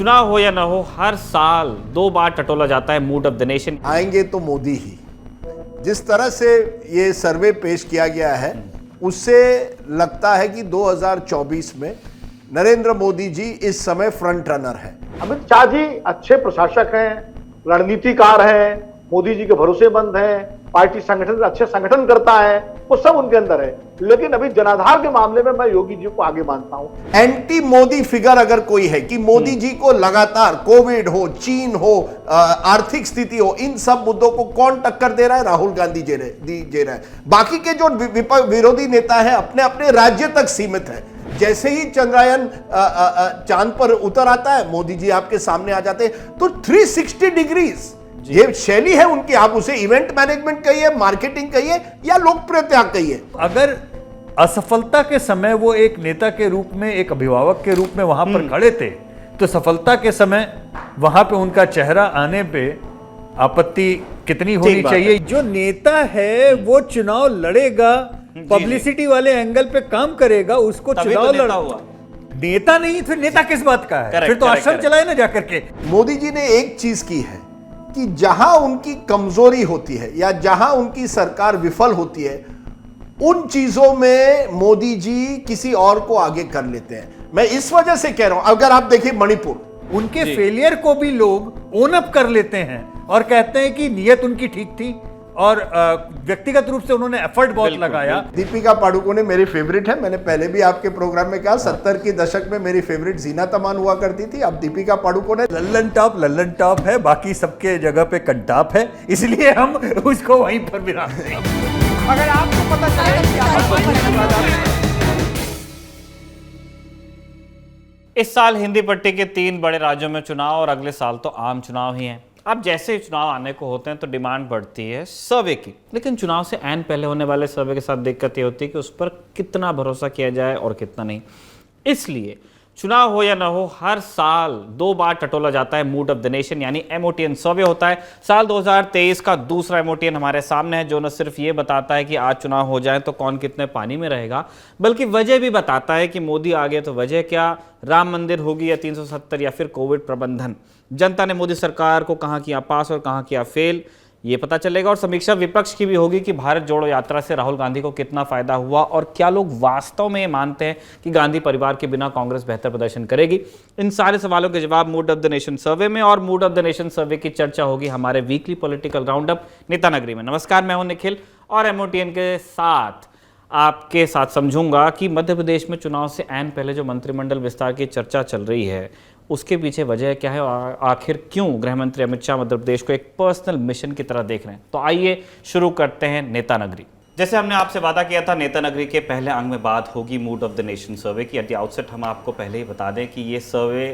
चुनाव हो या ना हो, हर साल 2 बार टटोला जाता है मूड ऑफ द नेशन। आएंगे तो मोदी ही। जिस तरह से ये सर्वे पेश किया गया है उससे लगता है कि 2024 में नरेंद्र मोदी जी इस समय फ्रंट रनर है। अमित शाह जी अच्छे प्रशासक हैं, रणनीतिकार हैं, मोदी जी के भरोसेमंद हैं, पार्टी संगठन अच्छे संगठन करता है, वो सब उनके अंदर है। लेकिन अभी जनाधार के मामले में मैं योगी जी को आगे मानता हूं। एंटी मोदी फिगर अगर कोई है कि मोदी जी को लगातार कोविड हो, चीन हो, आर्थिक स्थिति हो, इन सब मुद्दों को कौन टक्कर दे रहा है? राहुल गांधी दे रहे हैं। बाकी के जो विरोधी नेता है अपने अपने राज्य तक सीमित है। जैसे ही चंद्रयान चांद पर उतर आता है, मोदी जी आपके सामने आ जाते हैं। तो 360 डिग्रीज ये शैली है उनकी। आप उसे इवेंट मैनेजमेंट कहिए, मार्केटिंग कहिए या लोकप्रियता कहिए। अगर असफलता के समय वो एक नेता के रूप में, एक अभिभावक के रूप में वहां पर खड़े थे, तो सफलता के समय वहां पे उनका चेहरा आने पे आपत्ति कितनी होनी चाहिए? जो नेता है वो चुनाव लड़ेगा, पब्लिसिटी वाले एंगल पे काम करेगा, उसको चुनाव लड़ा हुआ नेता नहीं, फिर नेता किस बात का है? फिर तो आश्रम चलाए ना जाकर के। मोदी जी ने एक चीज की है कि जहां उनकी कमजोरी होती है या जहां उनकी सरकार विफल होती है, उन चीजों में मोदी जी किसी और को आगे कर लेते हैं। मैं इस वजह से कह रहा हूं, अगर आप देखिए मणिपुर, उनके फेलियर को भी लोग ओन अप कर लेते हैं और कहते हैं कि नियत उनकी ठीक थी और व्यक्तिगत रूप से उन्होंने एफर्ट बहुत लगाया। दीपिका पादुकोणे मेरी फेवरेट है। मैंने पहले भी आपके प्रोग्राम में कहा 70 के दशक में मेरी फेवरेट जीनत अमान हुआ करती थी। अब दीपिका पादुकोणे लल्लन टॉप है, बाकी सबके जगह पे कंटाप है, इसलिए हम उसको वहीं पर विराम दें। अगर आपको पता चले इस साल हिंदी पट्टी के 3 बड़े राज्यों में चुनाव और अगले साल तो आम चुनाव ही हैं। अब जैसे ही चुनाव आने को होते हैं तो डिमांड बढ़ती है सर्वे की, लेकिन चुनाव से ऐन पहले होने वाले सर्वे के साथ दिक्कत ये होती है कि उस पर कितना भरोसा किया जाए और कितना नहीं। इसलिए चुनाव हो या ना हो, हर साल 2 बार टटोला जाता है मूड ऑफ द नेशन, यानी MOTN सर्वे होता है। साल 2023 का दूसरा MOTN हमारे सामने है, जो न सिर्फ ये बताता है कि आज चुनाव हो जाए तो कौन कितने पानी में रहेगा, बल्कि वजह भी बताता है कि मोदी आ गए तो वजह क्या, राम मंदिर होगी या 370 या फिर कोविड प्रबंधन। जनता ने मोदी सरकार को कहाँ किया पास और कहाँ किया फेल, ये पता चलेगा। और समीक्षा विपक्ष की भी होगी कि भारत जोड़ो यात्रा से राहुल गांधी को कितना फायदा हुआ और क्या लोग वास्तव में मानते हैं कि गांधी परिवार के बिना कांग्रेस बेहतर प्रदर्शन करेगी। इन सारे सवालों के जवाब मूड ऑफ द नेशन सर्वे में, और mood of the nation survey की चर्चा होगी हमारे वीकली पॉलिटिकल राउंडअप नेता नगरी में। नमस्कार, मैं हूं निखिल और MOTN के साथ आपके साथ समझूंगा कि मध्य प्रदेश में चुनाव से ऐन पहले जो मंत्रिमंडल विस्तार की चर्चा चल रही है उसके पीछे वजह क्या है और आखिर क्यों गृह मंत्री अमित शाह मध्य प्रदेश को एक पर्सनल मिशन की तरह देख रहे हैं। तो आइए शुरू करते हैं नेता नगरी। जैसे हमने आपसे वादा किया था, नेता नगरी के पहले अंग में बात होगी mood of the nation survey की। एट द आउटसेट हम आपको पहले ही बता दें कि ये सर्वे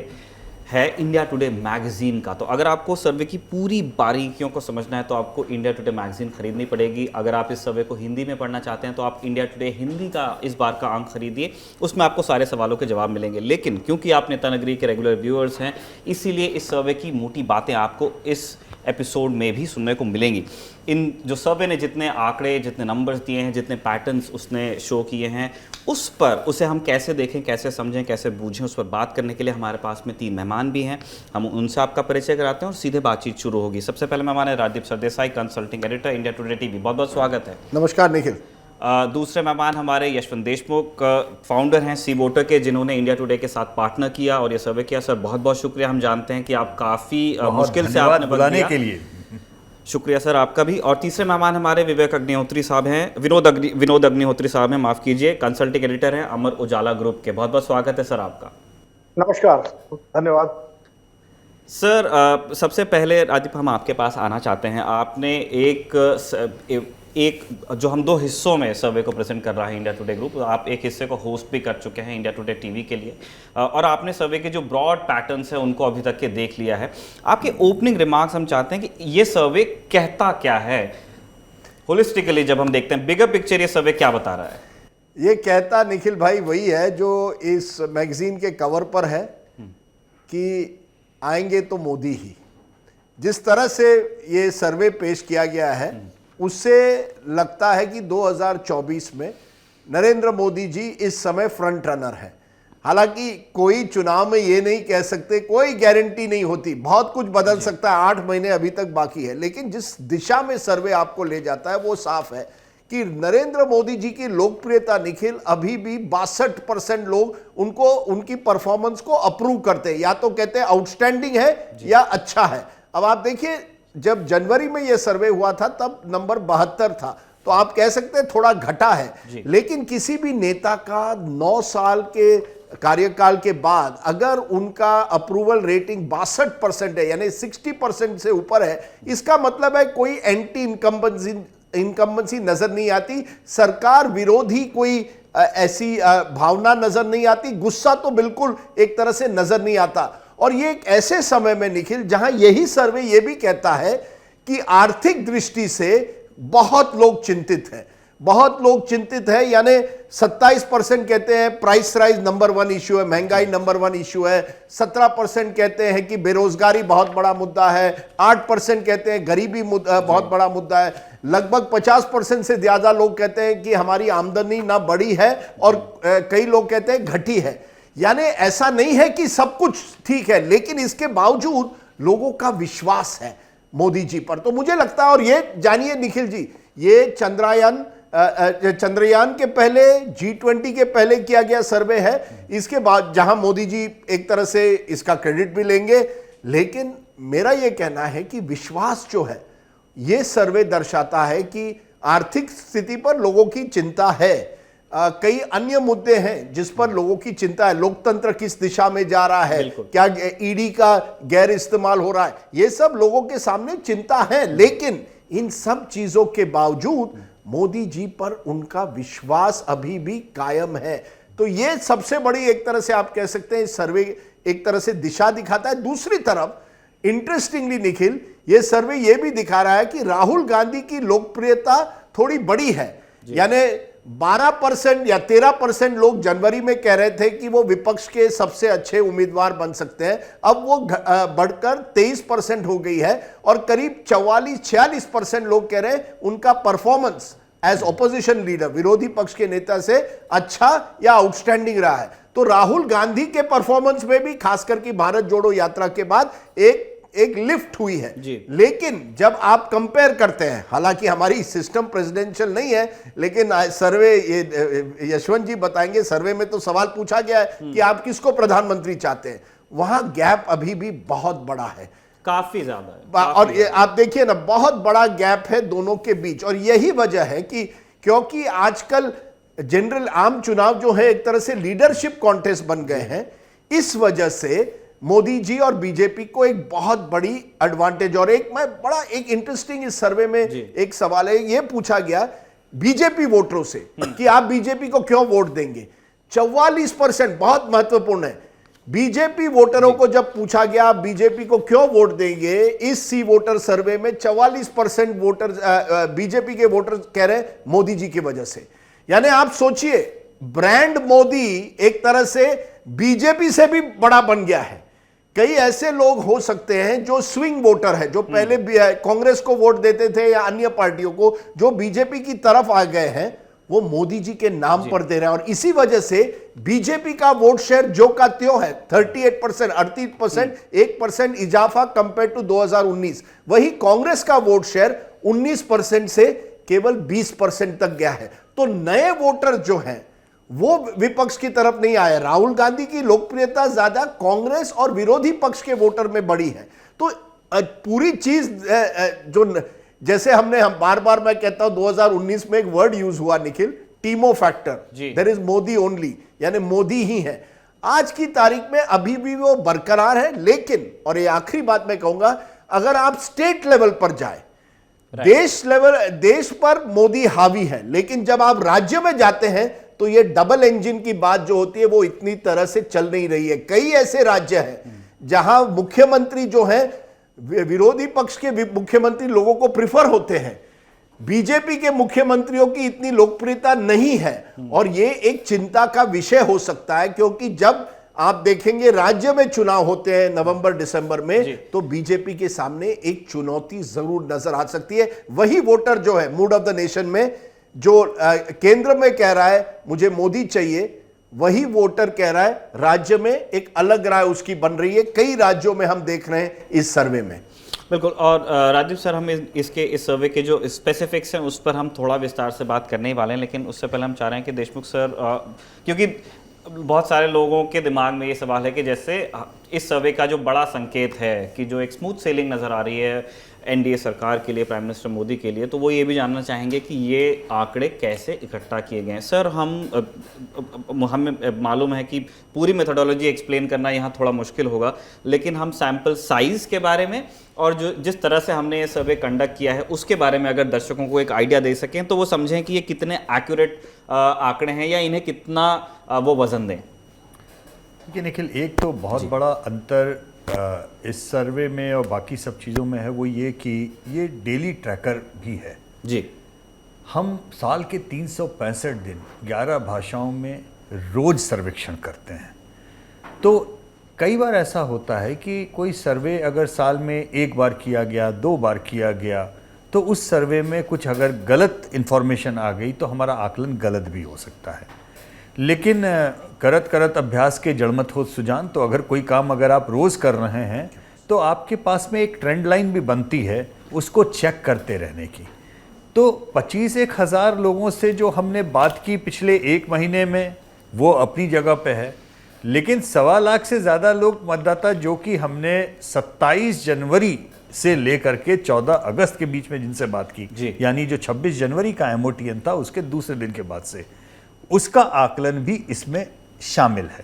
है इंडिया टुडे मैगजीन का। तो अगर आपको सर्वे की पूरी बारीकियों को समझना है तो आपको इंडिया टुडे मैगजीन खरीदनी पड़ेगी। अगर आप इस सर्वे को हिंदी में पढ़ना चाहते हैं तो आप इंडिया टुडे हिंदी का इस बार का अंक खरीदिए, उसमें आपको सारे सवालों के जवाब मिलेंगे। लेकिन क्योंकि आप नेता नगरी के रेगुलर व्यूअर्स हैं, इसीलिए इस सर्वे की मोटी बातें आपको इस एपिसोड में भी सुनने को मिलेंगी। इन जो सर्वे ने जितने आंकड़े, जितने नंबर्स दिए हैं, जितने पैटर्न्स उसने शो किए हैं, उस पर उसे हम कैसे देखें, कैसे समझें, कैसे बूझें, उस पर बात करने के लिए हमारे पास में 3 मेहमान भी हैं। हम उनसे आपका परिचय कराते हैं और सीधे बातचीत शुरू होगी। सबसे पहले मेहमान है Rajdeep Sardesai, consulting editor, India today TV. बहुत बहुत स्वागत है। नमस्कार निखिल। दूसरे मेहमान हमारे यशवंत देशमुख, फाउंडर हैं सी वोटर के, जिन्होंने इंडिया टुडे के साथ पार्टनर किया और ये सर्वे किया। सर बहुत बहुत शुक्रिया। हम जानते हैं कि आप काफ़ी मुश्किल से आपने बुलाने के लिए शुक्रिया सर आपका भी। और तीसरे मेहमान हमारे विवेक अग्निहोत्री साहब हैं, विनोद अग्निहोत्री साहब हैं, माफ़ कीजिए, कंसल्टिंग एडिटर हैं अमर उजाला ग्रुप के। बहुत बहुत स्वागत है सर आपका। नमस्कार, धन्यवाद सर। सबसे पहले राजदीप हम आपके पास आना चाहते हैं। आपने एक जो हम 2 हिस्सों में सर्वे को प्रेजेंट कर रहा है इंडिया टुडे ग्रुप, आप एक हिस्से को होस्ट भी कर चुके हैं इंडिया टुडे टीवी के लिए, और आपने सर्वे के जो ब्रॉड पैटर्न्स हैं उनको अभी तक के देख लिया है। आपके ओपनिंग रिमार्क्स हम चाहते हैं कि ये सर्वे कहता क्या है होलिस्टिकली, जब हम देखते हैं बिगर पिक्चर, ये सर्वे क्या बता रहा है? ये कहता निखिल भाई वही है जो इस मैगजीन के कवर पर है कि आएंगे तो मोदी ही। जिस तरह से ये सर्वे पेश किया गया है उससे लगता है कि 2024 में नरेंद्र मोदी जी इस समय फ्रंट रनर है। हालांकि कोई चुनाव में ये नहीं कह सकते, कोई गारंटी नहीं होती, बहुत कुछ बदल सकता है, 8 महीने अभी तक बाकी है, लेकिन जिस दिशा में सर्वे आपको ले जाता है वो साफ है कि नरेंद्र मोदी जी की लोकप्रियता निखिल अभी भी 62% लोग उनको उनकी परफॉर्मेंस को अप्रूव करते हैं, या तो कहते हैं आउटस्टैंडिंग है या अच्छा है। अब आप देखिए जब जनवरी में यह सर्वे हुआ था तब नंबर 72 था, तो आप कह सकते हैं थोड़ा घटा है, लेकिन किसी भी नेता का 9 साल के कार्यकाल के बाद अगर उनका अप्रूवल रेटिंग 62% है, यानी 60% से ऊपर है, इसका मतलब है कोई एंटी इनकम्बेंसी नजर नहीं आती, सरकार विरोधी कोई ऐसी भावना नजर नहीं आती, गुस्सा तो बिल्कुल एक तरह से नजर नहीं आता। और ये एक ऐसे समय में निखिल जहां यही सर्वे ये भी कहता है कि आर्थिक दृष्टि से बहुत लोग चिंतित हैं, बहुत लोग चिंतित है, यानी 27% कहते हैं प्राइस राइज नंबर 1 इश्यू है, महंगाई नंबर 1 इश्यू है, 17% कहते हैं कि बेरोजगारी बहुत बड़ा मुद्दा है, 8% कहते हैं गरीबी बहुत बड़ा मुद्दा है, लगभग 50% से ज्यादा लोग कहते हैं कि हमारी आमदनी ना बढ़ी है, और कई लोग कहते हैं घटी है। यानी ऐसा नहीं है कि सब कुछ ठीक है, लेकिन इसके बावजूद लोगों का विश्वास है मोदी जी पर। तो मुझे लगता है, और ये जानिए निखिल जी, ये चंद्रयान के पहले, G20 के पहले किया गया सर्वे है, इसके बाद जहां मोदी जी एक तरह से इसका क्रेडिट भी लेंगे, लेकिन मेरा यह कहना है कि विश्वास जो है, यह सर्वे दर्शाता है कि आर्थिक स्थिति पर लोगों की चिंता है। कई अन्य मुद्दे हैं जिस पर लोगों की चिंता है, लोकतंत्र किस दिशा में जा रहा है, क्या ईडी का गैर इस्तेमाल हो रहा है, ये सब लोगों के सामने चिंता है, लेकिन इन सब चीजों के बावजूद मोदी जी पर उनका विश्वास अभी भी कायम है। तो ये सबसे बड़ी एक तरह से आप कह सकते हैं सर्वे एक तरह से दिशा दिखाता है। दूसरी तरफ इंटरेस्टिंगली निखिल, ये सर्वे ये भी दिखा रहा है कि राहुल गांधी की लोकप्रियता थोड़ी बड़ी है, यानी 12% या 13% लोग जनवरी में कह रहे थे कि वो विपक्ष के सबसे अच्छे उम्मीदवार बन सकते हैं, अब वो बढ़कर 23% हो गई है, और करीब 44-46% लोग कह रहे हैं उनका परफॉर्मेंस एज ऑपोजिशन लीडर, विरोधी पक्ष के नेता से अच्छा या आउटस्टैंडिंग रहा है। तो राहुल गांधी के परफॉर्मेंस में भी खास करके भारत जोड़ो यात्रा के बाद एक लिफ्ट हुई है। लेकिन जब आप कंपेयर करते हैं, हालांकि हमारी सिस्टम प्रेसिडेंशियल नहीं है, लेकिन सर्वे, ये यशवंत जी बताएंगे, सर्वे में तो सवाल पूछा गया है कि आप किसको प्रधानमंत्री चाहते हैं, वहां गैप अभी भी बहुत बड़ा है, काफी ज्यादा है, और ये आप देखिए ना, बहुत बड़ा गैप है दोनों के बीच। और यही वजह है कि क्योंकि आजकल जनरल आम चुनाव जो है एक तरह से लीडरशिप कॉन्टेस्ट बन गए हैं, इस वजह से मोदी जी और बीजेपी को एक बहुत बड़ी एडवांटेज। और एक इंटरेस्टिंग इस सर्वे में एक सवाल है, ये पूछा गया बीजेपी वोटरों से कि आप बीजेपी को क्यों वोट देंगे। 44% बहुत महत्वपूर्ण है, बीजेपी वोटरों को जब पूछा गया आप बीजेपी को क्यों वोट देंगे, इस सी वोटर सर्वे में 44% वोटर बीजेपी के वोटर कह रहे हैं मोदी जी की वजह से। यानी आप सोचिए, ब्रांड मोदी एक तरह से बीजेपी से भी बड़ा बन गया है। कई ऐसे लोग हो सकते हैं जो स्विंग वोटर है, जो पहले कांग्रेस को वोट देते थे या अन्य पार्टियों को, जो बीजेपी की तरफ आ गए हैं, वो मोदी जी के नाम पर दे रहे हैं। और इसी वजह से बीजेपी का वोट शेयर जो का त्यों है 38%, 38%, 1% इजाफा कंपेयर टू 2019। वही कांग्रेस का वोट शेयर 19% से केवल 20% तक गया है। तो नए वोटर जो हैं वो विपक्ष की तरफ नहीं आए। राहुल गांधी की लोकप्रियता ज्यादा कांग्रेस और विरोधी पक्ष के वोटर में बढ़ी है। तो पूरी चीज जो जैसे हम बार बार मैं कहता हूं 2019 में एक वर्ड यूज हुआ Nikhil, TeaMo factor, there is Modi only, यानी मोदी ही है। आज की तारीख में अभी भी वो बरकरार है, लेकिन और ये आखिरी बात मैं कहूंगा, अगर आप स्टेट लेवल पर जाए, देश पर मोदी हावी है, लेकिन जब आप राज्य में जाते हैं तो ये डबल इंजन की बात जो होती है वो इतनी तरह से चल नहीं रही है। कई ऐसे राज्य हैं जहां मुख्यमंत्री जो है, विरोधी पक्ष के मुख्यमंत्री लोगों को प्रिफर होते हैं, बीजेपी के मुख्यमंत्रियों की इतनी लोकप्रियता नहीं है। और ये एक चिंता का विषय हो सकता है, क्योंकि जब आप देखेंगे राज्य में चुनाव होते हैं नवंबर दिसंबर में, तो बीजेपी के सामने एक चुनौती जरूर नजर आ सकती है। वही वोटर जो है मूड ऑफ द नेशन में, जो केंद्र में कह रहा है मुझे मोदी चाहिए, वही वोटर कह रहा है राज्य में एक अलग राय उसकी बन रही है। कई राज्यों में हम देख रहे हैं इस सर्वे में। बिल्कुल। और राजीव सर, हम इस सर्वे के जो स्पेसिफिक्स हैं उस पर हम थोड़ा विस्तार से बात करने ही वाले हैं, लेकिन उससे पहले हम चाह रहे हैं कि देशमुख सर, क्योंकि बहुत सारे लोगों के दिमाग में ये सवाल है कि जैसे इस सर्वे का जो बड़ा संकेत है कि जो एक स्मूथ सेलिंग नज़र आ रही है एनडीए सरकार के लिए, प्राइम मिनिस्टर मोदी के लिए, तो वो ये भी जानना चाहेंगे कि ये आंकड़े कैसे इकट्ठा किए गए हैं। सर, हमें मालूम है कि पूरी मेथोडोलॉजी एक्सप्लेन करना यहाँ थोड़ा मुश्किल होगा, लेकिन हम सैम्पल साइज़ के बारे में और जो जिस तरह से हमने ये सर्वे कंडक्ट किया है उसके बारे में अगर दर्शकों को एक आइडिया दे सकें तो वो समझें कि ये कितने एक्यूरेट आंकड़े हैं या इन्हें कितना वो वजन दें। देखिए निखिल, एक तो बहुत बड़ा अंतर इस सर्वे में और बाकी सब चीज़ों में है, वो ये कि ये डेली ट्रैकर भी है जी। हम साल के 365 दिन 11 भाषाओं में रोज सर्वेक्षण करते हैं। तो कई बार ऐसा होता है कि कोई सर्वे अगर साल में एक बार किया गया, 2 बार किया गया, तो उस सर्वे में कुछ अगर गलत इन्फॉर्मेशन आ गई तो हमारा आकलन गलत भी हो सकता है। लेकिन करत करत अभ्यास के जड़मत हो सुजान, तो अगर कोई काम अगर आप रोज़ कर रहे हैं तो आपके पास में एक ट्रेंड लाइन भी बनती है उसको चेक करते रहने की। तो 25-1 हज़ार लोगों से जो हमने बात की पिछले 1 महीने में वो अपनी जगह पे है, लेकिन 1.25 लाख से ज़्यादा लोग मतदाता जो कि हमने 27 जनवरी से लेकर के 14 अगस्त के बीच में जिनसे बात की, यानी जो 26 जनवरी का एमओटीएन था उसके दूसरे दिन के बाद से, उसका आकलन भी इसमें शामिल है।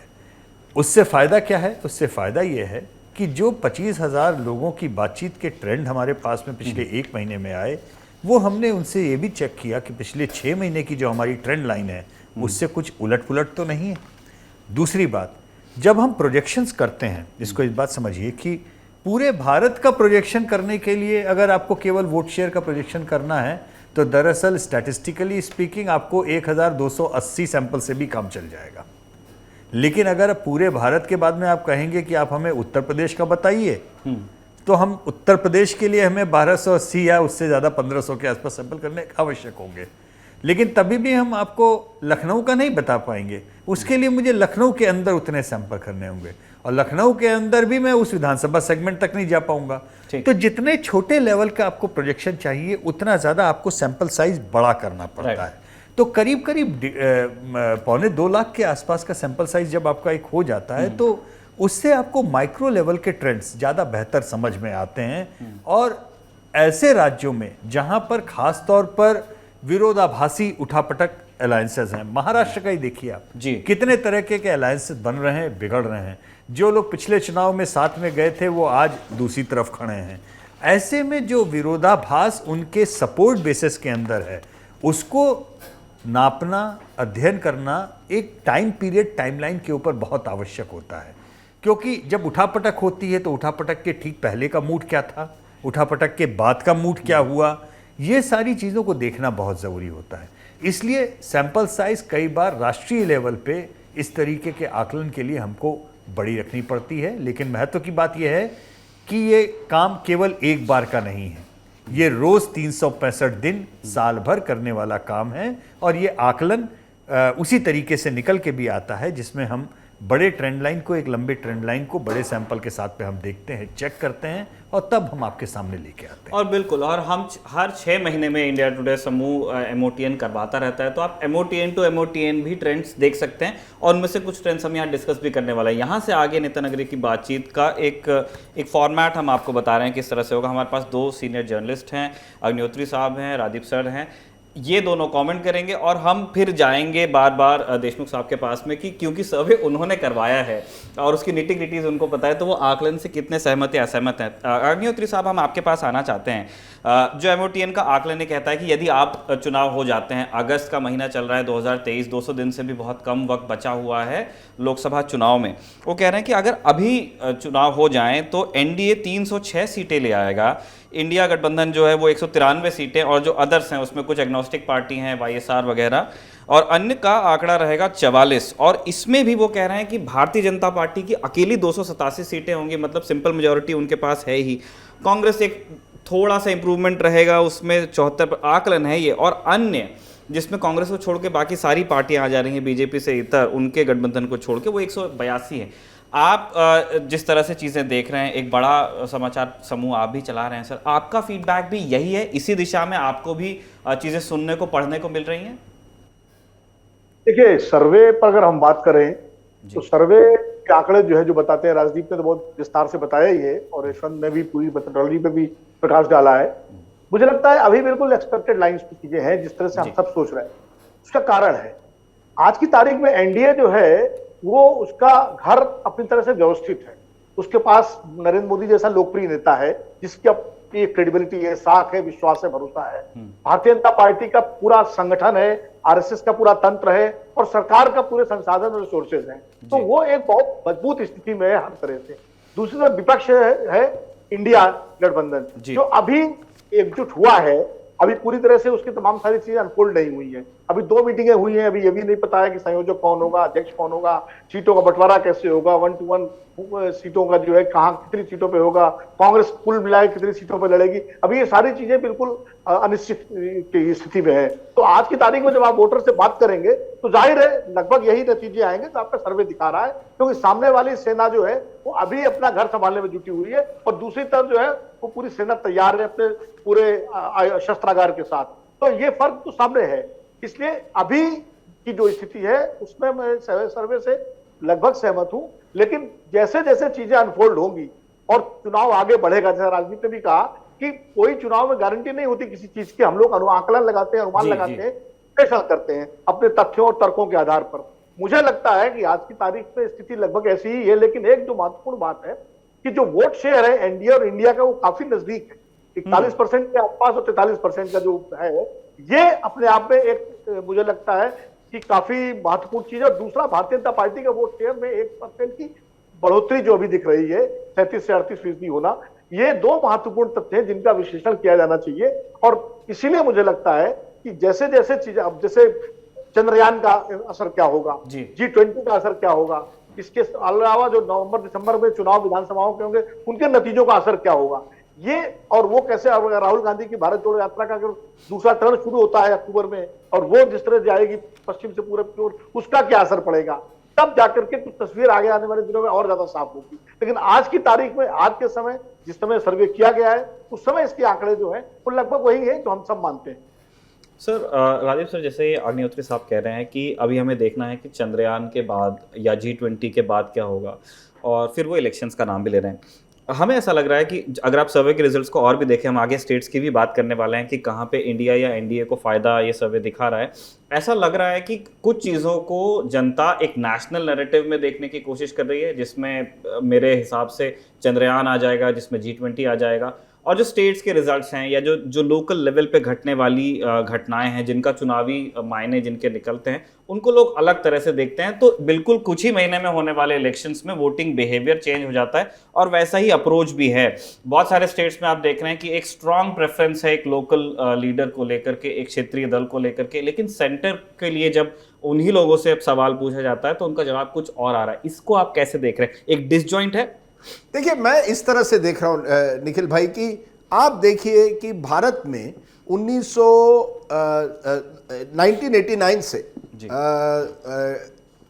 उससे फ़ायदा क्या है? उससे फ़ायदा ये है कि जो 25,000 लोगों की बातचीत के ट्रेंड हमारे पास में पिछले 1 महीने में आए, वो हमने उनसे ये भी चेक किया कि पिछले 6 महीने की जो हमारी ट्रेंड लाइन है उससे कुछ उलट पुलट तो नहीं है। दूसरी बात, जब हम प्रोजेक्शंस करते हैं, इसको इस बात समझिए कि पूरे भारत का प्रोजेक्शन करने के लिए अगर आपको केवल वोट शेयर का प्रोजेक्शन करना है तो दरअसल स्टैटिस्टिकली स्पीकिंग आपको 1280 सैंपल से भी काम चल जाएगा। लेकिन अगर पूरे भारत के बाद में आप कहेंगे कि आप हमें उत्तर प्रदेश का बताइए, तो हम उत्तर प्रदेश के लिए हमें 1280 या उससे ज़्यादा 1500 के आसपास सैंपल करने आवश्यक होंगे। लेकिन तभी भी हम आपको लखनऊ का नहीं बता पाएंगे, उसके लिए मुझे लखनऊ के अंदर उतने सैंपल करने होंगे, और लखनऊ के अंदर भी मैं उस विधानसभा सेगमेंट तक नहीं जा पाऊंगा। तो जितने छोटे लेवल का आपको प्रोजेक्शन चाहिए उतना ज़्यादा आपको सैंपल साइज बड़ा करना पड़ता है। तो करीब करीब 1.25 लाख के आसपास का सैंपल साइज जब आपका एक हो जाता है तो उससे आपको माइक्रो लेवल के ट्रेंड्स ज़्यादा बेहतर समझ में आते हैं। और ऐसे राज्यों में जहां पर खास तौर पर विरोधाभासी उठापटक अलायंसेस हैं, महाराष्ट्र का ही देखिए आप जी, कितने तरह के अलायंसेस बन रहे हैं, बिगड़ रहे हैं। जो लोग पिछले चुनाव में साथ में गए थे वो आज दूसरी तरफ खड़े हैं। ऐसे में जो विरोधाभास उनके सपोर्ट बेसिस के अंदर है उसको नापना, अध्ययन करना एक टाइम पीरियड, टाइमलाइन के ऊपर बहुत आवश्यक होता है। क्योंकि जब उठापटक होती है तो उठापटक के ठीक पहले का मूड क्या था, उठापटक के बाद का मूड क्या हुआ, ये सारी चीज़ों को देखना बहुत ज़रूरी होता है। इसलिए सैंपल साइज कई बार राष्ट्रीय लेवल पे इस तरीके के आकलन के लिए हमको बड़ी रखनी पड़ती है। लेकिन महत्व की बात यह है कि ये काम केवल एक बार का नहीं है, ये रोज़ 365 दिन साल भर करने वाला काम है। और ये आकलन उसी तरीके से निकल के भी आता है जिसमें हम बड़े ट्रेंड लाइन को, एक लंबे ट्रेंड लाइन को बड़े सैंपल के साथ पे हम देखते हैं, चेक करते हैं और तब हम आपके सामने लेके आते हैं। और बिल्कुल, और हम हर 6 महीने में इंडिया टुडे समूह एमओटीएन करवाता रहता है, तो आप एमओटीएन टू एमओटीएन भी ट्रेंड्स देख सकते हैं और उनमें से कुछ ट्रेंड्स हम यहाँ डिस्कस भी करने वाले हैं। यहाँ से आगे नेता नगरी की बातचीत का एक फॉर्मेट हम आपको बता रहे हैं किस तरह से होगा। हमारे पास 2 सीनियर जर्नलिस्ट हैं, अग्निहोत्री साहब हैं, रादीप सर हैं, ये दोनों कमेंट करेंगे और हम फिर जाएंगे बार बार देशमुख साहब के पास में कि क्योंकि सर्वे उन्होंने करवाया है और उसकी निटी ग्रिटीज उनको पता है, तो वो आकलन से कितने सहमत या असहमत हैं। अग्निहोत्री साहब, हम आपके पास आना चाहते हैं। जो एमओटीएन का आकलन ये कहता है कि यदि आप चुनाव हो जाते हैं, अगस्त का महीना चल रहा है 2023, 200 दिन से भी बहुत कम वक्त बचा हुआ है लोकसभा चुनाव में, वो कह रहे हैं कि अगर अभी चुनाव हो जाएं तो एनडीए 306 सीटें ले आएगा, इंडिया गठबंधन जो है वो 193 सीटें, और जो अदर्स हैं उसमें कुछ एग्नोस्टिक पार्टी हैं, वाईएसआर वगैरह, और अन्य का आंकड़ा रहेगा 44। और इसमें भी वो कह रहे हैं कि भारतीय जनता पार्टी की अकेली 287 सीटें होंगी, मतलब सिंपल मेजॉरिटी उनके पास है ही। कांग्रेस एक थोड़ा सा इंप्रूवमेंट रहेगा, उसमें 74 आकलन है ये, और अन्य जिसमें कांग्रेस को छोड़ के बाकी सारी पार्टियां आ जा रही हैं, बीजेपी से इतर उनके गठबंधन को छोड़ के, वो 182 है। आप जिस तरह से चीज़ें देख रहे हैं, एक बड़ा समाचार समूह आप भी चला रहे हैं सर, आपका फीडबैक भी यही है? इसी दिशा में आपको भी चीज़ें सुनने को, पढ़ने को मिल रही हैं? देखिए, सर्वे पर अगर हम बात करें तो सर्वे के आंकड़े जो है, जो बताते हैं, राजदीप ने तो बहुत विस्तार से बताया ही है और यशवंत ने भी पूरी मेथोडोलॉजी पे भी प्रकाश डाला है। मुझे लगता है अभी बिल्कुल एक्सपेक्टेड लाइंस की चीजें हैं, जिस तरह से हम सब सोच रहे हैं। उसका कारण है, आज की तारीख में एनडीए जो है वो उसका घर अपनी तरह से व्यवस्थित है। उसके पास नरेंद्र मोदी जैसा लोकप्रिय नेता है जिसकी अपनी क्रेडिबिलिटी है, साख है, विश्वास है, भरोसा है। भारतीय जनता पार्टी का पूरा संगठन है, आरएसएस का पूरा तंत्र है और सरकार का पूरे संसाधन और रिसोर्सेज हैं। तो वो एक बहुत मजबूत स्थिति में है हर तरह से। दूसरी तरफ विपक्ष है इंडिया गठबंधन, जो अभी एकजुट हुआ है, अभी पूरी तरह से उसकी तमाम सारी चीजें अनफोल्ड नहीं हुई हैं। अभी 2 मीटिंगें हुई हैं, अभी ये भी नहीं पता है कि संयोजक कौन होगा, अध्यक्ष कौन होगा, सीटों का बंटवारा कैसे होगा, 1-to-1 सीटों का जो है कहां कितनी सीटों पे होगा, कांग्रेस कुल मिलाए कितनी सीटों पे लड़ेगी, अभी ये सारी चीजें बिल्कुल अनिश्चित की स्थिति में है। तो आज की तारीख में जब आप वोटर से बात करेंगे तो जाहिर है लगभग यही नतीजे आएंगे जो आपका सर्वे दिखा रहा है, क्योंकि सामने वाली सेना जो है वो अभी अपना घर संभालने में जुटी हुई है और दूसरी तरफ जो है वो पूरी सेना तैयार है अपने पूरे शस्त्रागार के साथ। तो ये फर्क तो सामने है। इसलिए अभी की जो स्थिति है उसमें मैं सर्वे से लगभग सहमत हूं, लेकिन जैसे जैसे चीजें अनफोल्ड होंगी और चुनाव आगे बढ़ेगा, जैसा राजनीति ने भी कहा कि कोई चुनाव में गारंटी नहीं होती किसी चीज की, हम लोग आकलन लगाते हैं, अनुमान लगाते हैं, विश्लेषण करते हैं अपने तथ्यों और तर्कों के आधार पर। मुझे लगता है कि आज की तारीख में स्थिति लगभग ऐसी ही है, लेकिन एक जो महत्वपूर्ण बात है कि जो वोट शेयर है एनडीए और इंडिया का वो काफी नजदीक है, 41% के आसपास और 43% का जो है, ये अपने आप में एक मुझे लगता है कि काफी महत्वपूर्ण चीज है। और दूसरा, भारतीय जनता पार्टी का वोट शेयर में 1% की बढ़ोतरी जो अभी दिख रही है, 37 से 38% होना, ये 2 महत्वपूर्ण तथ्य हैं जिनका विश्लेषण किया जाना चाहिए। और इसीलिए मुझे लगता है कि जैसे जैसे चीजें, अब जैसे चंद्रयान का असर क्या होगा, G20 का असर क्या होगा, इसके अलावा जो नवंबर दिसंबर में चुनाव विधानसभाओं के होंगे उनके नतीजों का असर क्या होगा, ये और वो कैसे, राहुल गांधी की भारत जोड़ो यात्रा का अगर दूसरा चरण शुरू होता है अक्टूबर में और वो जिस तरह जाएगी पश्चिम से पूरब की ओर, उसका क्या असर पड़ेगा, तब जाकर के कुछ तस्वीर आगे आने वाले दिनों में और ज्यादा साफ होगी। लेकिन आज की तारीख में, आज के समय जिस समय सर्वे किया गया है, उस समय इसके आंकड़े जो है वो लगभग वही है जो हम सब मानते हैं। सर, राजीव सर, जैसे अग्निहोत्री साहब कह रहे हैं कि अभी हमें देखना है कि चंद्रयान के बाद या G20 के बाद क्या होगा, और फिर वो इलेक्शंस का नाम भी ले रहे हैं। हमें ऐसा लग रहा है कि अगर आप सर्वे के रिजल्ट्स को और भी देखें, हम आगे स्टेट्स की भी बात करने वाले हैं कि कहाँ पे इंडिया या एनडीए को फ़ायदा ये सर्वे दिखा रहा है। ऐसा लग रहा है कि कुछ चीज़ों को जनता एक नेशनल नैरेटिव में देखने की कोशिश कर रही है, जिसमें मेरे हिसाब से चंद्रयान आ जाएगा, जिसमें G20 आ जाएगा, और जो स्टेट्स के रिजल्ट्स हैं या जो लोकल लेवल पे घटने वाली घटनाएं हैं, जिनका चुनावी मायने जिनके निकलते हैं, उनको लोग अलग तरह से देखते हैं। तो बिल्कुल कुछ ही महीने में होने वाले इलेक्शंस में वोटिंग बिहेवियर चेंज हो जाता है और वैसा ही अप्रोच भी है। बहुत सारे स्टेट्स में आप देख रहे हैं कि एक स्ट्रॉन्ग प्रेफरेंस है एक लोकल लीडर को लेकर के, एक क्षेत्रीय दल को लेकर के, लेकिन सेंटर के लिए जब उन्हीं लोगों से सवाल पूछा जाता है तो उनका जवाब कुछ और आ रहा है। इसको आप कैसे देख रहे हैं? एक डिसजॉइंट है? देखिए, मैं इस तरह से देख रहा हूं निखिल भाई कि आप देखिए कि भारत में 1989 से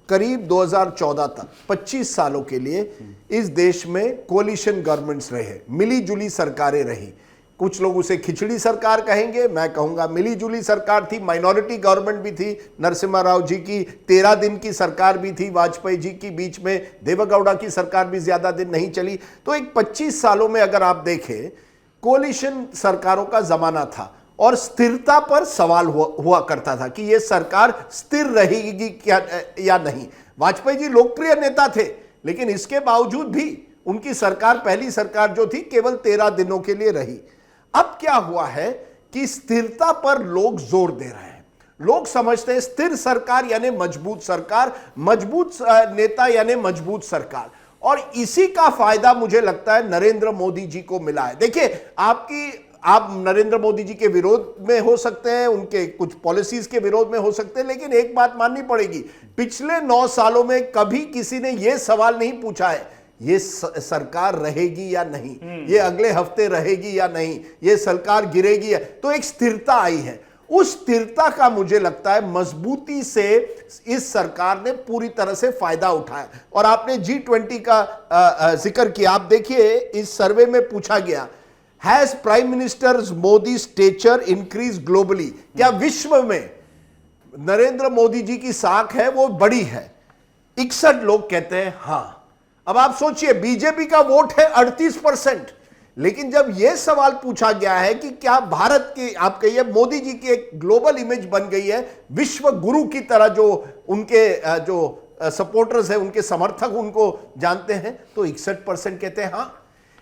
करीब 2014 तक 25 सालों के लिए इस देश में कोलिशन गवर्नमेंट्स रहे, मिली जुली सरकारें रही। कुछ लोग उसे खिचड़ी सरकार कहेंगे, मैं कहूंगा मिली जुली सरकार थी। माइनॉरिटी गवर्नमेंट भी थी, नरसिम्हा राव जी की 13 दिन की सरकार भी थी, वाजपेयी जी की बीच में देवेगौड़ा की सरकार भी ज्यादा दिन नहीं चली। तो एक 25 सालों में अगर आप देखें, कोलिशन सरकारों का जमाना था और स्थिरता पर सवाल हुआ करता था कि यह सरकार स्थिर रहेगी क्या या नहीं। वाजपेयी जी लोकप्रिय नेता थे, लेकिन इसके बावजूद भी उनकी सरकार, पहली सरकार जो थी, केवल 13 दिनों के लिए रही। अब क्या हुआ है कि स्थिरता पर लोग जोर दे रहे हैं। लोग समझते हैं स्थिर सरकार यानी मजबूत सरकार, मजबूत नेता यानी मजबूत सरकार, और इसी का फायदा मुझे लगता है नरेंद्र मोदी जी को मिला है। देखिए, आप नरेंद्र मोदी जी के विरोध में हो सकते हैं, उनके कुछ पॉलिसीज के विरोध में हो सकते हैं, लेकिन एक बात माननी पड़ेगी, पिछले 9 सालों में कभी किसी ने यह सवाल नहीं पूछा है ये सरकार रहेगी या नहीं, ये अगले हफ्ते रहेगी या नहीं, ये सरकार गिरेगी या, तो एक स्थिरता आई है। उस स्थिरता का मुझे लगता है मजबूती से इस सरकार ने पूरी तरह से फायदा उठाया। और आपने G20 का जिक्र किया, आप देखिए इस सर्वे में पूछा गया, has prime minister Modi stature increase globally, क्या विश्व में नरेंद्र मोदी जी की साख है वो बड़ी है? 61 लोग कहते हैं हां। अब आप सोचिए, बीजेपी का वोट है 38%, लेकिन जब यह सवाल पूछा गया है कि क्या भारत की, आप कहिए मोदी जी की एक ग्लोबल इमेज बन गई है, विश्व गुरु की तरह जो उनके जो सपोर्टर्स हैं, उनके समर्थक उनको जानते हैं, तो 61% कहते हैं हां।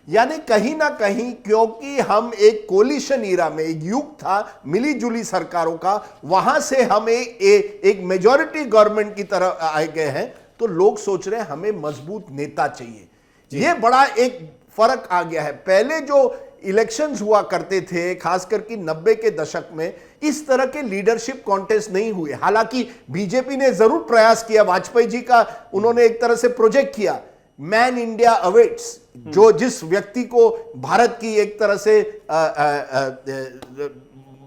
यानी कहीं ना कहीं, क्योंकि हम एक कोलिशन ईरा में, एक युग था मिली जुली सरकारों का, वहां से हम एक मेजॉरिटी गवर्नमेंट की तरफ आ गए हैं, तो लोग सोच रहे हैं हमें मजबूत नेता चाहिए। ये बड़ा एक फर्क आ गया है। पहले जो इलेक्शंस हुआ करते थे, खास करके 90 के दशक में, इस तरह के लीडरशिप कॉन्टेस्ट नहीं हुए। हालांकि बीजेपी ने जरूर प्रयास किया, वाजपेयी जी का उन्होंने एक तरह से प्रोजेक्ट किया, मैन इंडिया अवेट्स, जो जिस व्यक्ति को भारत की एक तरह से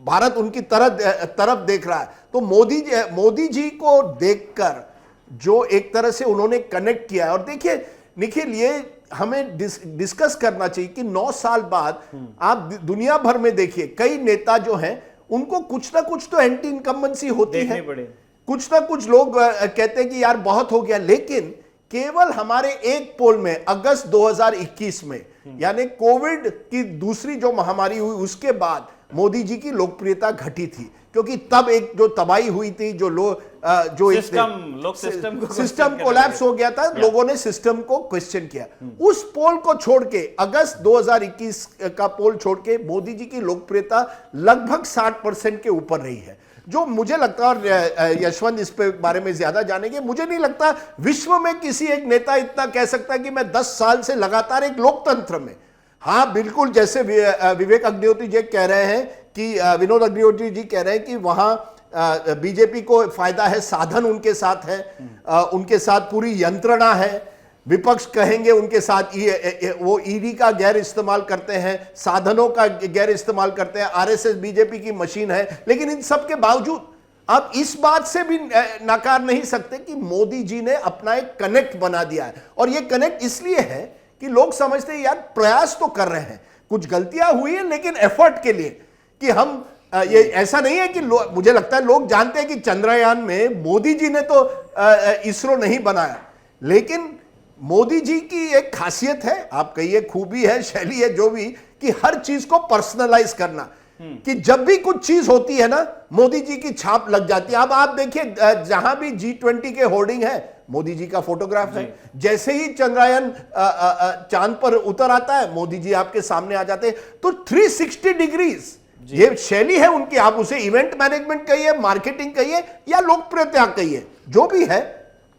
भारत उनकी तरफ देख रहा है, तो मोदी जी को देखकर जो एक तरह से उन्होंने कनेक्ट किया है। और देखिए निखिल, ये हमें डिस्कस करना चाहिए कि 9 साल बाद आप दुनिया भर में देखिए, कई नेता जो हैं उनको कुछ ना कुछ तो एंटी इनकम्बेंसी होती है, कुछ ना कुछ लोग कहते हैं कि यार बहुत हो गया। लेकिन केवल हमारे एक पोल में अगस्त 2021 में, यानी कोविड की दूसरी जो महामारी हुई उसके बाद मोदी जी की लोकप्रियता घटी थी, क्योंकि तब एक जो तबाही हुई थी, जो सिस्टम कोलैप्स हो गया था, लोगों ने सिस्टम को क्वेश्चन किया। उस पोल को छोड़ के, अगस्त 2021 का पोल छोड़ के, मोदी जी की लोकप्रियता लगभग 60% के ऊपर रही है। जो मुझे लगता है, और यशवंत इस पे बारे में ज्यादा जानेंगे, मुझे नहीं लगता विश्व में किसी एक नेता इतना कह सकता है कि मैं 10 साल से लगातार एक लोकतंत्र में। हाँ बिल्कुल, जैसे विवेक अग्निहोत्री जी कह रहे हैं कि विनोद अग्निहोत्री जी कह रहे हैं कि वहां बीजेपी को फायदा है, साधन उनके साथ है, उनके साथ पूरी यंत्रणा है। विपक्ष कहेंगे उनके साथ वो ईडी का गैर इस्तेमाल करते हैं, साधनों का गैर इस्तेमाल करते हैं, आरएसएस बीजेपी की मशीन है। लेकिन इन सब के बावजूद आप इस बात से भी नकार नहीं सकते कि मोदी जी ने अपना एक कनेक्ट बना दिया है। और ये कनेक्ट इसलिए है कि लोग समझते हैं यार प्रयास तो कर रहे हैं, कुछ गलतियां हुई है लेकिन एफर्ट के लिए, कि हम ये ऐसा नहीं है कि मुझे लगता है लोग जानते हैं कि चंद्रयान में मोदी जी ने तो इसरो नहीं बनाया, लेकिन मोदी जी की एक खासियत है, आप कहिए खूबी है, शैली है, जो भी, कि हर चीज को पर्सनलाइज करना, कि जब भी कुछ चीज होती है ना, मोदी जी की छाप लग जाती है। अब आप देखिए, जहां भी G20 के होर्डिंग है, मोदी जी का फोटोग्राफ है। जैसे ही चंद्रयान चांद पर उतर आता है, मोदी जी आपके सामने आ जाते हैं। तो 360 डिग्रीज ये शैली है उनकी। आप उसे इवेंट मैनेजमेंट कहिए, मार्केटिंग कहिए, या लोकप्रियता कहिए, जो भी है,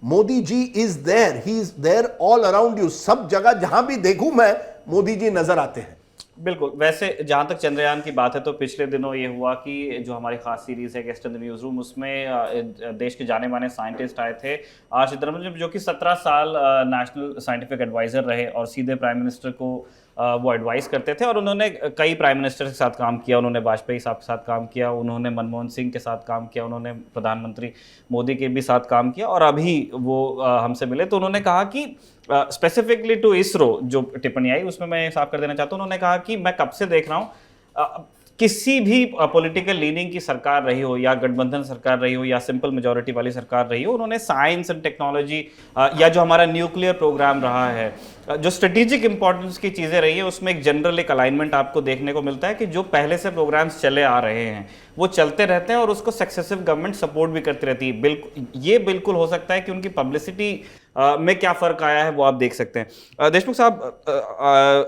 Modi ji is there, he is there all around you. सब जगह जहां भी देखूं मैं, मोदी जी नजर आते हैं। बिल्कुल। वैसे जहाँ तक चंद्रयान की बात है, तो पिछले दिनों ये हुआ कि जो हमारी खास सीरीज है guest in the news room, उसमें देश के जाने माने साइंटिस्ट आए थे, चिदम्बरम, जो कि 17 साल नेशनल साइंटिफिक एडवाइजर रहे और सीधे प्राइम मिनिस्टर को वो एडवाइस करते थे। और उन्होंने कई प्राइम मिनिस्टर के साथ काम किया, उन्होंने वाजपेयी साहब के साथ काम किया, उन्होंने मनमोहन सिंह के साथ काम किया, उन्होंने प्रधानमंत्री मोदी के भी साथ काम किया, और अभी वो हमसे मिले तो उन्होंने कहा कि स्पेसिफिकली टू इसरो जो टिप्पणी आई उसमें मैं साफ कर देना चाहता हूँ। उन्होंने कहा कि मैं कब से देख रहा हूँ, किसी भी पॉलिटिकल लीनिंग की सरकार रही हो, या गठबंधन सरकार रही हो, या सिंपल मेजॉरिटी वाली सरकार रही हो, उन्होंने साइंस एंड टेक्नोलॉजी, या जो हमारा न्यूक्लियर प्रोग्राम रहा है, जो स्ट्रेटेजिक इंपॉर्टेंस की चीज़ें रही है, उसमें एक जनरल एक अलाइनमेंट आपको देखने को मिलता है कि जो पहले से प्रोग्राम्स चले आ रहे हैं वो चलते रहते हैं और उसको सक्सेसिव गवर्नमेंट सपोर्ट भी करती रहती है। बिल्कुल हो सकता है कि उनकी पब्लिसिटी में क्या फ़र्क आया है वो आप देख सकते हैं। देशमुख साहब,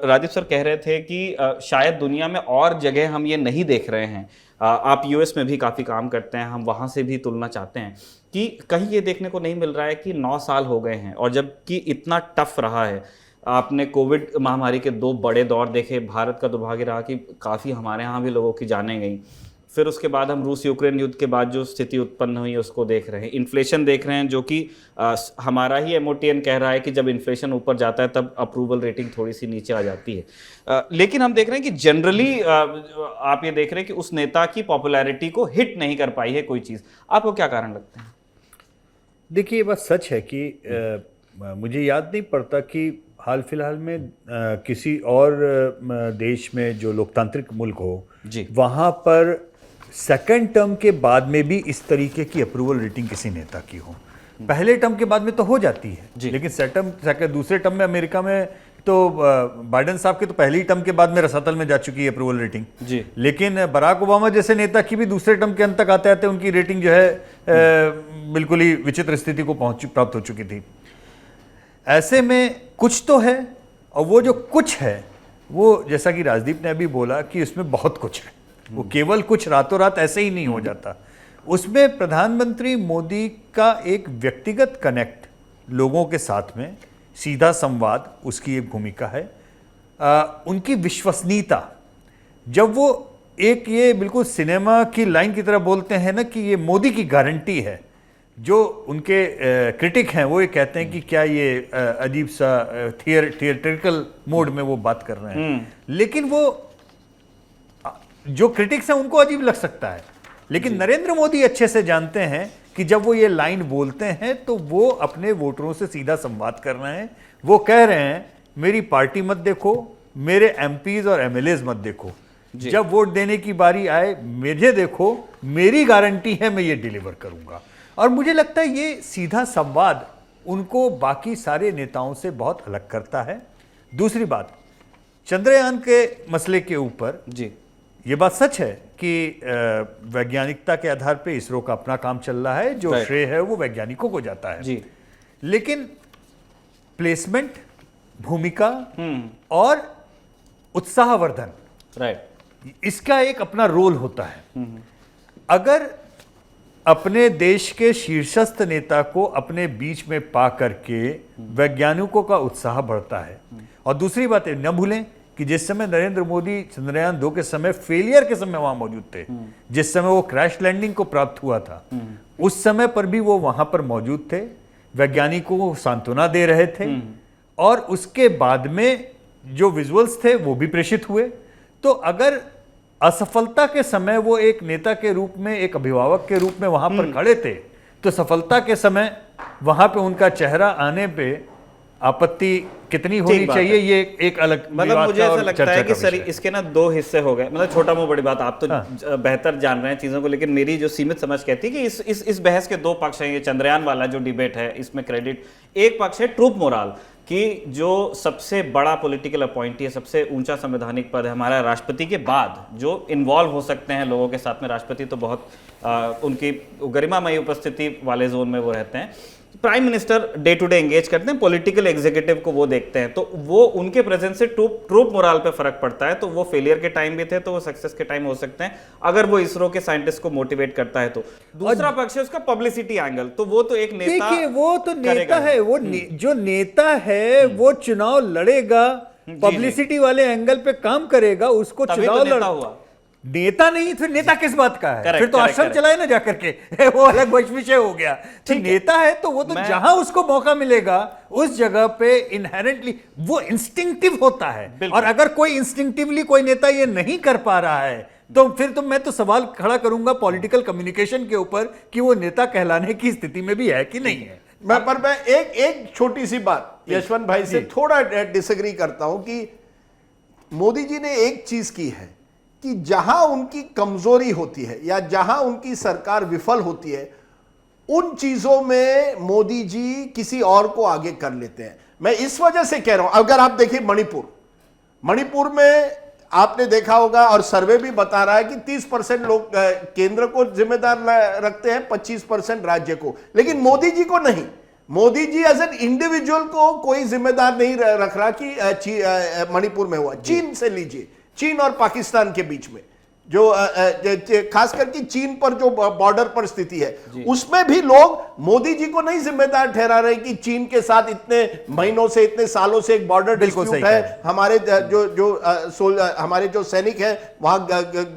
राजीव सर कह रहे थे कि शायद दुनिया में और जगह हम ये नहीं देख रहे हैं। आप यूएस में भी काफ़ी काम करते हैं, हम वहाँ से भी तुलना चाहते हैं कि कहीं ये देखने को नहीं मिल रहा है कि 9 साल हो गए हैं और जबकि इतना टफ रहा है। आपने कोविड महामारी के 2 बड़े दौर देखे, भारत का दुर्भाग्य रहा कि काफ़ी हमारे यहाँ भी लोगों की जानें गई, फिर उसके बाद हम रूस यूक्रेन युद्ध के बाद जो स्थिति उत्पन्न हुई उसको देख रहे हैं, इन्फ्लेशन देख रहे हैं, जो कि हमारा ही एमओटीएन कह रहा है कि जब इन्फ्लेशन ऊपर जाता है तब अप्रूवल रेटिंग थोड़ी सी नीचे आ जाती है। लेकिन हम देख रहे हैं कि जनरली आप ये देख रहे हैं कि उस नेता की पॉपुलैरिटी को हिट नहीं कर पाई है कोई चीज़। आपको क्या कारण लगता है? देखिए, ये बात सच है कि मुझे याद नहीं पड़ता कि हाल फिलहाल में किसी और देश में जो लोकतांत्रिक मुल्क हो जी, वहाँ पर सेकंड टर्म के बाद में भी इस तरीके की अप्रूवल रेटिंग किसी नेता की हो। पहले टर्म के बाद में तो हो जाती है, लेकिन सेकंड दूसरे टर्म में अमेरिका में तो बाइडेन साहब के तो पहली टर्म के बाद में रसातल में जा चुकी है अप्रूवल रेटिंग जी। लेकिन बराक ओबामा जैसे नेता की भी दूसरे टर्म के अंत तक आते आते उनकी रेटिंग जो है बिल्कुल ही विचित्र स्थिति को प्राप्त हो चुकी थी। ऐसे में कुछ तो है, और वो जो कुछ है वो जैसा कि राजदीप ने अभी बोला कि उसमें बहुत कुछ है, वो केवल कुछ रातों रात ऐसे ही नहीं हो जाता। उसमें प्रधानमंत्री मोदी का एक व्यक्तिगत कनेक्ट लोगों के साथ में, सीधा संवाद, उसकी एक भूमिका है। उनकी विश्वसनीयता, जब वो एक ये बिल्कुल सिनेमा की लाइन की तरह बोलते हैं ना कि ये मोदी की गारंटी है, जो उनके क्रिटिक हैं वो ये कहते हैं कि क्या ये अजीब सा थिएट्रिकल मोड में वो बात कर रहे हैं, लेकिन वो जो क्रिटिक्स हैं उनको अजीब लग सकता है, लेकिन नरेंद्र मोदी अच्छे से जानते हैं कि जब वो ये लाइन बोलते हैं तो वो अपने वोटरों से सीधा संवाद कर रहे हैं। वो कह रहे हैं मेरी पार्टी मत देखो, मेरे एमपीज और एमएलएज मत देखो, जब वोट देने की बारी आए मुझे देखो, मेरी गारंटी है मैं ये डिलीवर करूंगा। और मुझे लगता है ये सीधा संवाद उनको बाकी सारे नेताओं से बहुत अलग करता है। दूसरी बात, चंद्रयान के मसले के ऊपर जी, ये बात सच है कि वैज्ञानिकता के आधार पे इसरो का अपना काम चल रहा है, जो श्रेय है वो वैज्ञानिकों को जाता है जी। लेकिन प्लेसमेंट, भूमिका और उत्साहवर्धन, राइट, इसका एक अपना रोल होता है। अगर अपने देश के शीर्षस्थ नेता को अपने बीच में पा करके वैज्ञानिकों का उत्साह बढ़ता है। और दूसरी बात है, न भूलें कि जिस समय नरेंद्र मोदी चंद्रयान 2 के समय फेलियर के समय वहां मौजूद थे, जिस समय वो क्रैश लैंडिंग को प्राप्त हुआ था, उस समय पर भी वो वहां पर मौजूद थे, वैज्ञानिकों को सांत्वना दे रहे थे, और उसके बाद में जो विजुअल्स थे वो भी प्रेषित हुए। तो अगर असफलता के समय वो एक नेता के रूप में, एक अभिभावक के रूप में वहां पर खड़े थे, तो सफलता के समय वहां पे उनका चेहरा आने पे आपत्ति कितनी होनी चाहिए, ये एक अलग मतलब मुझे ऐसा लगता है कि सर इसके ना दो हिस्से हो गए। मतलब छोटा मुंह बड़ी बात, आप तो बेहतर जान रहे हैं चीजों को, लेकिन मेरी जो सीमित समझ कहती है कि इस बहस के दो पक्ष हैं। ये चंद्रयान वाला जो डिबेट है, इसमें क्रेडिट, एक पक्ष है ट्रूप मोराल कि जो सबसे बड़ा पॉलिटिकल अपॉइंटी है, सबसे ऊंचा संवैधानिक पद है हमारा राष्ट्रपति के बाद, जो इन्वॉल्व हो सकते हैं लोगों के साथ में। राष्ट्रपति तो बहुत उनकी गरिमामयी उपस्थिति वाले जोन में वो रहते हैं। Prime minister day to day engage करते हैं, पॉलिटिकल एग्जीक्यूटिव को वो देखते हैं, तो वो उनके प्रेजेंस से ट्रूप मोराल पे फर्क पड़ता है। तो वो फेलियर के टाइम भी थे, तो वो सक्सेस के टाइम हो सकते हैं अगर वो इसरो के साइंटिस्ट को मोटिवेट करता है तो। दूसरा पक्ष है उसका पब्लिसिटी एंगल, तो वो तो एक नेता, देखिए वो तो नेता है, वो जो नेता है वो चुनाव लड़ेगा, पब्लिसिटी वाले एंगल पे काम करेगा, उसको चुनाव नेता हुआ। नेता नहीं, फिर नेता किस बात का है? correct, फिर तो आश्रम चलाए ना जाकर के वो अलग विषय हो गया। तो नेता है तो वो तो जहां उसको मौका मिलेगा उस जगह पे इनहेरेंटली वो इंस्टिंक्टिव होता है। और अगर कोई इंस्टिंक्टिवली कोई नेता ये नहीं कर पा रहा है तो फिर तो मैं तो सवाल खड़ा करूंगा पॉलिटिकल कम्युनिकेशन के ऊपर कि वो नेता कहलाने की स्थिति में भी है कि नहीं है। मैं एक छोटी सी बात यशवंत भाई से थोड़ा डिसएग्री करता हूं कि मोदी जी ने एक चीज की है कि जहां उनकी कमजोरी होती है या जहां उनकी सरकार विफल होती है, उन चीजों में मोदी जी किसी और को आगे कर लेते हैं। मैं इस वजह से कह रहा हूं, अगर आप देखिए मणिपुर में आपने देखा होगा और सर्वे भी बता रहा है कि 30% लोग केंद्र को जिम्मेदार रखते हैं, 25% राज्य को, लेकिन मोदी जी को नहीं। Modi ji as an individual को कोई जिम्मेदार नहीं रख रहा कि मणिपुर में हुआ। चीन से लीजिए, चीन और पाकिस्तान के बीच में जो खास करके चीन पर जो बॉर्डर पर स्थिति है, उसमें भी लोग मोदी जी को नहीं जिम्मेदार ठहरा रहे कि चीन के साथ इतने महीनों से, इतने सालों से एक बॉर्डर डिस्प्यूट है, हमारे हमारे जो सैनिक हैं वहां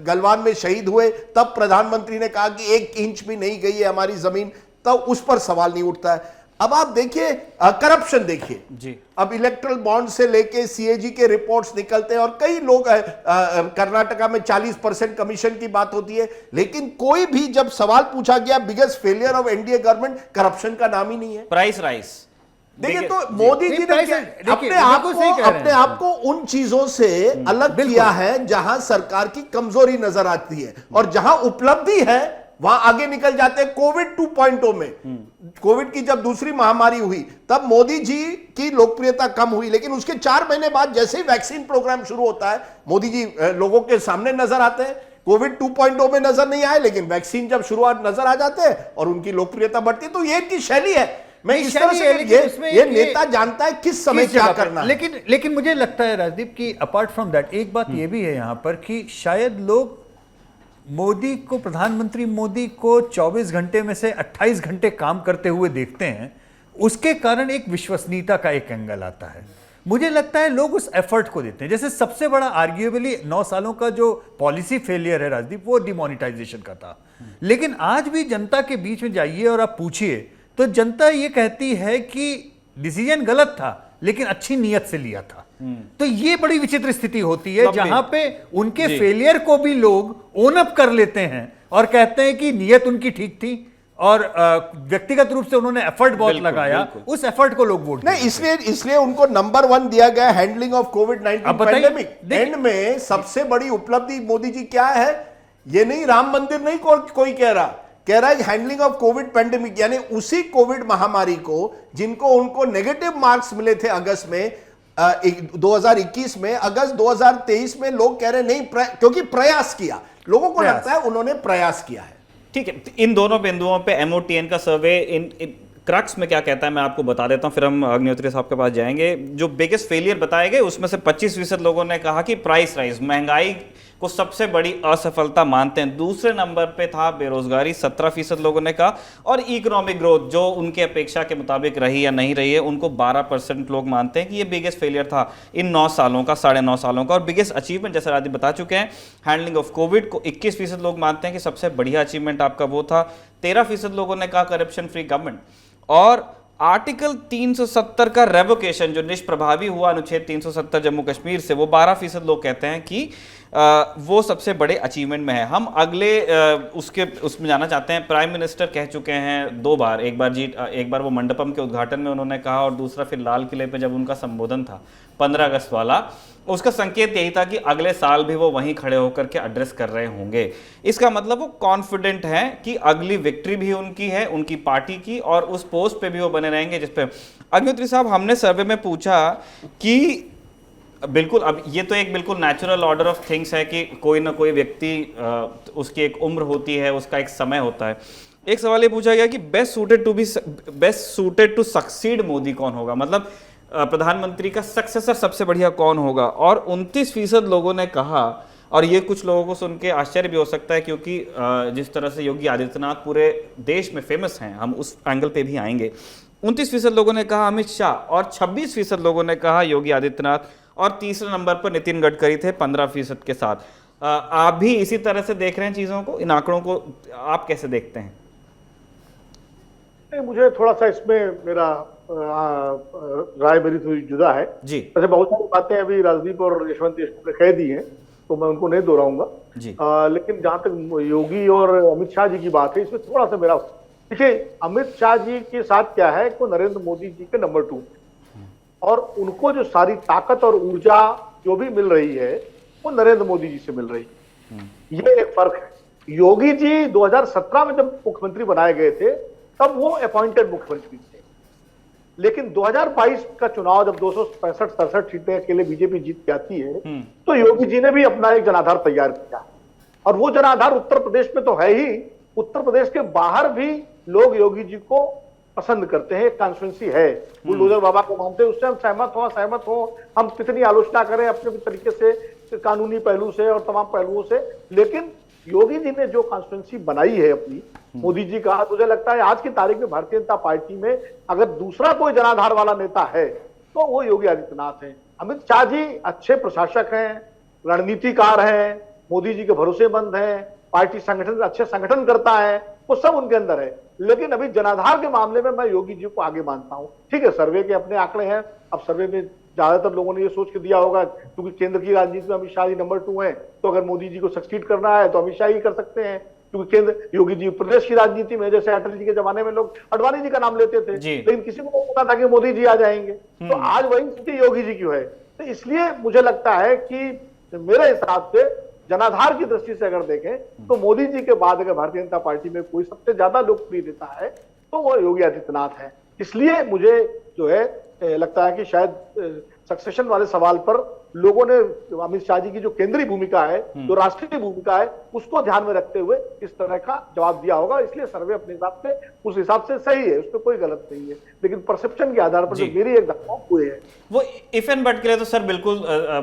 गलवान में शहीद हुए, तब प्रधानमंत्री ने कहा कि 1 इंच भी नहीं गई है हमारी जमीन, तब उस पर सवाल नहीं उठता है। अब आप देखिए करप्शन देखिए जी, अब इलेक्ट्रल बॉन्ड से लेके सीएजी के रिपोर्ट्स निकलते हैं और कई लोग कर्नाटका में 40% कमीशन की बात होती है, लेकिन कोई भी जब सवाल पूछा गया biggest failure of NDA government, corruption का नाम ही नहीं है। प्राइस राइस देखिए, तो मोदी जी ने अपने आप को उन चीजों से अलग किया है जहां सरकार की कमजोरी नजर आती है, और जहां उपलब्धि है वहां आगे निकल जाते हैं। कोविड 2.0 में, कोविड की जब दूसरी महामारी हुई तब मोदी जी की लोकप्रियता कम हुई, लेकिन उसके 4 महीने बाद जैसे ही वैक्सीन प्रोग्राम शुरू होता है, मोदी जी लोगों के सामने नजर आते हैं। कोविड 2.0 में नजर नहीं आए, लेकिन वैक्सीन जब शुरुआत नजर आ जाते हैं और उनकी लोकप्रियता बढ़ती है। तो ये इनकी शैली है। मैं इस तरह से ये नेता जानता है किस समय क्या करना है। लेकिन मुझे लगता है राजदीप की अपार्ट फ्रॉम दैट एक बात ये भी है यहां पर कि शायद लोग मोदी को, प्रधानमंत्री मोदी को 24 घंटे में से 28 घंटे काम करते हुए देखते हैं, उसके कारण एक विश्वसनीयता का एक एंगल आता है। मुझे लगता है लोग उस एफर्ट को देते हैं। जैसे सबसे बड़ा आर्ग्यूएबली 9 सालों का जो पॉलिसी फेलियर है राजदीप, वो डिमोनेटाइजेशन का था। लेकिन आज भी जनता के बीच में जाइए और आप पूछिए तो जनता ये कहती है कि डिसीजन गलत था लेकिन अच्छी नीयत से लिया था। तो ये बड़ी विचित्र स्थिति होती है जहां पे उनके फेलियर को भी लोग ओन अप कर लेते हैं और कहते हैं कि नीयत उनकी ठीक थी और व्यक्तिगत रूप से उन्होंने एफर्ट बहुत लगाया, उस एफर्ट को लोग वोट नहीं, इसलिए उनको नंबर 1 दिया गया handling of covid pandemic. And में सबसे बड़ी उपलब्धि मोदी जी क्या है, ये नहीं राम मंदिर नहीं कोई कह रहा है हैंडलिंग ऑफ कोविड पैंडेमिक, यानी उसी कोविड महामारी को जिनको उनको नेगेटिव मार्क्स मिले थे अगस्त में 2021 में, अगस्त 2023 में लोग कह रहे नहीं, क्योंकि प्रयास किया, लोगों को लगता है उन्होंने प्रयास किया है। ठीक है, इन दोनों बिंदुओं पे एमओटीएन का सर्वे इन क्रक्स में क्या कहता है मैं आपको बता देता हूं, फिर हम अग्निहोत्री साहब के पास जाएंगे। जो बिगेस्ट फेलियर बताए गए उसमें से 25% लोगों ने कहा कि प्राइस राइज, महंगाई को सबसे बड़ी असफलता मानते हैं। दूसरे नंबर पे था बेरोजगारी, 17% लोगों ने कहा, और इकोनॉमिक ग्रोथ जो उनके अपेक्षा के मुताबिक रही या नहीं रही है, उनको 12% लोग मानते हैं कि ये बिगेस्ट फेलियर था इन 9 सालों का, 9.5 सालों का। और बिगेस्ट अचीवमेंट जैसे राजीव बता चुके हैं, हैंडलिंग ऑफ कोविड को 21% लोग मानते हैं कि सबसे बढ़िया अचीवमेंट आपका वो था। 13% लोगों ने कहा करप्शन फ्री गवर्नमेंट, और आर्टिकल 370 का रेवोकेशन जो निष्प्रभावी हुआ अनुच्छेद 370 जम्मू कश्मीर से, वो 12% लोग कहते हैं कि वो सबसे बड़े अचीवमेंट में है। हम अगले उसमें जाना चाहते हैं। प्राइम मिनिस्टर कह चुके हैं 2 बार, एक बार वो मंडपम के उद्घाटन में उन्होंने कहा, और दूसरा फिर लाल किले पे जब उनका संबोधन था 15 अगस्त वाला, उसका संकेत यही था कि अगले साल भी वो वहीं खड़े होकर के एड्रेस कर रहे होंगे। इसका मतलब वो कॉन्फिडेंट है कि अगली विक्ट्री भी उनकी है, उनकी पार्टी की, और उस पोस्ट पे भी वो बने रहेंगे जिस पे। अग्निहोत्री साहब, हमने सर्वे में पूछा कि बिल्कुल, अब ये तो एक बिल्कुल नेचुरल ऑर्डर ऑफ थिंग्स है कि कोई ना कोई व्यक्ति उसकी एक उम्र होती है, उसका एक समय होता है। एक सवाल ये पूछा गया कि best suited to succeed Modi कौन होगा, मतलब प्रधानमंत्री का सक्सेसर सबसे बढ़िया कौन होगा, और 29% लोगों ने कहा, और ये कुछ लोगों को सुन के आश्चर्य भी हो सकता है क्योंकि जिस तरह से योगी आदित्यनाथ पूरे देश में फेमस हैं, हम उस एंगल पे भी आएंगे। 29% लोगों ने कहा अमित शाह, और 26% लोगों ने कहा योगी आदित्यनाथ, और तीसरे नंबर पर नितिन गडकरी थे 15% के साथ। आप भी इसी तरह से देख रहे हैं चीजों को, इन आंकड़ों को आप कैसे देखते हैं? नहीं, मुझे थोड़ा सा इसमें मेरा राय मेरी थोड़ी जुदा है जी। वैसे बहुत सारी बातें अभी राजदीप और यशवंत देशमुख ने कह दी हैं, तो मैं उनको नहीं दोहराऊंगा जी। लेकिन जहां तक योगी और अमित शाह जी की बात है, इसमें थोड़ा सा मेरा, देखिए अमित शाह जी के साथ क्या है कि नरेंद्र मोदी जी के नंबर 2, और उनको जो सारी ताकत और ऊर्जा जो भी मिल रही है वो नरेंद्र मोदी जी से मिल रही है। ये एक फर्क है। योगी जी 2017 में जब मुख्यमंत्री बनाए गए थे तब वो अपॉइंटेड मुख्यमंत्री थे, लेकिन 2022 का चुनाव जब 265-67 सीटें अकेले बीजेपी जीत के आती है, तो योगी जी ने भी अपना एक जनाधार तैयार किया, और वो जनाधार उत्तर प्रदेश में तो है ही, उत्तर प्रदेश के बाहर भी लोग योगी जी को पसंद करते हैं। कॉन्स्टिट्यूंसी है, बुलडोजर बाबा को मानते हैं, उससे हम सहमत हो हम कितनी आलोचना करें अपने तरीके से, कानूनी पहलू से और तमाम पहलुओं से, लेकिन योगी जी ने जो कॉन्स्टिट्यूंसी बनाई है अपनी, मोदी जी का, मुझे लगता है आज की तारीख में भारतीय जनता पार्टी में अगर दूसरा कोई जनाधार वाला नेता है तो वो योगी आदित्यनाथ है। अमित शाह जी अच्छे प्रशासक हैं, रणनीतिकार हैं, मोदी जी के भरोसेमंद हैं, पार्टी संगठन अच्छे संगठन करता है, वो सब उनके अंदर है। लेकिन अभी जनाधार के मामले में मैं योगी जी को आगे मानता हूं। ठीक है, सर्वे के अपने आंकड़े हैं, अब सर्वे में ज्यादातर लोगों ने ये सोच के दिया होगा क्योंकि केंद्र की राजनीति में अमित शाह जी नंबर 2 है, तो अगर मोदी जी को सक्सीड करना है तो अमित शाह ही कर सकते हैं, क्योंकि केंद्र योगी जी प्रदेश की राजनीति में, जैसे अटल जी के जमाने में लोग अडवाणी जी का नाम लेते थे, लेकिन किसी को पता था कि मोदी जी आ जाएंगे। तो आज वही स्थिति योगी जी की है। तो इसलिए मुझे लगता है कि मेरे हिसाब से जनाधार की दृष्टि से अगर देखें तो मोदी जी के बाद अगर भारतीय जनता पार्टी में कोई सबसे ज्यादा लोकप्रिय नेता है तो वो योगी आदित्यनाथ है। इसलिए मुझे जो है लगता है कि शायद सक्सेशन वाले सवाल पर लोगों ने अमित शाह जी की जो केंद्रीय भूमिका है, जो राष्ट्रीय भूमिका है, उसको ध्यान में रखते हुए इस तरह का जवाब दिया होगा। इसलिए सर्वे अपने हिसाब से उस हिसाब से सही है, उसमें कोई गलत नहीं है, लेकिन परसेप्शन के आधार पर जो मेरी एक धारणा हुई है वो इफ एंड बट के लिए तो सर बिल्कुल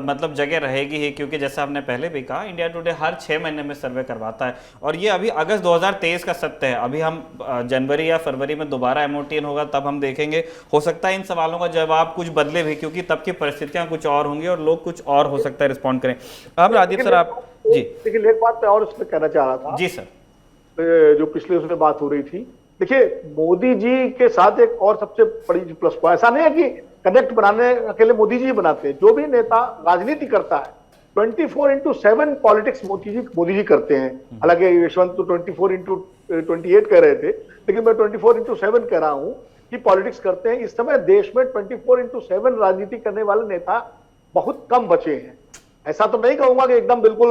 मतलब जगह रहेगी ही, क्योंकि जैसा हमने पहले भी कहा इंडिया टुडे हर 6 महीने में सर्वे करवाता है और ये अभी अगस्त 2023 का सत्य है। अभी हम जनवरी या फरवरी में दोबारा MOTN होगा, तब हम देखेंगे, हो सकता है इन सवालों का जवाब कुछ बदले भी, क्योंकि तब की परिस्थितियां कुछ और होंगी और लोग कुछ और हो सकता है रिस्पॉन्ड करें। अब राजीव सर आप जी, लेकिन एक बात मैं और इसमें कहना चाह रहा था जी सर, जो पिछले उसमें बात हो रही थी, देखिए मोदी जी के साथ एक और सबसे बड़ी प्लस पॉइंट, ऐसा नहीं है कि कनेक्ट बनाने अकेले मोदी जी बनाते हैं, जो भी नेता राजनीति करता है 24/7 पॉलिटिक्स मोदी जी करते हैं। हालांकि यशवंत तो 24/28 कह रहे थे, लेकिन मैं 24/7 कह रहा हूं कि पॉलिटिक्स करते हैं। इस समय देश में 24/7 राजनीति करने वाले नेता बहुत कम बचे हैं। ऐसा तो नहीं कहूंगा कि एकदम बिल्कुल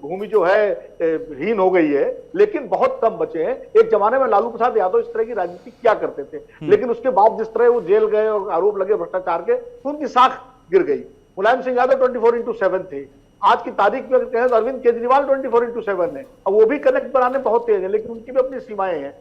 भूमि जो है हीन हो गई है, लेकिन बहुत कम बचे हैं। एक जमाने में लालू प्रसाद यादव इस तरह की राजनीति क्या करते थे, लेकिन उसके बाद जिस तरह वो जेल गए और आरोप लगे भ्रष्टाचार के, तो उनकी साख गिर गई। मुलायम सिंह यादव 24/7 थे। आज की तारीख में कहें तो अरविंद केजरीवाल 24/7 है। अब वो भी कनेक्ट बनाने बहुत तेज है, लेकिन उनकी भी अपनी सीमाएं हैं।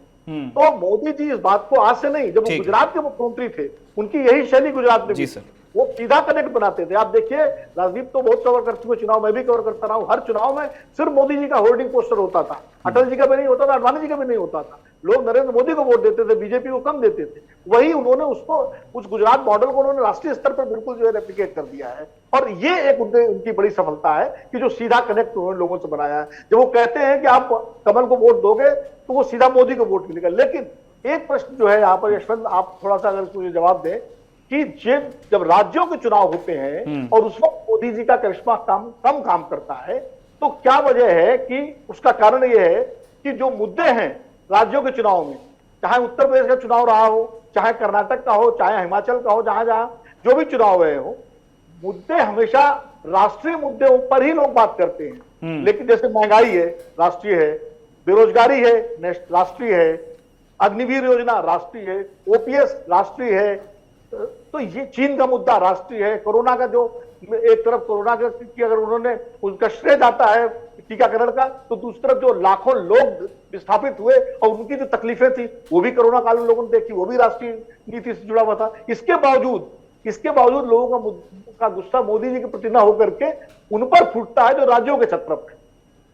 तो मोदी जी इस बात को आज से नहीं, जब वो गुजरात के मुख्यमंत्री थे उनकी यही शैली गुजरात में भी, वो सीधा कनेक्ट बनाते थे। आप देखिए, राजदीप तो बहुत कवर कर चुके चुनाव, मैं भी कवर करता रहा हूं। हर चुनाव में सिर्फ मोदी जी का होर्डिंग पोस्टर होता था, अटल जी का भी नहीं होता था, अडवाणी जी का भी नहीं होता था। लोग नरेंद्र मोदी को वोट देते थे, बीजेपी को कम देते थे। वही उन्होंने उसको, उस गुजरात मॉडल को उन्होंने राष्ट्रीय स्तर पर बिल्कुल जो है रेप्लिकेट कर दिया है। और ये एक उनकी बड़ी सफलता है कि जो सीधा कनेक्ट उन्होंने लोगों से बनाया है। जब वो कहते हैं कि आप कमल को वोट दोगे तो वो सीधा मोदी को वोट मिलेगा। लेकिन एक प्रश्न जो है यहाँ पर, यशवंत आप थोड़ा सा अगर मुझे जवाब दें कि जब राज्यों के चुनाव होते हैं और उस वक्त मोदी जी का करिश्मा कम काम करता है, तो क्या वजह है कि उसका कारण यह है कि जो मुद्दे हैं राज्यों के चुनाव में, चाहे उत्तर प्रदेश का चुनाव रहा हो, चाहे कर्नाटक का हो, चाहे हिमाचल का हो, जहां जहां जो भी चुनाव रहे हो, मुद्दे हमेशा राष्ट्रीय मुद्दों पर ही लोग बात करते हैं। लेकिन जैसे महंगाई है, राष्ट्रीय है, बेरोजगारी है, राष्ट्रीय है, अग्निवीर योजना राष्ट्रीय है, OPS राष्ट्रीय है, तो ये चीन का मुद्दा राष्ट्रीय है। कोरोना का जो एक तरफ कोरोना की अगर उन्होंने उनका श्रेय जाता है टीकाकरण का, तो दूसरी तरफ जो लाखों लोग विस्थापित हुए और उनकी जो तकलीफें थी वो भी कोरोना काल में लोगों ने देखी, वो भी राष्ट्रीय नीति से जुड़ा हुआ था। इसके बावजूद लोगों का गुस्सा मोदी जी के प्रति न होकर के उन पर फूटता है जो राज्यों के छत्र पर।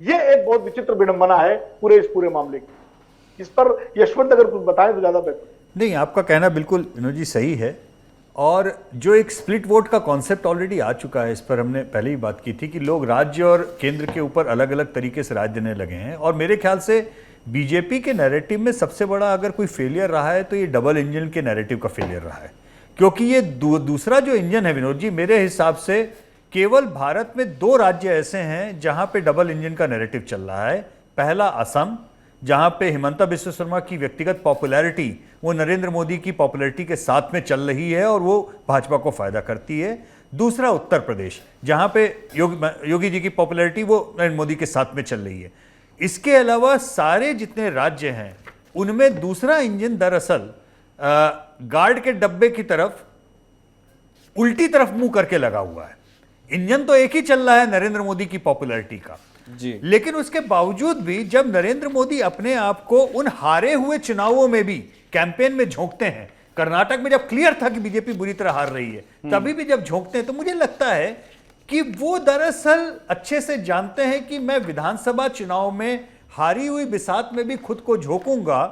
ये एक बहुत विचित्र विडंबना है इस पूरे मामले की। इस पर यशवंत अगर कुछ बताएं तो ज्यादा बेहतर। नहीं, आपका कहना बिल्कुल विनोद जी सही है। और जो एक स्प्लिट वोट का कॉन्सेप्ट ऑलरेडी आ चुका है, इस पर हमने पहले ही बात की थी कि लोग राज्य और केंद्र के ऊपर अलग अलग तरीके से राज देने लगे हैं। और मेरे ख्याल से बीजेपी के नैरेटिव में सबसे बड़ा अगर कोई फेलियर रहा है तो ये डबल इंजन के नैरेटिव का फेलियर रहा है। क्योंकि ये दूसरा जो इंजन है विनोद जी, मेरे हिसाब से केवल भारत में 2 राज्य ऐसे हैं जहां पे डबल इंजन का नैरेटिव चल रहा है। पहला असम, जहां पे हिमंता बिस्वा शर्मा की व्यक्तिगत पॉपुलैरिटी वो नरेंद्र मोदी की पॉपुलैरिटी के साथ में चल रही है और वो भाजपा को फायदा करती है। दूसरा उत्तर प्रदेश, जहां पे योगी जी की पॉपुलैरिटी वो नरेंद्र मोदी के साथ में चल रही है। इसके अलावा सारे जितने राज्य हैं उनमें दूसरा इंजन दरअसल गार्ड के डब्बे की तरफ उल्टी तरफ मुंह करके लगा हुआ है। इंजन तो एक ही चल रहा है नरेंद्र मोदी की पॉपुलैरिटी का जी, लेकिन उसके बावजूद भी जब नरेंद्र मोदी अपने आप को उन हारे हुए चुनावों में भी कैंपेन में झोंकते हैं, कर्नाटक में जब क्लियर था कि बीजेपी बुरी तरह हार रही है, तभी भी जब झोंकते हैं, तो मुझे लगता है कि वो दरअसल अच्छे से जानते हैं कि मैं विधानसभा चुनाव में हारी हुई बिसात में भी खुद को झोंकूंगा,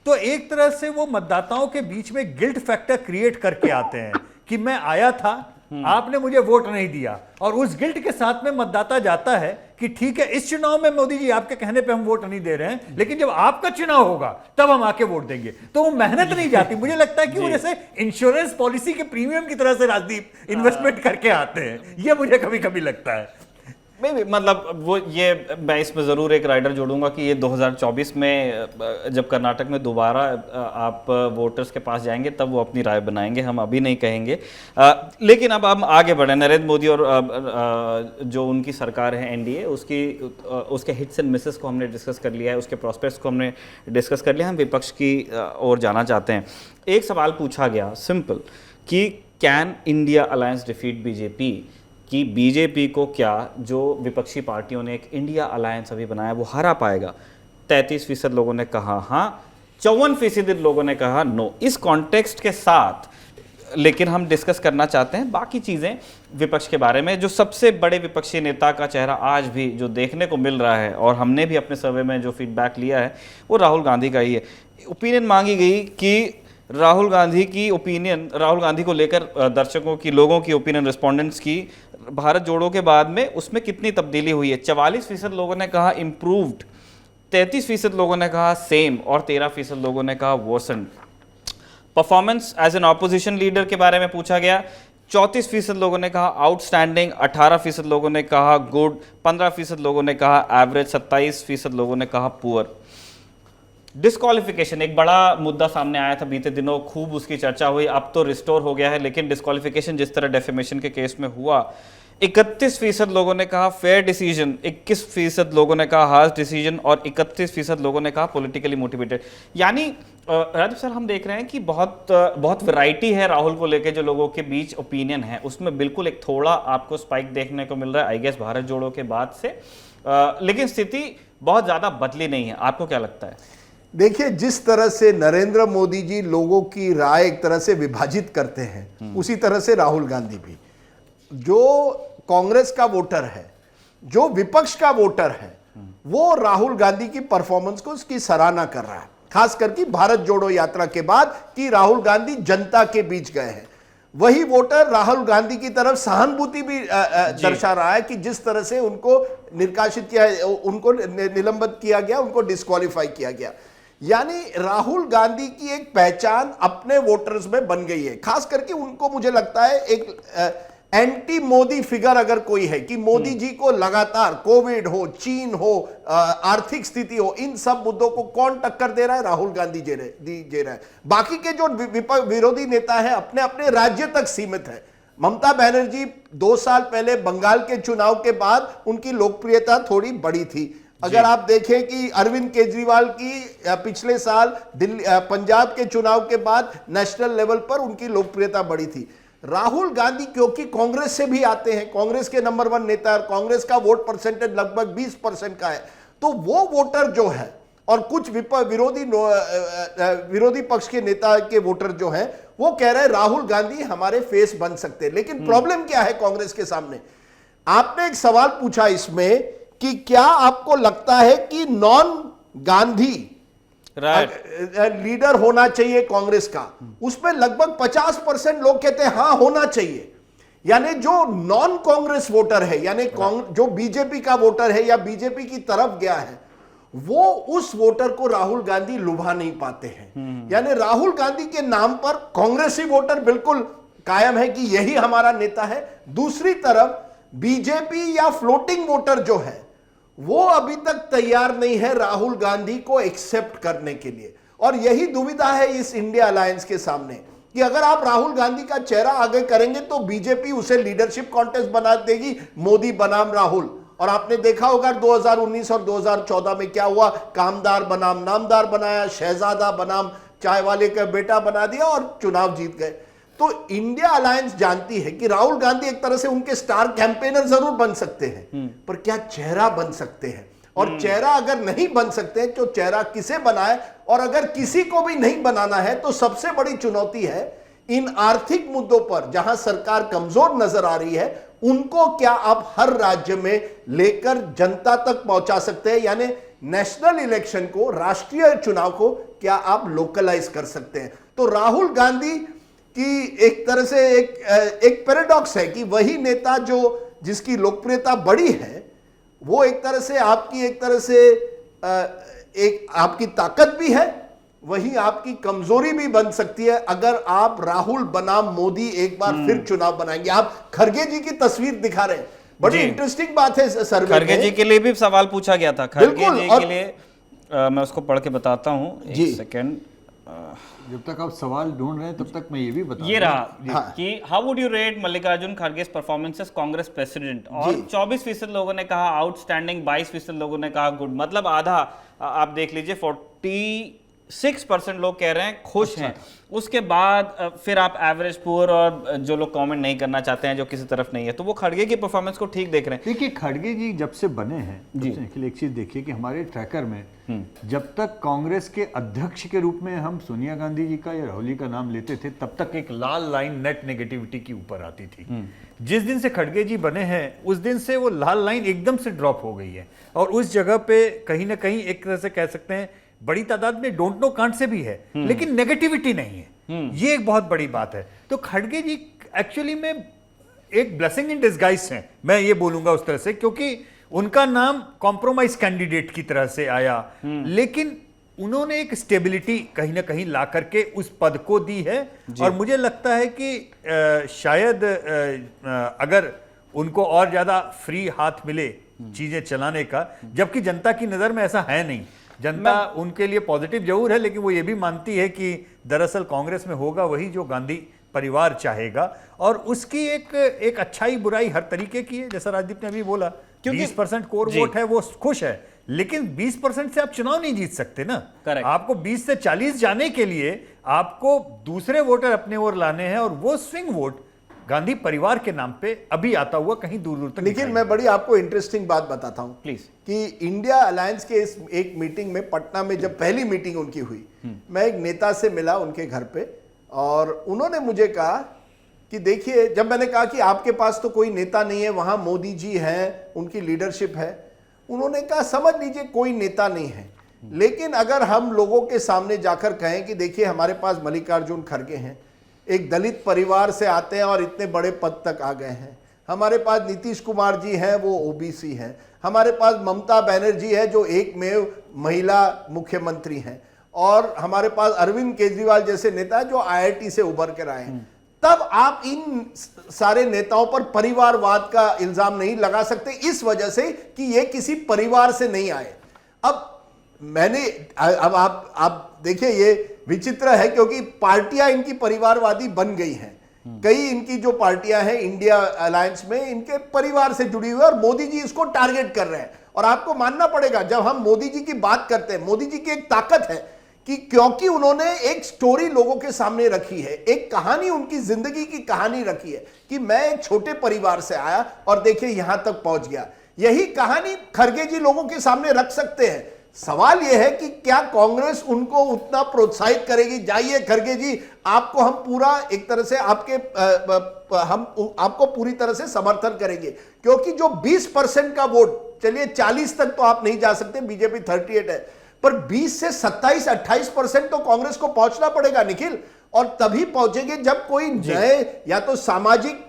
तो एक तरह से वो मतदाताओं के बीच में गिल्ट फैक्टर क्रिएट करके आते हैं कि मैं आया था, आपने मुझे वोट नहीं दिया, और उस गिल्ट के साथ में मतदाता जाता है कि ठीक है, इस चुनाव में मोदी जी आपके कहने पे हम वोट नहीं दे रहे हैं, लेकिन जब आपका चुनाव होगा तब हम आके वोट देंगे। तो वो मेहनत नहीं जाती। मुझे लगता है कि वो जैसे इंश्योरेंस पॉलिसी के प्रीमियम की तरह से राजदीप इन्वेस्टमेंट करके आते हैं, ये मुझे कभी कभी लगता है। मतलब वो ये मैं इसमें ज़रूर एक राइडर जोड़ूंगा कि ये 2024 में जब कर्नाटक में दोबारा आप वोटर्स के पास जाएंगे तब वो अपनी राय बनाएंगे, हम अभी नहीं कहेंगे। लेकिन अब हम आगे बढ़े। नरेंद्र मोदी और जो उनकी सरकार है एनडीए, उसके हिट्स एंड मिसेस को हमने डिस्कस कर लिया है, उसके प्रॉस्पेक्ट्स को हमने डिस्कस कर लिया। हम विपक्ष की ओर जाना चाहते हैं। एक सवाल पूछा गया सिंपल कि can India alliance defeat BJP, कि बीजेपी को क्या जो विपक्षी पार्टियों ने एक इंडिया अलायंस अभी बनाया वो हरा पाएगा। 33% लोगों ने कहा हाँ, 54% लोगों ने कहा नो। इस कॉन्टेक्स्ट के साथ लेकिन हम डिस्कस करना चाहते हैं बाकी चीज़ें विपक्ष के बारे में। जो सबसे बड़े विपक्षी नेता का चेहरा आज भी जो देखने को मिल रहा है, और हमने भी अपने सर्वे में जो फीडबैक लिया है वो राहुल गांधी का ही है। ओपिनियन मांगी गई कि राहुल गांधी को लेकर दर्शकों की, लोगों की ओपिनियन, रिस्पोंडेंट्स की भारत जोड़ो के बाद में उसमें कितनी तब्दीली हुई है। 44% लोगों ने कहा इम्प्रूव्ड, 33% लोगों ने कहा सेम, और 13% लोगों ने कहा version. Performance as an opposition leader के बारे में पूछा गया। 34% लोगों ने कहा आउटस्टैंडिंग, 18% लोगों ने कहा गुड, 15% लोगों ने कहा एवरेज, 27% लोगों ने कहा पुअर। डिस्क्वालिफिकेशन एक बड़ा मुद्दा सामने आया था बीते दिनों, खूब उसकी चर्चा हुई। अब तो रिस्टोर हो गया है, लेकिन डिस्क्वालिफिकेशन जिस तरह डेफेमेशन के केस में हुआ, 31% लोगों ने कहा फेयर डिसीजन, 21% लोगों ने कहा हार्श डिसीजन, और 31% लोगों ने कहा पॉलिटिकली मोटिवेटेड। यानी राजीव सर, हम देख रहे हैं कि बहुत वैरायटी है राहुल को लेकर जो लोगों के बीच ओपिनियन है, उसमें बिल्कुल एक थोड़ा आपको स्पाइक देखने को मिल रहा है आई गेस भारत जोड़ो के बाद से, लेकिन स्थिति बहुत ज़्यादा बदली नहीं है। आपको क्या लगता है? देखिए, जिस तरह से नरेंद्र मोदी जी लोगों की राय एक तरह से विभाजित करते हैं, उसी तरह से राहुल गांधी भी। जो कांग्रेस का वोटर है, जो विपक्ष का वोटर है, वो राहुल गांधी की परफॉर्मेंस को उसकी सराहना कर रहा है, खास करके भारत जोड़ो यात्रा के बाद कि राहुल गांधी जनता के बीच गए हैं। वही वोटर राहुल गांधी की तरफ सहानुभूति भी दर्शा रहा है कि जिस तरह से उनको निष्कासित किया, उनको निलंबित किया गया, उनको डिस्क्वालीफाई किया गया। यानी राहुल गांधी की एक पहचान अपने वोटर्स में बन गई है। खास करके उनको, मुझे लगता है, एक एंटी मोदी फिगर अगर कोई है कि मोदी जी को लगातार कोविड हो, चीन हो, आर्थिक स्थिति हो, इन सब मुद्दों को कौन टक्कर दे रहा है? राहुल गांधी दे रहा है। बाकी के जो विरोधी नेता है अपने अपने राज्य तक सीमित है। ममता बनर्जी 2 साल पहले बंगाल के चुनाव के बाद उनकी लोकप्रियता थोड़ी बढ़ी थी। अगर आप देखें कि अरविंद केजरीवाल की पिछले साल पंजाब के चुनाव के बाद नेशनल लेवल पर उनकी लोकप्रियता बढ़ी थी। राहुल गांधी क्योंकि कांग्रेस से भी आते हैं, कांग्रेस के नंबर 1 नेता, कांग्रेस का वोट परसेंटेज लगभग 20% का है, तो वो वोटर जो है और कुछ विरोधी पक्ष के नेता के वोटर जो हैं वो कह रहे हैं राहुल गांधी हमारे फेस बन सकते हैं। लेकिन प्रॉब्लम क्या है कांग्रेस के सामने? आपने एक सवाल पूछा इसमें कि क्या आपको लगता है कि नॉन गांधी लीडर होना चाहिए कांग्रेस का? उसमें लगभग 50% लोग कहते हैं हाँ होना चाहिए। यानी जो नॉन कांग्रेस वोटर है, यानी जो बीजेपी का वोटर है या बीजेपी की तरफ गया है, वो उस वोटर को राहुल गांधी लुभा नहीं पाते हैं। यानी राहुल गांधी के नाम पर कांग्रेसी वोटर बिल्कुल कायम है कि यही हमारा नेता है। दूसरी तरफ बीजेपी या फ्लोटिंग वोटर जो है वो अभी तक तैयार नहीं है राहुल गांधी को एक्सेप्ट करने के लिए। और यही दुविधा है इस इंडिया अलायंस के सामने कि अगर आप राहुल गांधी का चेहरा आगे करेंगे तो बीजेपी उसे लीडरशिप कॉन्टेस्ट बना देगी, मोदी बनाम राहुल। और आपने देखा होगा 2019 और 2014 में क्या हुआ, कामदार बनाम नामदार बनाया, शहजादा बनाम चाय वाले का बेटा बना दिया और चुनाव जीत गए। तो इंडिया अलायंस जानती है कि राहुल गांधी एक तरह से उनके स्टार कैंपेनर जरूर बन सकते हैं, पर क्या चेहरा बन सकते हैं? और चेहरा अगर नहीं बन सकते तो चेहरा किसे बनाए? और अगर किसी को भी नहीं बनाना है तो सबसे बड़ी चुनौती है इन आर्थिक मुद्दों पर जहां सरकार कमजोर नजर आ रही है, उनको क्या आप हर राज्य में लेकर जनता तक पहुंचा सकते हैं? यानी नेशनल इलेक्शन को, राष्ट्रीय चुनाव को क्या आप लोकलाइज कर सकते हैं? तो राहुल गांधी की एक तरह से एक पैराडॉक्स है कि वही नेता जो जिसकी लोकप्रियता बड़ी है, वो एक तरह से एक आपकी ताकत भी है, वही आपकी कमजोरी भी बन सकती है अगर आप राहुल बनाम मोदी एक बार फिर चुनाव बनाएंगे। आप खरगे जी की तस्वीर दिखा रहे हैं, बड़ी जी। इंटरेस्टिंग बात है सर्वे खरगे जी के लिए भी सवाल पूछा गया था। खरगे बिल्कुल, जी और- के लिए मैं उसको पढ़ के बताता हूँ, जी। एक सेकेंड। जब तक आप सवाल ढूंढ रहे हैं तब तक मैं ये भी बता ये दूं रहा हाँ। कि how would you rate Mallikarjun खड़गे परफॉर्मेंस एज कांग्रेस प्रेसिडेंट, और 24% लोगों ने कहा आउटस्टैंडिंग, 22% लोगों ने कहा गुड, मतलब आधा। आप देख लीजिए 46% लोग कह रहे हैं खुश हैं। उसके बाद फिर आप एवरेज पुअर और जो लोग कमेंट नहीं करना चाहते हैं, जो किसी तरफ नहीं है, तो वो खड़गे की परफॉर्मेंस को ठीक देख रहे हैं। देखिए, खड़गे जी जब से बने हैं जी। तब से निखिल एक चीज देखिए कि हमारे ट्रैकर में जब तक कांग्रेस के अध्यक्ष के रूप में हम सोनिया गांधी जी का या राहुल जी का नाम लेते थे, तब तक एक लाल लाइन नेट नेगेटिविटी की ऊपर आती थी। जिस दिन से खड़गे जी बने हैं उस दिन से वो लाल लाइन एकदम से ड्रॉप हो गई है, और उस जगह पे कहीं ना कहीं एक तरह से कह सकते हैं बड़ी तादाद में डोंट नो कांट से भी है, लेकिन नेगेटिविटी नहीं है। ये एक बहुत बड़ी बात है। तो खड़गे जी एक्चुअली में एक ब्लेसिंग इन डिस्गाइज है, मैं ये बोलूंगा उस तरह से, क्योंकि उनका नाम कॉम्प्रोमाइज कैंडिडेट की तरह से आया, लेकिन उन्होंने एक स्टेबिलिटी कहीं ना कहीं ला करके उस पद को दी है। और मुझे लगता है कि शायद अगर उनको और ज्यादा फ्री हाथ मिले चीजें चलाने का, जबकि जनता की नजर में ऐसा है नहीं। जनता उनके लिए पॉजिटिव जरूर है, लेकिन वो ये भी मानती है कि दरअसल कांग्रेस में होगा वही जो गांधी परिवार चाहेगा, और उसकी एक अच्छाई बुराई हर तरीके की है। जैसा राजदीप ने अभी बोला, 20% कोर वोट है, वो खुश है, लेकिन 20% से आप चुनाव नहीं जीत सकते ना। Correct. आपको 20 से 40 जाने के लिए आपको दूसरे वोटर अपने ओर लाने हैं, और वो स्विंग वोट गांधी परिवार के नाम पे अभी आता हुआ कहीं दूर दूर तक लेकिन दिखाई मैं बड़ी आपको इंटरेस्टिंग बात बताता हूं प्लीज। कि इंडिया अलायंस के इस एक मीटिंग में, पटना में जब पहली मीटिंग उनकी हुई, मैं एक नेता से मिला उनके घर पे, और उन्होंने मुझे कहा कि देखिए, जब मैंने कहा कि आपके पास तो कोई नेता नहीं है, वहां मोदी जी हैं, उनकी लीडरशिप है, उन्होंने कहा समझ लीजिए कोई नेता नहीं है, लेकिन अगर हम लोगों के सामने जाकर कहें कि देखिए हमारे पास मल्लिकार्जुन खड़गे हैं, एक दलित परिवार से आते हैं और इतने बड़े पद तक आ गए हैं, हमारे पास नीतीश कुमार जी हैं, वो ओबीसी हैं, हमारे पास ममता बनर्जी है जो एकमेव महिला मुख्यमंत्री हैं, और हमारे पास अरविंद केजरीवाल जैसे नेता जो आईआईटी से उभर कर आए हैं, तब आप इन सारे नेताओं पर परिवारवाद का इल्जाम नहीं लगा सकते, इस वजह से कि ये किसी परिवार से नहीं आए। अब आप देखिए, ये विचित्र है क्योंकि पार्टियां इनकी परिवारवादी बन गई हैं। कई इनकी जो पार्टियां हैं इंडिया अलायंस में, इनके परिवार से जुड़ी हुई है, और मोदी जी इसको टारगेट कर रहे हैं। और आपको मानना पड़ेगा, जब हम मोदी जी की बात करते हैं, मोदी जी की एक ताकत है कि क्योंकि उन्होंने एक स्टोरी लोगों के सामने रखी है, एक कहानी, उनकी जिंदगी की कहानी रखी है कि मैं एक छोटे परिवार से आया और देखिए यहां तक पहुंच गया। यही कहानी खड़गे जी लोगों के सामने रख सकते हैं। सवाल यह है कि क्या कांग्रेस उनको उतना प्रोत्साहित करेगी? जाइए खड़गे जी, आपको हम पूरा एक तरह से हम आपको पूरी तरह से समर्थन करेंगे, क्योंकि जो 20% का वोट, चलिए 40 तक तो आप नहीं जा सकते, बीजेपी 38 है, पर 20 से 27-28% तो कांग्रेस को पहुंचना पड़ेगा निखिल, और तभी पहुंचेंगे जब कोई नए, या तो सामाजिक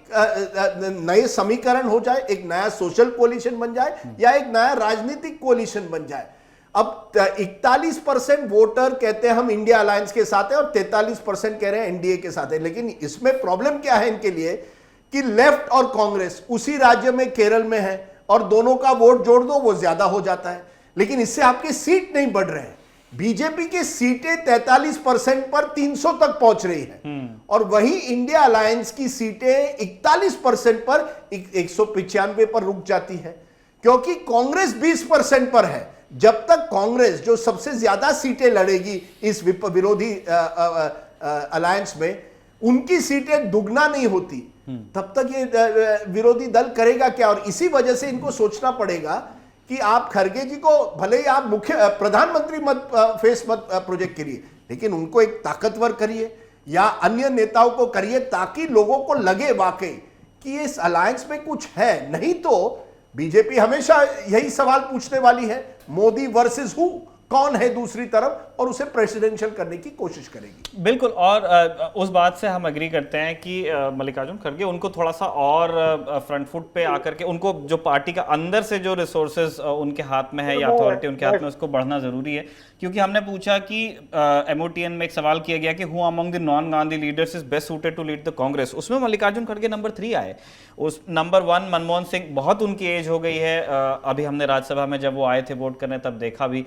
नए समीकरण हो जाए, एक नया सोशल कोलिशन बन जाए, या एक नया राजनीतिक कोलिशन बन जाए। अब 41% वोटर कहते हैं हम इंडिया अलायंस के साथ हैं, और 43% कह रहे हैं एनडीए के साथ है। लेकिन इसमें प्रॉब्लम क्या है इनके लिए कि लेफ्ट और कांग्रेस उसी राज्य में, केरल में है, और दोनों का वोट जोड़ दो वो ज्यादा हो जाता है, लेकिन इससे आपके सीट नहीं बढ़ रहे हैं। बीजेपी की सीटें 43% पर 300 तक पहुंच रही है, और वही इंडिया अलायंस की सीटें 41% पर 195 पर रुक जाती है, क्योंकि कांग्रेस 20% पर है। जब तक कांग्रेस, जो सबसे ज्यादा सीटें लड़ेगी इस विरोधी अलायंस में, उनकी सीटें दुगना नहीं होती, तब तक ये विरोधी दल करेगा क्या? और इसी वजह से इनको सोचना पड़ेगा कि आप खड़गे जी को भले ही आप मुख्य प्रधानमंत्री मत फेस मत प्रोजेक्ट करिए, लेकिन उनको एक ताकतवर करिए, या अन्य नेताओं को करिए, ताकि लोगों को लगे वाकई कि इस अलायंस में कुछ है? नहीं तो बीजेपी हमेशा यही सवाल पूछने वाली है, मोदी वर्सेस हु, कौन है दूसरी तरफ, और उसे प्रेसिडेंशियल करने की कोशिश करेगी। बिल्कुल, और उस बात से हम एग्री करते हैं कि मल्लिकार्जुन खड़गे उनको थोड़ा सा और फ्रंट फुट पे आकर के, उनको जो पार्टी का अंदर से जो रिसोर्सेज उनके हाथ में है या अथॉरिटी उनके हाथ में, उसको बढ़ना जरूरी है। क्योंकि हमने पूछा कि MOTN में एक सवाल किया गया कि who among the non Gandhi leaders is best suited to lead the Congress, उसमें मल्लिकार्जुन खड़गे नंबर 3 आए। उस नंबर 1 मनमोहन सिंह, बहुत उनकी एज हो गई है, अभी हमने राज्यसभा में जब वो आए थे वोट करने तब देखा भी,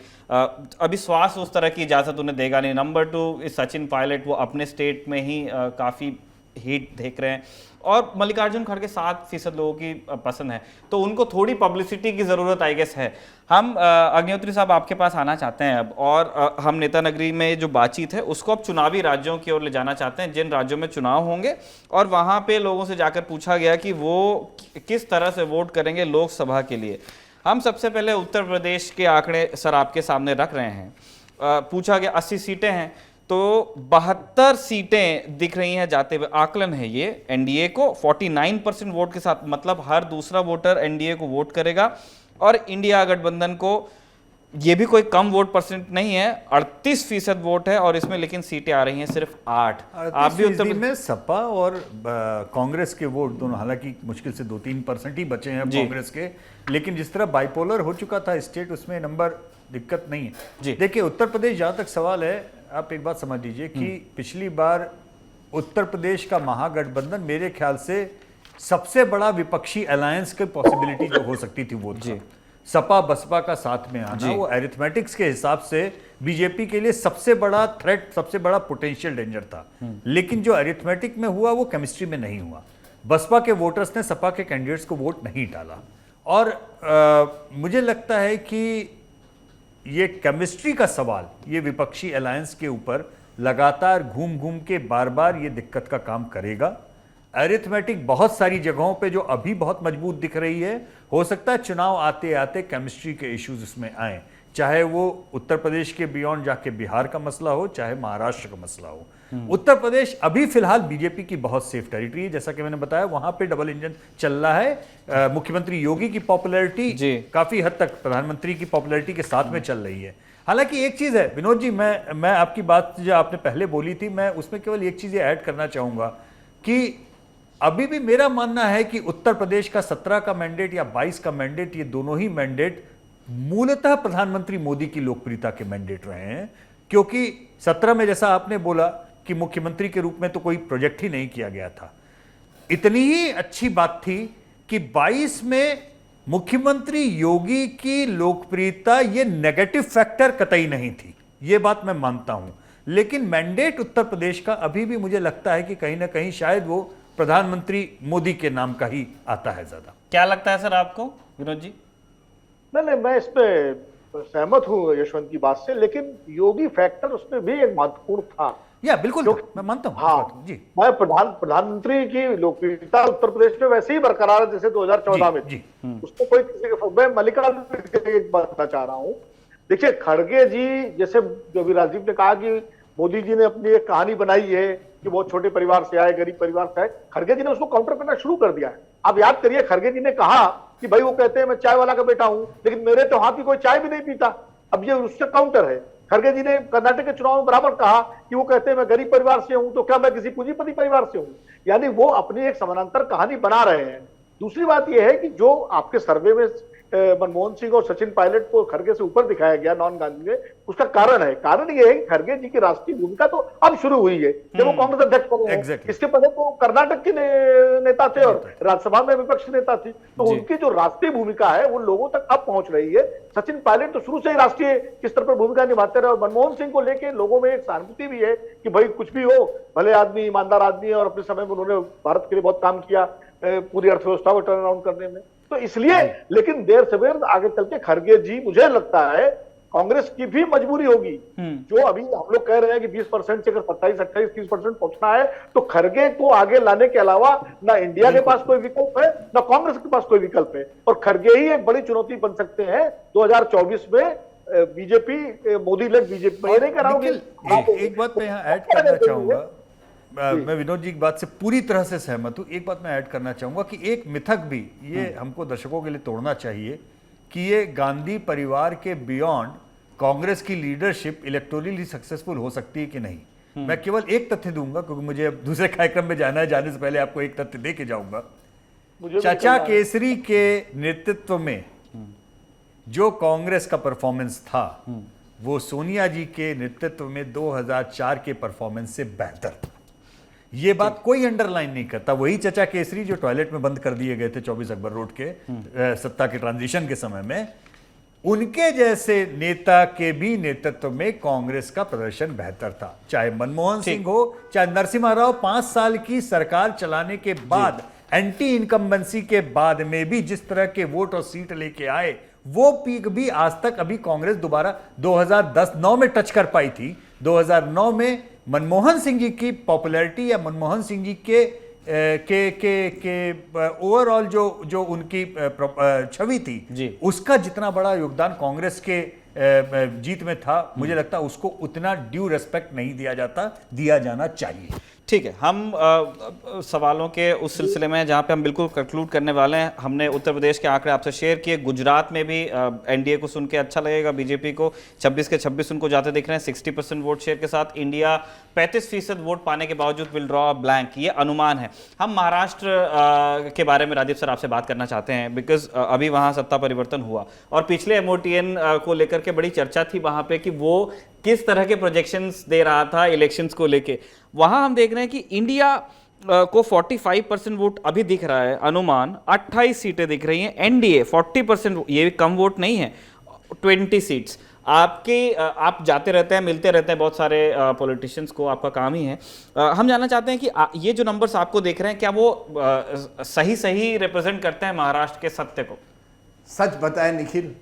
अभी स्वास्थ्य उस तरह की इजाजत उन्हें देगा नहीं। नंबर 2 सचिन पायलट, वो अपने स्टेट में ही काफी हीट देख रहे हैं, और मल्लिकार्जुन खड़गे 7% लोगों की पसंद है, तो उनको थोड़ी पब्लिसिटी की जरूरत आई गेस है। हम अग्निहोत्री साहब आपके पास आना चाहते हैं अब, और हम नेता नगरी में जो बातचीत है उसको अब चुनावी राज्यों की ओर ले जाना चाहते हैं, जिन राज्यों में चुनाव होंगे, और वहां पे लोगों से जाकर पूछा गया कि वो किस तरह से वोट करेंगे लोकसभा के लिए। हम सबसे पहले उत्तर प्रदेश के आंकड़े सर आपके सामने रख रहे हैं। पूछा गया 80 सीटें हैं, तो 72 सीटें दिख रही हैं जाते हुए, आकलन है ये एनडीए को 49% वोट के साथ, मतलब हर दूसरा वोटर एनडीए को वोट करेगा, और इंडिया गठबंधन को ये भी कोई कम वोट परसेंट नहीं है, 38% वोट है, और इसमें लेकिन सीटें आ रही हैं सिर्फ 8। आप भी उत्तर में सपा और कांग्रेस के वोट दोनों, हालांकि मुश्किल से 2-3% ही बचे हैं कांग्रेस के, लेकिन जिस तरह बाइपोलर हो चुका था स्टेट, उसमें नंबर दिक्कत नहीं है। देखिए उत्तर प्रदेश जहां तक सवाल है, आप एक बात समझ लीजिए कि पिछली बार उत्तर प्रदेश का महागठबंधन मेरे ख्याल से सबसे बड़ा विपक्षी अलायंस की पॉसिबिलिटी जो हो सकती थी वो था। सपा बसपा का साथ में आना, वो एरिथमेटिक्स के हिसाब से बीजेपी के लिए सबसे बड़ा थ्रेट, सबसे बड़ा पोटेंशियल डेंजर था। लेकिन जो एरिथमेटिक में हुआ वो केमिस्ट्री में नहीं हुआ। बसपा के वोटर्स ने सपा के कैंडिडेट्स को वोट नहीं डाला, और मुझे लगता है कि ये केमिस्ट्री का सवाल ये विपक्षी अलायंस के ऊपर लगातार घूम घूम के बार बार ये दिक्कत का काम करेगा। एरिथमेटिक बहुत सारी जगहों पे जो अभी बहुत मजबूत दिख रही है, हो सकता है चुनाव आते आते केमिस्ट्री के इश्यूज इसमें आए, चाहे वो उत्तर प्रदेश के बियॉन्ड जाके बिहार का मसला हो, चाहे महाराष्ट्र का मसला हो। उत्तर प्रदेश अभी फिलहाल बीजेपी की बहुत सेफ टेरिटरी है, जैसा कि मैंने बताया, वहां पे डबल इंजन चल रहा है। मुख्यमंत्री योगी की पॉपुलैरिटी काफी हद तक प्रधानमंत्री की पॉपुलैरिटी के साथ में चल रही है। हालांकि एक चीज है विनोद जी, मैं आपकी बात जो आपने पहले बोली थी, मैं उसमें केवल एक चीज ऐड करना चाहूंगा कि अभी भी मेरा मानना है कि उत्तर प्रदेश का 17 का मैंडेट या 22 का मैंडेट, ये दोनों ही मैंडेट मूलतः प्रधानमंत्री मोदी की लोकप्रियता के मैंडेट रहे हैं। क्योंकि 17 में जैसा आपने बोला कि मुख्यमंत्री के रूप में तो कोई प्रोजेक्ट ही नहीं किया गया था, इतनी ही अच्छी बात थी कि 22 में मुख्यमंत्री योगी की लोकप्रियता ये नेगेटिव फैक्टर कतई नहीं थी, ये बात मैं मानता हूं। लेकिन मैंडेट उत्तर प्रदेश का अभी भी मुझे लगता है कि कहीं ना कहीं शायद वो प्रधानमंत्री मोदी के नाम का ही आता है ज्यादा। क्या लगता है सर आपको विनोद जी? नहीं, मैं इस पे सहमत हूँ यशवंत की बात से, लेकिन योगी फैक्टर उसमें भी एक महत्वपूर्ण था। या बिल्कुल मैं मानता हूँ। हाँ जी, मैं प्रधानमंत्री की लोकप्रियता उत्तर प्रदेश में वैसे ही बरकरार है जैसे 2014 में थी। उसको कोई किसी के, मैं मल्लिकार्जुन एक बात बताना चाह रहा हूँ। देखिए खड़गे जी, जैसे जो अभी राजीव ने कहा कि मोदी जी ने अपनी एक कहानी बनाई है कि बहुत छोटे परिवार से आए, गरीब परिवार से आए, खड़गे जी ने उसको काउंटर करना शुरू कर दिया है। आप याद करिए, खड़गे जी ने कहा कि भाई वो कहते हैं मैं चाय वाला का बेटा हूं, लेकिन मेरे तो हाथ की कोई चाय भी नहीं पीता। अब ये उससे काउंटर है। खड़गे जी ने कर्नाटक के चुनाव में बराबर कहा कि वो कहते हैं मैं गरीब परिवार से हूं, तो क्या मैं किसी पूंजीपति परिवार से हूं? यानी वो अपनी एक समानांतर कहानी बना रहे हैं। दूसरी बात यह है कि जो आपके सर्वे में मनमोहन सिंह और सचिन पायलट को खड़गे से ऊपर दिखाया गया नॉन गांधी में, उसका कारण यह है कि खड़गे जी की राष्ट्रीय भूमिका तो अब शुरू हुई है जब वो कांग्रेस अध्यक्ष बने हैं। इसके पहले तो कर्नाटक के नेता थे और राज्यसभा में विपक्ष नेता थी, तो उनकी जो राष्ट्रीय भूमिका है वो लोगों तक अब पहुंच रही है। सचिन पायलट तो शुरू से ही राष्ट्रीय स्तर पर भूमिका निभाते रहे, और मनमोहन सिंह को लेकर लोगों में एक सहानुभूति भी है कि भाई कुछ भी हो, भले आदमी ईमानदार आदमी है, और अपने समय में उन्होंने भारत के लिए बहुत काम किया पूरी अर्थव्यवस्था को टर्न अराउंड करने में, तो इसलिए। लेकिन देर सवेर आगे चल के खड़गे जी, मुझे लगता है कांग्रेस की भी मजबूरी होगी। जो अभी हम लोग कह रहे हैं कि 20% से अगर 27, 28, 30% पहुंचना है, तो खड़गे को आगे लाने के अलावा ना इंडिया के पास कोई विकल्प है, ना कांग्रेस के पास कोई विकल्प है, और खड़गे ही एक बड़ी चुनौती बन सकते हैं 2024 में बीजेपी, मोदी लेड बीजेपी में। नहीं कराओगे। एक बात मैं यहाँ ऐड करना चाहूंगा, मैं विनोद जी की बात से पूरी तरह से सहमत हूं। एक बात मैं ऐड करना चाहूंगा कि एक मिथक भी ये हमको दर्शकों के लिए तोड़ना चाहिए कि ये गांधी परिवार के बियॉन्ड कांग्रेस की लीडरशिप इलेक्टोरली सक्सेसफुल हो सकती है कि नहीं। मैं केवल एक तथ्य दूंगा क्योंकि मुझे अब दूसरे कार्यक्रम में जाना है, जाने से पहले आपको एक तथ्य दे के जाऊंगा। चाचा केसरी के नेतृत्व में जो कांग्रेस का परफॉर्मेंस था वो सोनिया जी के नेतृत्व में 2004 के परफॉर्मेंस से बेहतर था। ये बात कोई अंडरलाइन नहीं करता। वही चाचा केसरी जो टॉयलेट में बंद कर दिए गए थे 24 अकबर रोड के सत्ता के ट्रांजिशन के समय में, उनके जैसे नेता के भी नेतृत्व में कांग्रेस का प्रदर्शन बेहतर था। चाहे मनमोहन सिंह हो, चाहे नरसिम्हा राव 5 साल की सरकार चलाने के बाद एंटी इनकम्बेंसी के बाद में भी जिस तरह के वोट और सीट लेके आए, वो पीक भी आज तक अभी कांग्रेस दोबारा 2010-9 में टच कर पाई थी। 2009 में मनमोहन सिंह जी की पॉपुलैरिटी या मनमोहन सिंह जी के ओवरऑल जो उनकी छवि थी, उसका जितना बड़ा योगदान कांग्रेस के जीत में था, मुझे लगता है उसको उतना ड्यू रेस्पेक्ट नहीं दिया जाना चाहिए। ठीक है, हम सवालों के उस सिलसिले में जहां पे हम बिल्कुल कंक्लूड करने वाले हैं, हमने उत्तर प्रदेश के आंकड़े आपसे शेयर किए। गुजरात में भी एनडीए को सुन के अच्छा लगेगा, बीजेपी को 26 के 26 उनको जाते दिख रहे हैं 60% वोट शेयर के साथ। इंडिया 35% वोट पाने के बावजूद विल ड्रॉ ब्लैंक, ये अनुमान है। हम महाराष्ट्र के बारे में राजीव सर आपसे बात करना चाहते हैं, बिकॉज अभी वहां सत्ता परिवर्तन हुआ और पिछले MOTN को लेकर के बड़ी चर्चा थी वहां पे कि वो किस तरह के प्रोजेक्शंस दे रहा था इलेक्शंस को लेके। वहां हम देख रहे हैं कि इंडिया को 45% वोट अभी दिख रहा है, अनुमान 28 सीटें दिख रही हैं। एनडीए 40%, ये कम वोट नहीं है, 20 सीट्स। आप जाते रहते हैं, मिलते रहते हैं बहुत सारे पॉलिटिशियंस को, आपका काम ही है। हम जानना चाहते हैं कि ये जो नंबर्स आपको देख रहे हैं, क्या वो सही रिप्रेजेंट करते हैं महाराष्ट्र के सत्य को? सच बताएं निखिल,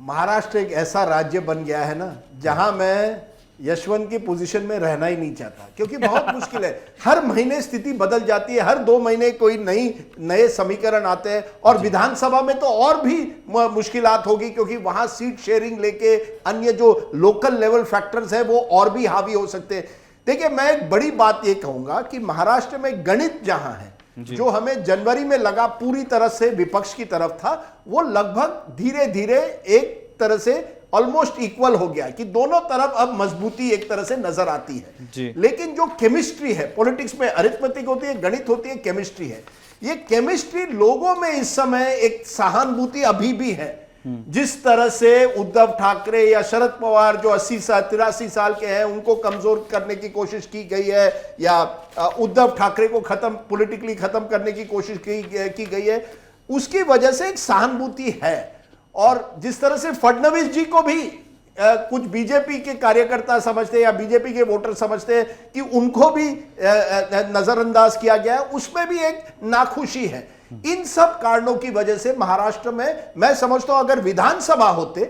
महाराष्ट्र एक ऐसा राज्य बन गया है ना जहां मैं यशवंत की पोजीशन में रहना ही नहीं चाहता, क्योंकि बहुत मुश्किल है। हर महीने स्थिति बदल जाती है, हर 2 महीने कोई नए समीकरण आते हैं, और विधानसभा में तो और भी मुश्किलात होगी, क्योंकि वहां सीट शेयरिंग लेके अन्य जो लोकल लेवल फैक्टर्स है वो और भी हावी हो सकते हैं। देखिए, मैं एक बड़ी बात ये कहूंगा कि महाराष्ट्र में गणित जहां है, जो हमें जनवरी में लगा पूरी तरह से विपक्ष की तरफ था, वो लगभग धीरे धीरे एक तरह से ऑलमोस्ट इक्वल हो गया कि दोनों तरफ अब मजबूती एक तरह से नजर आती है। लेकिन जो केमिस्ट्री है, पॉलिटिक्स में अरिथमेटिक होती है, गणित होती है, केमिस्ट्री है। ये केमिस्ट्री लोगों में इस समय एक सहानुभूति अभी भी है। जिस तरह से उद्धव ठाकरे या शरद पवार जो 83 साल के हैं उनको कमजोर करने की कोशिश की गई है, या उद्धव ठाकरे को पॉलिटिकली खत्म करने की कोशिश की गई है, उसकी वजह से एक सहानुभूति है। और जिस तरह से फडणवीस जी को भी कुछ बीजेपी के कार्यकर्ता समझते हैं या बीजेपी के वोटर समझते हैं कि उनको भी नजरअंदाज किया गया है, उसमें भी एक नाखुशी है। इन सब कारणों की वजह से महाराष्ट्र में मैं समझता हूं अगर विधानसभा होते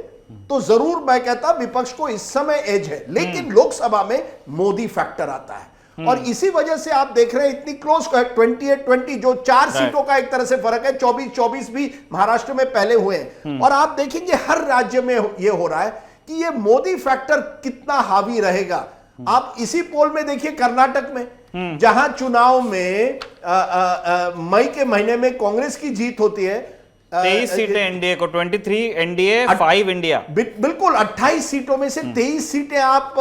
तो जरूर मैं कहता विपक्ष को इस समय एज है, लेकिन लोकसभा में मोदी फैक्टर आता है। और इसी वजह से आप देख रहे हैं इतनी क्लोज 28-20 जो 4 सीटों का एक तरह से फर्क है, 24-24 भी महाराष्ट्र में पहले हुए हैं। और आप देखेंगे हर राज्य में ये हो रहा है कि ये मोदी फैक्टर कितना हावी रहेगा। आप इसी पोल में देखिए कर्नाटक में, जहां चुनाव में मई के महीने में कांग्रेस की जीत होती है, 23 सीटें एनडीए को, 23 एनडीए 5 इंडिया। बिल्कुल 28 सीटों में से 23 सीटें आप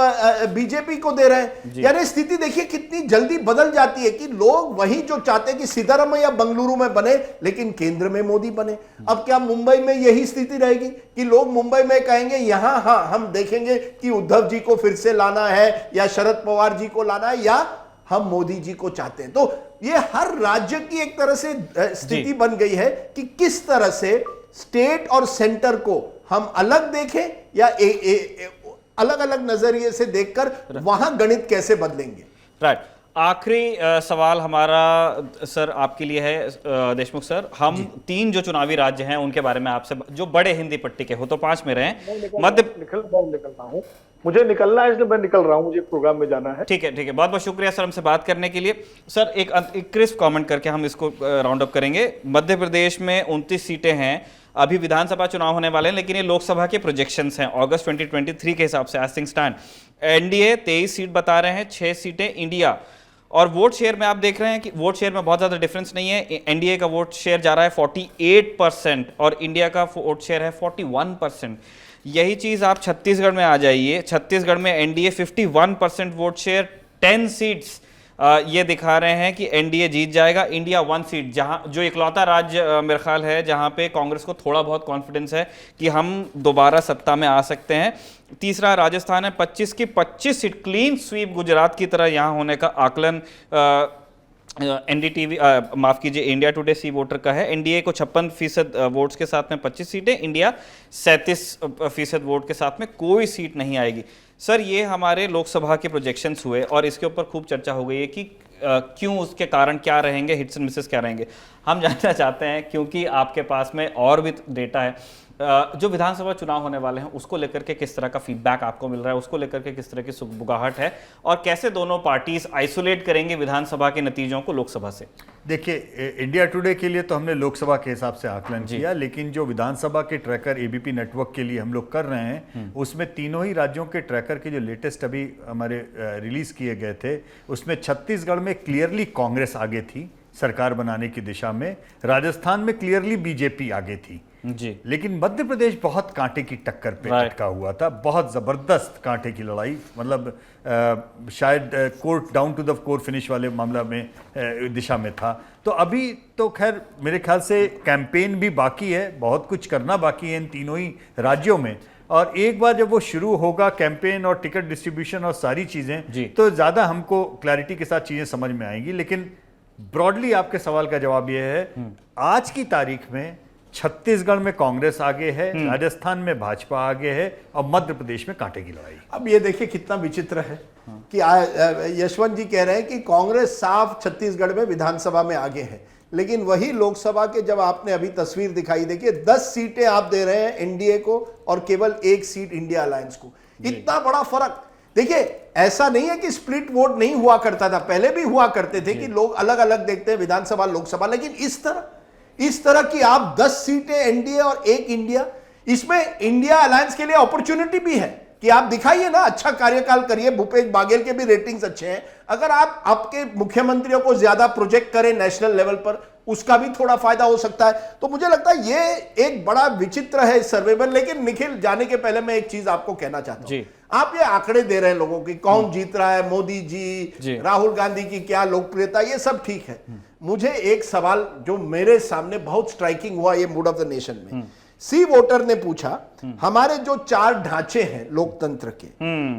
बीजेपी को दे रहे हैं। यानी स्थिति देखिए कितनी जल्दी बदल जाती है कि लोग वही जो चाहते हैं कि सिद्धारमैया बंगलुरु में बने लेकिन केंद्र में मोदी बने। अब क्या मुंबई में यही स्थिति रहेगी कि लोग मुंबई में कहेंगे यहां हाँ हम देखेंगे कि उद्धव जी को फिर से लाना है या शरद पवार जी को लाना है या हम मोदी जी को चाहते हैं। तो ये हर राज्य की एक तरह से स्थिति बन गई है कि किस तरह से स्टेट और सेंटर को हम अलग देखें या अलग अलग नजरिए से देखकर वहां गणित कैसे बदलेंगे। राइट, आखिरी सवाल हमारा सर आपके लिए है देशमुख सर। हम 3 जो चुनावी राज्य हैं उनके बारे में आपसे, जो बड़े हिंदी पट्टी के हो तो 5 में रहे, निकलता हूं, मुझे निकलना है इसलिए मैं निकल रहा हूं, मुझे प्रोग्राम में जाना है। ठीक है, ठीक है, बहुत बहुत शुक्रिया सर हमसे बात करने के लिए। सर एक क्रिस्प कमेंट करके हम इसको राउंड अप करेंगे। मध्य प्रदेश में 29 सीटें हैं, अभी विधानसभा चुनाव होने वाले हैं, लेकिन ये लोकसभा के प्रोजेक्शंस हैं अगस्त 2023 के हिसाब से as things stand. NDA 23 seat बता रहे हैं, 6 सीटें इंडिया। और वोट शेयर में आप देख रहे हैं कि वोट शेयर में बहुत ज़्यादा डिफरेंस नहीं है। एनडीए का वोट शेयर जा रहा है 48% और इंडिया का वोट शेयर है 41%। यही चीज़ आप छत्तीसगढ़ में आ जाइए। छत्तीसगढ़ में एनडीए 51% वोट शेयर, 10 सीट्स ये दिखा रहे हैं कि एनडीए जीत जाएगा। इंडिया 1 सीट, जहां जो इकलौता राज्य मेरे ख्याल है जहां पे कांग्रेस को थोड़ा बहुत कॉन्फिडेंस है कि हम दोबारा सत्ता में आ सकते हैं। तीसरा राजस्थान है 25 की 25 सीट, क्लीन स्वीप गुजरात की तरह यहां होने का आकलन एनडीटीवी माफ कीजिए इंडिया टुडे सी वोटर का है। एनडीए को 56% वोट्स के साथ में 25 सीटें, इंडिया 37% वोट के साथ में कोई सीट नहीं आएगी। सर ये हमारे लोकसभा के प्रोजेक्शंस हुए और इसके ऊपर खूब चर्चा हो गई है कि क्यों, उसके कारण क्या रहेंगे, हिट्स एंड मिसेस क्या रहेंगे। हम जानना चाहते हैं क्योंकि आपके पास में और भी डेटा है, जो विधानसभा चुनाव होने वाले हैं उसको लेकर के किस तरह का फीडबैक आपको मिल रहा है, उसको लेकर के किस तरह की सुगबुगाहट है और कैसे दोनों पार्टीज आइसोलेट करेंगे विधानसभा के नतीजों को लोकसभा से। देखिए, इंडिया टुडे के लिए तो हमने लोकसभा के हिसाब से आकलन किया, लेकिन जो विधानसभा के ट्रैकर एबीपी नेटवर्क के लिए हम लोग कर रहे हैं उसमें तीनों ही राज्यों के ट्रैकर के जो लेटेस्ट अभी हमारे रिलीज किए गए थे उसमें छत्तीसगढ़ में क्लियरली कांग्रेस आगे थी सरकार बनाने की दिशा में, राजस्थान में क्लियरली बीजेपी आगे थी जी, लेकिन मध्य प्रदेश बहुत कांटे की टक्कर पे अटका हुआ था, बहुत जबरदस्त कांटे की लड़ाई, मतलब शायद court down to the core finish वाले मामला में दिशा में था। तो अभी तो खैर मेरे ख्याल से कैंपेन भी बाकी है, बहुत कुछ करना बाकी है इन तीनों ही राज्यों में, और एक बार जब वो शुरू होगा कैंपेन और टिकट डिस्ट्रीब्यूशन और सारी चीजें, तो ज्यादा हमको क्लैरिटी के साथ चीजें समझ में आएंगी। लेकिन ब्रॉडली आपके सवाल का जवाब यह है, आज की तारीख में छत्तीसगढ़ में कांग्रेस आगे है, राजस्थान में भाजपा आगे है और मध्य प्रदेश में कांटे की लड़ाई। अब ये देखिए कितना विचित्र है कि यशवंत जी कह रहे हैं कि कांग्रेस साफ छत्तीसगढ़ में विधानसभा में आगे है, लेकिन वही लोकसभा के जब आपने अभी तस्वीर दिखाई, देखिए 10 सीटें आप दे रहे हैं एनडीए को और केवल 1 सीट इंडिया अलायंस को। इतना बड़ा फर्क। देखिए ऐसा नहीं है कि स्प्लिट वोट नहीं हुआ करता था, पहले भी हुआ करते थे कि लोग अलग अलग देखते हैं विधानसभा लोकसभा, लेकिन इस तरह की आप 10 सीटें एनडीए और 1 इंडिया, इसमें इंडिया अलायंस के लिए अपॉर्चुनिटी भी है कि आप दिखाइए ना, अच्छा कार्यकाल करिए। भूपेश बाघेल के भी रेटिंग्स अच्छे हैं, अगर आप आपके मुख्यमंत्रियों को ज्यादा प्रोजेक्ट करें नेशनल लेवल पर, उसका भी थोड़ा फायदा हो सकता है। तो मुझे लगता है ये एक बड़ा विचित्र है इस सर्वे में। लेकिन निखिल, जाने के पहले मैं एक चीज आपको कहना चाहता हूं, आप ये आंकड़े दे रहे हैं लोगों की, कौन जीत रहा है, मोदी जी, राहुल गांधी की क्या लोकप्रियता, ये सब ठीक है। मुझे एक सवाल जो मेरे सामने बहुत स्ट्राइकिंग हुआ ये मूड ऑफ द नेशन में, सी वोटर ने पूछा हमारे जो 4 ढांचे हैं लोकतंत्र के,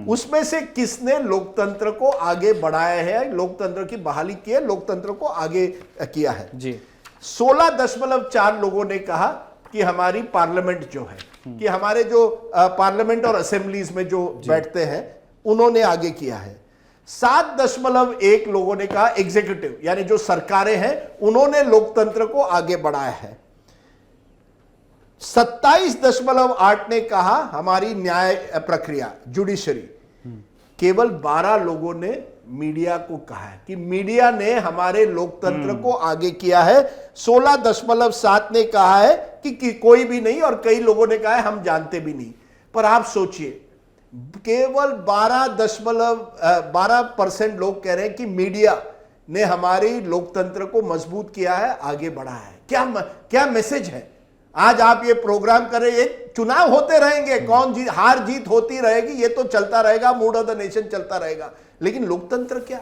उसमें से किसने लोकतंत्र को आगे बढ़ाया है, लोकतंत्र की बहाली की है, लोकतंत्र को आगे किया है जी। 16.4 लोगों ने कहा कि हमारी पार्लियामेंट जो है, कि हमारे जो पार्लियामेंट और असेंबलीज में जो बैठते हैं उन्होंने आगे किया है। 7.1 लोगों ने कहा एग्जीक्यूटिव यानी जो सरकारें हैं उन्होंने लोकतंत्र को आगे बढ़ाया है। 27.8 ने कहा हमारी न्याय प्रक्रिया जुडिशरी। केवल 12 लोगों ने मीडिया को कहा है कि मीडिया ने हमारे लोकतंत्र को आगे किया है। 16.7 ने कहा है कि कोई भी नहीं, और कई लोगों ने कहा है हम जानते भी नहीं। पर आप सोचिए, केवल 12% लोग कह रहे हैं कि मीडिया ने हमारी लोकतंत्र को मजबूत किया है, आगे बढ़ा है। क्या मैसेज है? आज आप ये प्रोग्राम कर रहे हैं, चुनाव होते रहेंगे, कौन जीत हार जीत होती रहेगी, ये तो चलता रहेगा, मूड ऑफ द नेशन चलता रहेगा, लेकिन लोकतंत्र क्या?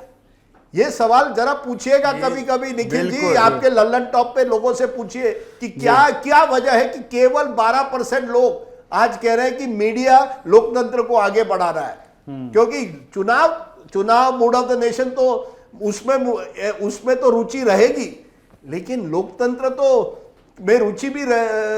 ये सवाल जरा पूछिएगा कभी कभी निखिल जी, आपके लल्लन टॉप पे लोगों से पूछिए कि क्या वजह है कि केवल 12% लोग आज कह रहे हैं कि मीडिया लोकतंत्र को आगे बढ़ा रहा है। क्योंकि चुनाव मूड ऑफ द नेशन तो उसमें तो रुचि रहेगी, लेकिन लोकतंत्र तो में रुचि भी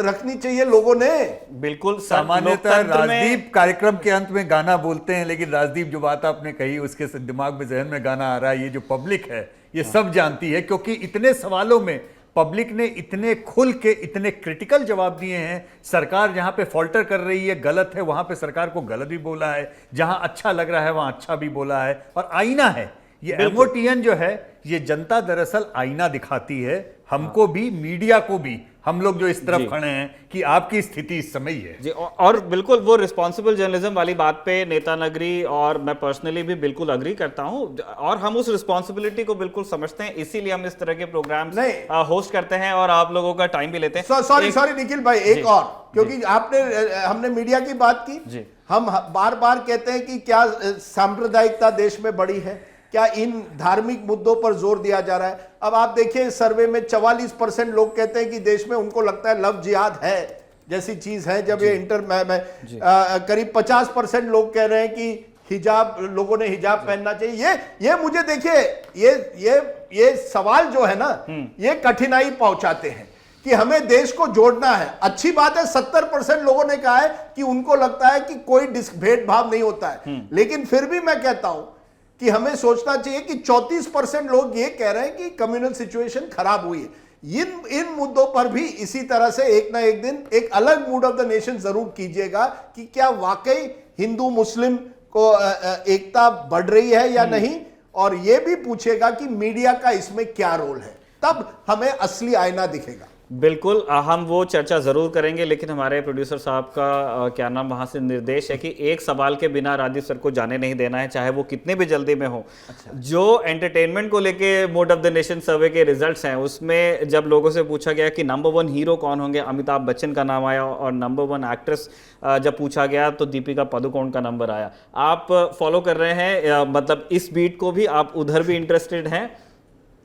रखनी चाहिए लोगों ने। बिल्कुल, सामान्यतः राजदीप कार्यक्रम के अंत में गाना बोलते हैं, लेकिन राजदीप जो बात आपने कही उसके दिमाग में, जहन में गाना आ रहा है। ये जो पब्लिक है ये सब जानती है, क्योंकि इतने सवालों में पब्लिक ने इतने खुल के इतने क्रिटिकल जवाब दिए हैं। सरकार जहां पे फॉल्टर कर रही है, गलत है, वहां पे सरकार को गलत भी बोला है, जहां अच्छा लग रहा है वहां अच्छा भी बोला है। और आईना है ये एमओटीएन जो है, ये जनता दरअसल आईना दिखाती है हमको भी, मीडिया को भी, हम लोग जो इस तरफ खड़े हैं कि आपकी स्थिति इस समय ही है जी। और बिल्कुल वो रिस्पॉन्सिबल जर्नलिज्म वाली बात पे नेता नगरी और मैं पर्सनली भी बिल्कुल अग्री करता हूं, और हम उस रिस्पॉन्सिबिलिटी को बिल्कुल समझते हैं, इसीलिए हम इस तरह के प्रोग्राम्स होस्ट करते हैं और आप लोगों का टाइम भी लेते हैं। सॉरी निखिल भाई, एक और, क्योंकि हमने मीडिया की बात की, हम बार बार कहते हैं कि क्या सांप्रदायिकता देश में बढ़ी है, क्या इन धार्मिक मुद्दों पर जोर दिया जा रहा है। अब आप देखिए इस सर्वे में 44% लोग कहते हैं कि देश में उनको लगता है लव जिहाद है जैसी चीज है। जब ये करीब 50% लोग कह रहे हैं कि हिजाब, लोगों ने हिजाब पहनना चाहिए। ये मुझे देखिए ये सवाल जो है ना, ये कठिनाई पहुंचाते हैं कि हमें देश को जोड़ना है। अच्छी बात है, 70% लोगों ने कहा है कि उनको लगता है कि कोई भेदभाव नहीं होता है, लेकिन फिर भी मैं कहता हूं कि हमें सोचना चाहिए कि 34% लोग ये कह रहे हैं कि कम्युनल सिचुएशन खराब हुई है। इन मुद्दों पर भी इसी तरह से एक ना एक दिन एक अलग मूड ऑफ द नेशन जरूर कीजिएगा कि क्या वाकई हिंदू मुस्लिम को एकता बढ़ रही है या नहीं, और यह भी पूछेगा कि मीडिया का इसमें क्या रोल है, तब हमें असली आईना दिखेगा। बिल्कुल, हम वो चर्चा जरूर करेंगे, लेकिन हमारे प्रोड्यूसर साहब का क्या नाम वहां से निर्देश है कि एक सवाल के बिना राजीव सर को जाने नहीं देना है, चाहे वो कितने भी जल्दी में हो। जो एंटरटेनमेंट को लेके मोड ऑफ द नेशन सर्वे के रिजल्ट्स हैं, उसमें जब लोगों से पूछा गया कि नंबर 1 हीरो कौन होंगे, अमिताभ बच्चन का नाम आया, और नंबर 1 एक्ट्रेस जब पूछा गया तो दीपिका पादुकोण का नंबर आया। आप फॉलो कर रहे हैं, मतलब इस बीट को भी आप उधर भी इंटरेस्टेड हैं?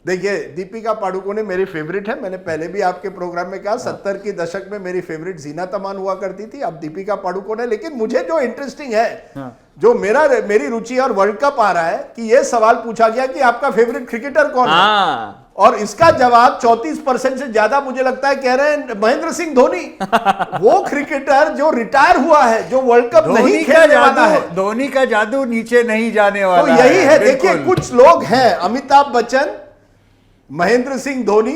देखिए, दीपिका पादुकोण मेरी फेवरेट है। मैंने पहले भी आपके प्रोग्राम में कहा, 70 के दशक में मेरी फेवरेट जीना तमान हुआ करती थी, अब दीपिका पादुकोण है। लेकिन मुझे जो इंटरेस्टिंग है, जो मेरी रुचि और वर्ल्ड कप आ रहा है, कि ये सवाल पूछा गया कि आपका फेवरेट क्रिकेटर कौन है, और इसका जवाब 34% से ज्यादा मुझे लगता है कह रहे हैं महेंद्र सिंह धोनी। वो क्रिकेटर जो रिटायर हुआ है, जो वर्ल्ड कप नहीं खेलने वाला है। धोनी का जादू नीचे नहीं जाने वाला तो यही है। देखिए, कुछ लोग हैं, अमिताभ बच्चन, महेंद्र सिंह धोनी,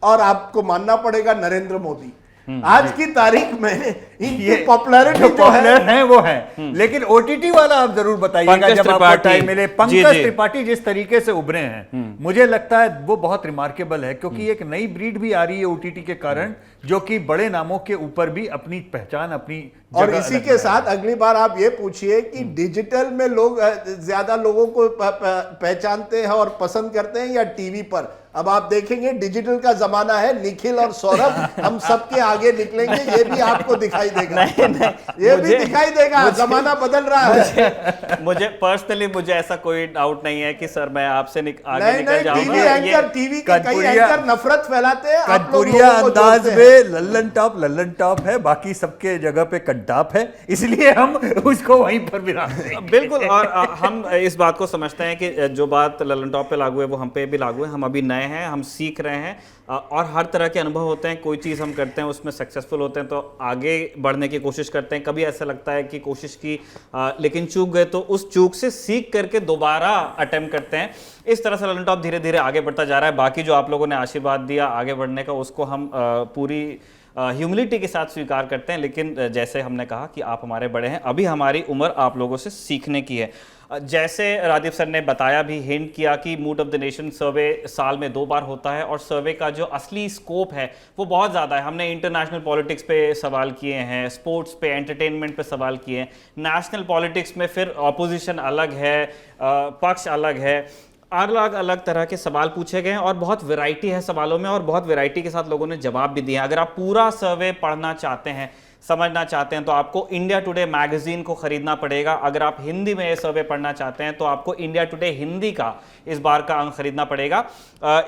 और आपको मानना पड़ेगा नरेंद्र मोदी। आज की तारीख में इनकी पॉपुलैरिटी जो है वो है। लेकिन ओटीटी वाला आप जरूर बताइएगा जब आपको टाइम मिले। पंकज त्रिपाठी जिस तरीके से उभरे हैं, मुझे लगता है वो बहुत रिमार्केबल है, क्योंकि एक नई ब्रीड भी आ रही है ओटीटी के कारण, जो कि बड़े नामों के ऊपर भी अपनी पहचान, अपनी और इसी के साथ अगली बार आप ये पूछिए कि डिजिटल में लोग ज्यादा लोगों को पहचानते हैं और पसंद करते हैं या टीवी पर। अब आप देखेंगे डिजिटल का जमाना है, निखिल और सौरभ हम सबके आगे निकलेंगे, ये भी आपको दिखाई देगा। ये भी दिखाई देगा, जमाना बदल रहा है। मुझे पर्सनली मुझे ऐसा कोई डाउट नहीं है कि सर मैं आपसे आगे निकल जाऊंगा। टीवी के कई एंकर नफरत फैलाते हैं, कनपुरिया अंदाज में लल्लन टॉप है, बाकी सबके जगह पे कंटाप है, इसलिए हम उसको वहीं पर भी रखते हैं। बिल्कुल, और हम इस बात को समझते हैं कि जो बात लल्लन टॉप पे लागू है वो हम पे भी लागू है। हम अभी नए हैं, हम सीख रहे हैं, और हर तरह के अनुभव होते हैं। कोई चीज़ हम करते हैं उसमें सक्सेसफुल होते हैं तो आगे बढ़ने की कोशिश करते हैं। कभी ऐसा लगता है कि कोशिश की लेकिन चूक गए, तो उस चूक से सीख करके दोबारा अटेम्प्ट करते हैं। इस तरह से लल्लन टॉप धीरे धीरे आगे बढ़ता जा रहा है। बाकी जो आप लोगों ने आशीर्वाद दिया आगे बढ़ने का, उसको हम पूरी ह्यूमिलिटी के साथ स्वीकार करते हैं। लेकिन जैसे हमने कहा कि आप हमारे बड़े हैं, अभी हमारी उम्र आप लोगों से सीखने की है। जैसे राजीव सर ने बताया भी, हिंट किया कि मूड ऑफ द नेशन सर्वे साल में 2 बार होता है, और सर्वे का जो असली स्कोप है वो बहुत ज़्यादा है। हमने इंटरनेशनल पॉलिटिक्स पे सवाल किए हैं, स्पोर्ट्स पे, एंटरटेनमेंट पे सवाल किए हैं। नेशनल पॉलिटिक्स में फिर ऑपोजिशन अलग है, पक्ष अलग है, अलग अलग तरह के सवाल पूछे गए हैं, और बहुत वैरायटी है सवालों में, और बहुत वैरायटी के साथ लोगों ने जवाब भी दिए हैं। अगर आप पूरा सर्वे पढ़ना चाहते हैं, समझना चाहते हैं, तो आपको इंडिया टुडे मैगजीन को खरीदना पड़ेगा। अगर आप हिंदी में ये सर्वे पढ़ना चाहते हैं तो आपको इंडिया टुडे हिंदी का इस बार का अंक खरीदना पड़ेगा।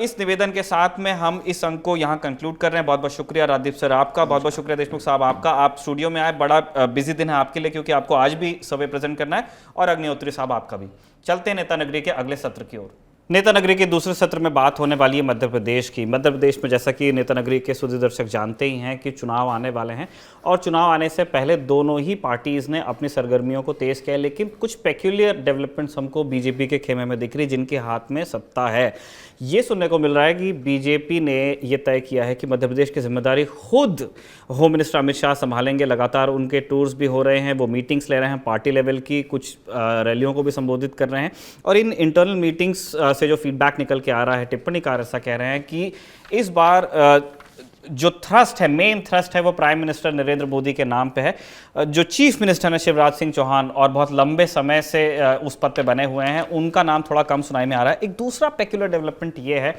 इस निवेदन के साथ में हम इस अंक को यहाँ कंक्लूड कर रहे हैं। बहुत बहुत शुक्रिया राजीव सर आपका, बहुत बहुत शुक्रिया देशमुख साहब आपका। आप स्टूडियो में आए, बड़ा बिजी दिन है आपके लिए, क्योंकि आपको आज भी सर्वे प्रेजेंट करना है, और अग्निहोत्री साहब आपका भी। चलते हैं नेता नगरी के अगले सत्र की ओर। नेता नगरी के दूसरे सत्र में बात होने वाली है मध्य प्रदेश की। मध्य प्रदेश में, जैसा कि नेता नगरी के सुधी दर्शक जानते ही हैं, कि चुनाव आने वाले हैं, और चुनाव आने से पहले दोनों ही पार्टीज़ ने अपनी सरगर्मियों को तेज़ किया। लेकिन कुछ पेक्यूलियर डेवलपमेंट्स हमको बीजेपी के खेमे में दिख रही, जिनके हाथ में सत्ता है। ये सुनने को मिल रहा है कि बीजेपी ने ये तय किया है कि मध्य प्रदेश की जिम्मेदारी खुद होम मिनिस्टर अमित शाह संभालेंगे। लगातार उनके टूर्स भी हो रहे हैं, वो मीटिंग्स ले रहे हैं पार्टी लेवल की, कुछ रैलियों को भी संबोधित कर रहे हैं। और इन इंटरनल मीटिंग्स से जो फीडबैक निकल के आ रहा है, टिप्पणीकार ऐसा कह रहे हैं कि इस बार जो थ्रस्ट है, मेन थ्रस्ट है, वो प्राइम मिनिस्टर नरेंद्र मोदी के नाम पे है। जो चीफ मिनिस्टर है शिवराज सिंह चौहान और बहुत लंबे समय से उस पद पे बने हुए हैं, उनका नाम थोड़ा कम सुनाई में आ रहा है। एक दूसरा पेक्युलर डेवलपमेंट ये है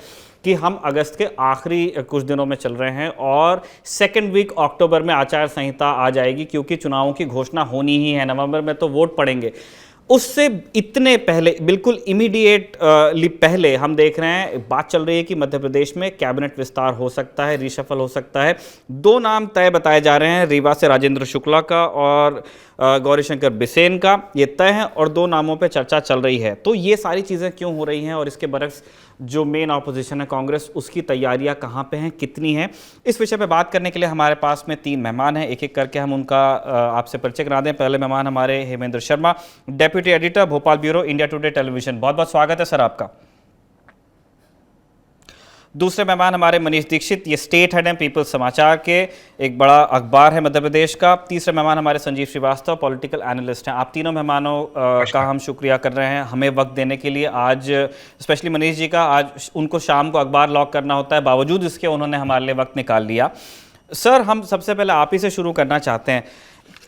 कि हम अगस्त के आखिरी कुछ दिनों में चल रहे हैं और सेकेंड वीक अक्टूबर में आचार संहिता आ जाएगी, क्योंकि चुनावों की घोषणा होनी ही है। नवंबर में तो वोट पड़ेंगे, उससे इतने पहले, बिल्कुल इमीडिएट पहले हम देख रहे हैं, बात चल रही है कि मध्य प्रदेश में कैबिनेट विस्तार हो सकता है, रिशफल हो सकता है। 2 नाम तय बताए जा रहे हैं, रीवा से राजेंद्र शुक्ला का और गौरीशंकर बिसेन का, ये तय है और 2 नामों पे चर्चा चल रही है। तो ये सारी चीज़ें क्यों हो रही हैं और इसके बरक्स जो मेन ऑपोजिशन है कांग्रेस, उसकी तैयारियां कहाँ पे हैं, कितनी हैं, इस विषय पे बात करने के लिए हमारे पास में 3 मेहमान हैं। एक एक करके हम उनका आपसे परिचय करा दें। पहले मेहमान हमारे Hemendra Sharma, deputy editor, Bhopal bureau, India today television. बहुत बहुत स्वागत है सर आपका। दूसरे मेहमान हमारे मनीष दीक्षित, ये स्टेट हेड हैं पीपल्स समाचार के, एक बड़ा अखबार है मध्य प्रदेश का। तीसरे मेहमान हमारे संजीव श्रीवास्तव, पॉलिटिकल एनालिस्ट हैं। आप तीनों मेहमानों का हम शुक्रिया कर रहे हैं हमें वक्त देने के लिए। आज स्पेशली मनीष जी का, आज उनको शाम को अखबार लॉक करना होता है, बावजूद इसके उन्होंने हमारे लिए वक्त निकाल लिया। सर, हम सबसे पहले आप ही से शुरू करना चाहते हैं।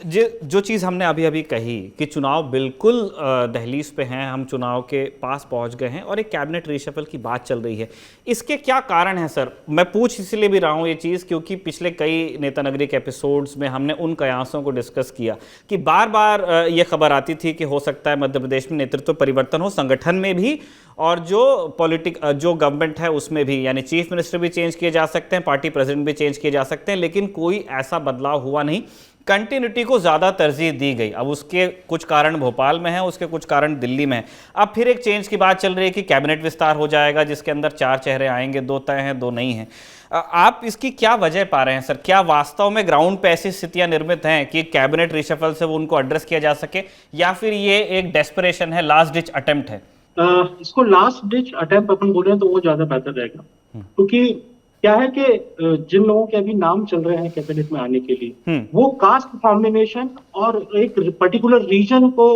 जो चीज़ हमने अभी अभी कही कि चुनाव बिल्कुल दहलीज पे हैं, हम चुनाव के पास पहुंच गए हैं और एक कैबिनेट रिशफल की बात चल रही है, इसके क्या कारण हैं सर? मैं पूछ इसलिए भी रहा हूं ये चीज़ क्योंकि पिछले कई नेता नगरी के एपिसोड्स में हमने उन कयासों को डिस्कस किया कि बार बार ये खबर आती थी कि हो सकता है मध्य प्रदेश में नेतृत्व परिवर्तन हो, संगठन में भी और जो गवर्नमेंट है उसमें भी, यानी चीफ मिनिस्टर भी चेंज किए जा सकते हैं, पार्टी प्रेसिडेंट भी चेंज किए जा सकते हैं, लेकिन कोई ऐसा बदलाव हुआ नहीं। कंटिन्यूटी को ज़्यादा तरजीह दी गई। अब उसके कुछ कारण भोपाल में हैं, उसके कुछ कारण दिल्ली में हैं। अब फिर एक चेंज की बात चल रही है कि कैबिनेट विस्तार हो जाएगा जिसके अंदर 4 चेहरे आएंगे, 2 तय हैं, 2 नहीं हैं। आप इसकी क्या वजह पा रहे हैं सर? क्या वास्तव में ग्राउंड पे ऐसी स्थितियां निर्मित हैं कि कैबिनेट रिशफल से वो उनको एड्रेस किया जा सके, या फिर ये एक डेस्परेशन है, लास्ट डिच अटेम्प्ट है? इसको लास्ट डिच अटेम्प्ट अपन बोले तो वो ज्यादा बेहतर रहेगा, क्योंकि क्या है कि जिन लोगों के अभी नाम चल रहे हैं कैबिनेट में आने के लिए, वो कास्ट कॉम्बिनेशन और एक पर्टिकुलर रीजन को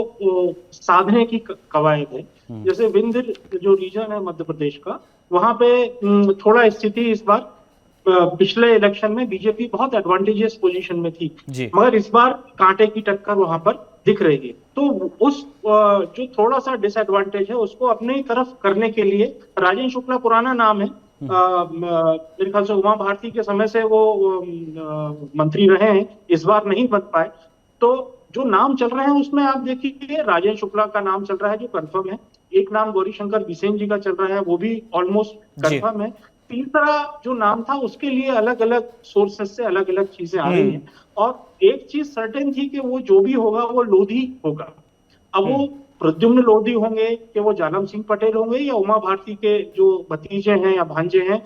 साधने की कवायद है। जैसे विंध्य जो रीजन है मध्य प्रदेश का, वहां पे थोड़ा स्थिति इस बार, पिछले इलेक्शन में बीजेपी बहुत एडवांटेजियस पोजीशन में थी, मगर इस बार कांटे की टक्कर वहां पर दिख रही है। तो उस जो थोड़ा सा डिसएडवांटेज है उसको अपनी तरफ करने के लिए राजेंद्र शुक्ला पुराना नाम है, मेरे ख्याल से उमा भारती के समय से वो मंत्री रहे हैं, इस बार नहीं बन पाए। तो जो नाम चल रहे हैं उसमें आप देखिए राजेंद्र शुक्ला का नाम चल रहा है जो कंफर्म है, एक नाम गौरीशंकर बिसेन जी का चल रहा है, वो भी ऑलमोस्ट कंफर्म है। तीसरा जो नाम था उसके लिए अलग अलग सोर्सेस से अलग अलग चीजें आ रही हैं, और एक चीज सर्टेन थी कि वो जो भी होगा वो लोधी होगा। अब वो प्रद्युम्न लोधी होंगे कि वो जालम सिंह पटेल होंगे, या उमा भारती के जो भतीजे हैं या भांजे हैं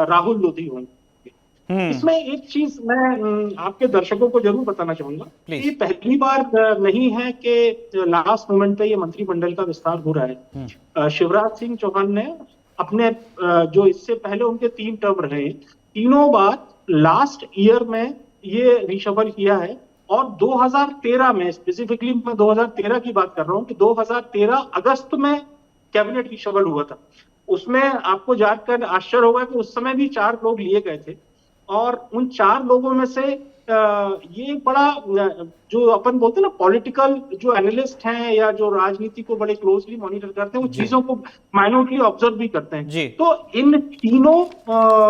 राहुल लोधी होंगे। इसमें एक चीज मैं आपके दर्शकों को जरूर बताना चाहूंगा कि पहली बार नहीं है कि लास्ट मोमेंट पे ये मंत्रिमंडल का विस्तार हो रहा है। शिवराज सिंह चौहान ने अपने जो इससे पहले उनके 3 टर्म रहे, तीनों बार लास्ट ईयर में ये रिशफल किया है। और 2013 में, स्पेसिफिकली मैं 2013 की बात कर रहा हूं कि 2013 अगस्त में कैबिनेट रिशफल हुआ था। उसमें आपको जानकर आश्चर्य होगा कि उस समय भी 4 लोग लिए गए थे, और उन 4 लोगों में से ये बड़ा जो अपन बोलते हैं ना पॉलिटिकल जो एनालिस्ट हैं या जो राजनीति को बड़े क्लोजली मॉनिटर करते हैं, वो चीजों को माइन्यूटली ऑब्जर्व भी करते हैं। तो इन तीनों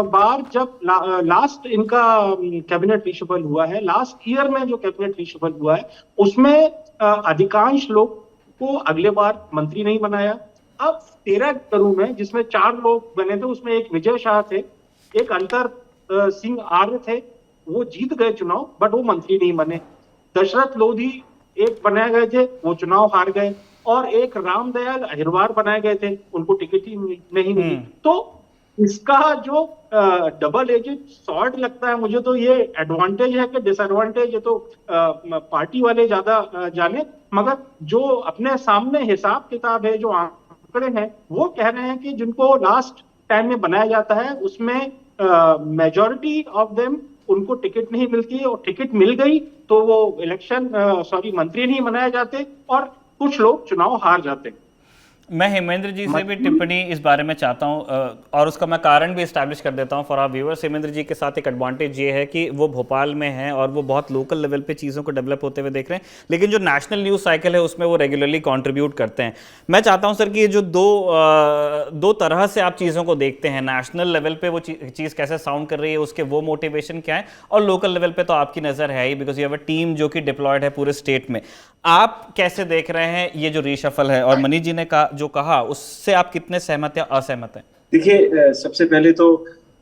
बार जब लास्ट इनका कैबिनेट रिशफल हुआ है, लास्ट ईयर में जो कैबिनेट रिशफल हुआ है, उसमें अधिकांश लोग को अगले बार मंत्री नहीं बनाया। अब 13 करोड़ में जिसमें 4 लोग बने थे, उसमें एक विजय शाह थे, एक अंतर सिंह आर्य थे, वो जीत गए चुनाव बट वो मंत्री नहीं बने। दशरथ लोधी एक बनाए गए थे, वो चुनाव हार गए, और एक रामदयाल अहिरवार बनाए गए थे, उनको टिकट ही नहीं मिली। तो इसका जो डबल एजेड सॉर्ड लगता है मुझे, तो ये एडवांटेज है कि डिसएडवांटेज है तो पार्टी वाले ज्यादा जाने, मगर जो अपने सामने हिसाब किताब है, जो आंकड़े हैं, वो कह रहे हैं कि जिनको लास्ट टाइम में बनाया जाता है उसमें मेजॉरिटी ऑफ देम उनको टिकट नहीं मिलती है, और टिकट मिल गई तो वो मंत्री नहीं बनाए जाते और कुछ लोग चुनाव हार जाते हैं। मैं हेमेंद्र जी से भी टिप्पणी इस बारे में चाहता हूं, और उसका मैं कारण भी इस्टेब्लिश कर देता हूं फॉर आवर व्यूअर्स। हेमेंद्र जी के साथ एक एडवांटेज ये है कि वो भोपाल में हैं और वो बहुत लोकल लेवल पे चीज़ों को डेवलप होते हुए देख रहे हैं, लेकिन जो नेशनल न्यूज़ साइकिल है उसमें वो रेगुलरली कंट्रीब्यूट करते हैं। मैं चाहता हूं सर कि ये जो दो तरह से आप चीज़ों को देखते हैं, नेशनल लेवल पे वो चीज़ कैसे साउंड कर रही है, उसके वो मोटिवेशन क्या है, और लोकल लेवल पे तो आपकी नज़र है ही, because you have a team जो कि डिप्लॉयड है पूरे स्टेट में। आप कैसे देख रहे हैं ये जो रीशफल है, और मनीष जी ने जो कहा उससे आप कितने सहमत या असहमत हैं? देखिए, सबसे पहले तो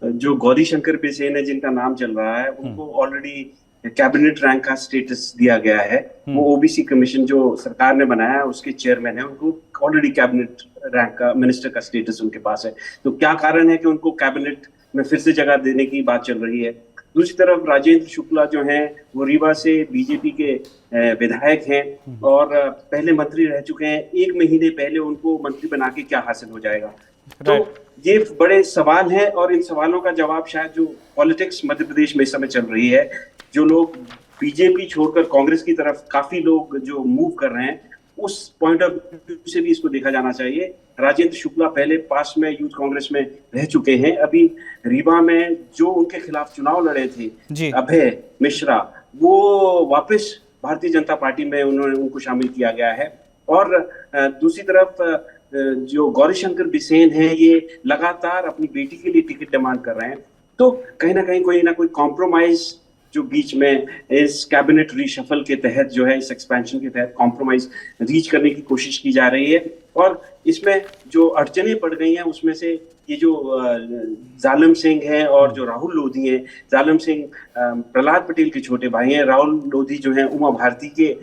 जो गौरी शंकर बिसेन है जिनका नाम चल रहा है, उनको ऑलरेडी कैबिनेट रैंक का स्टेटस दिया गया है। वो ओबीसी कमीशन जो सरकार ने बनाया है उसके चेयरमैन है, उनको ऑलरेडी कैबिनेट रैंक का मिनिस्टर का स्टेटस उनके पास है। तो क्या कारण है कि उनको कैबिनेट में फिर से जगह देने की बात चल रही है? दूसरी तरफ राजेंद्र शुक्ला जो हैं वो रीवा से बीजेपी के विधायक हैं और पहले मंत्री रह चुके हैं। 1 महीने पहले उनको मंत्री बना के क्या हासिल हो जाएगा? तो ये बड़े सवाल हैं, और इन सवालों का जवाब शायद जो पॉलिटिक्स मध्य प्रदेश में इस समय चल रही है, जो लोग बीजेपी छोड़कर कांग्रेस की तरफ काफी लोग जो मूव कर रहे हैं, उस पॉइंट ऑफ व्यू से भी इसको देखा जाना चाहिए। राजेंद्र शुक्ला पहले पास में यूथ कांग्रेस में रह चुके हैं। अभी रीवा में जो उनके खिलाफ चुनाव लड़े थे अभय मिश्रा, वो वापस भारतीय जनता पार्टी में उनको शामिल किया गया है। और दूसरी तरफ जो गौरीशंकर बिसेन है, ये लगातार अपनी बेटी के लिए टिकट डिमांड कर रहे हैं। तो कहीं ना कोई कॉम्प्रोमाइज जो बीच में इस कैबिनेट रीशफल के तहत जो है, इस एक्सपेंशन के तहत कॉम्प्रोमाइज रीच करने की कोशिश की जा रही है। और इसमें जो अड़चने पड़ गई हैं उसमें से ये जो जालम सिंह हैं और जो राहुल लोधी हैं, जालम सिंह प्रहलाद पटेल के छोटे भाई हैं, राहुल लोधी जो हैं उमा भारती के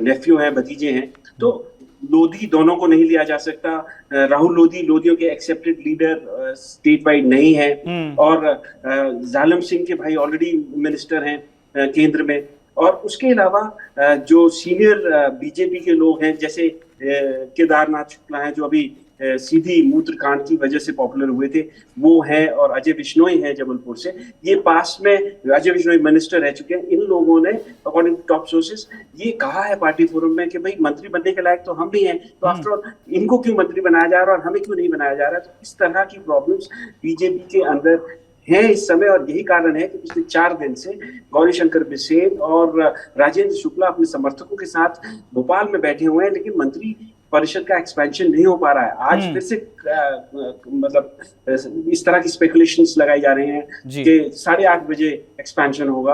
नेफ्यू हैं, भतीजे हैं। तो लोधी दोनों को नहीं लिया जा सकता। राहुल लोधियों के एक्सेप्टेड लीडर स्टेट वाइड नहीं है, और जालम सिंह के भाई ऑलरेडी मिनिस्टर हैं केंद्र में। और उसके अलावा जो सीनियर बीजेपी के लोग हैं, जैसे केदारनाथ शुक्ला हैं जो अभी सीधी मूत्र कांड की वजह से पॉपुलर हुए थे, वो हैं, और अजय बिश्नोई हैं जबलपुर से। ये पास में अजय बिश्नोई मिनिस्टर रह चुके हैं। इन लोगों ने अकॉर्डिंग टू टॉप सोर्सेस ये कहा है पार्टी फोरम में कि भाई मंत्री बनने के लायक तो हम भी हैं, तो आफ्टर ऑल इनको क्यों मंत्री बनाया जा रहा है और हमें क्यों नहीं बनाया जा रहा है? तो इस तरह की प्रॉब्लम्स बीजेपी के अंदर है इस समय, और यही कारण है कि पिछले 4 दिन से गौरीशंकर बिसेन और राजेंद्र शुक्ला अपने समर्थकों के साथ भोपाल में बैठे हुए हैं, लेकिन मंत्री परिषद का एक्सपेंशन नहीं हो पा रहा है। आज फिर से मतलब इस तरह की स्पेकुलेशंस लगाई जा रही हैं कि 8:30 बजे एक्सपेंशन होगा।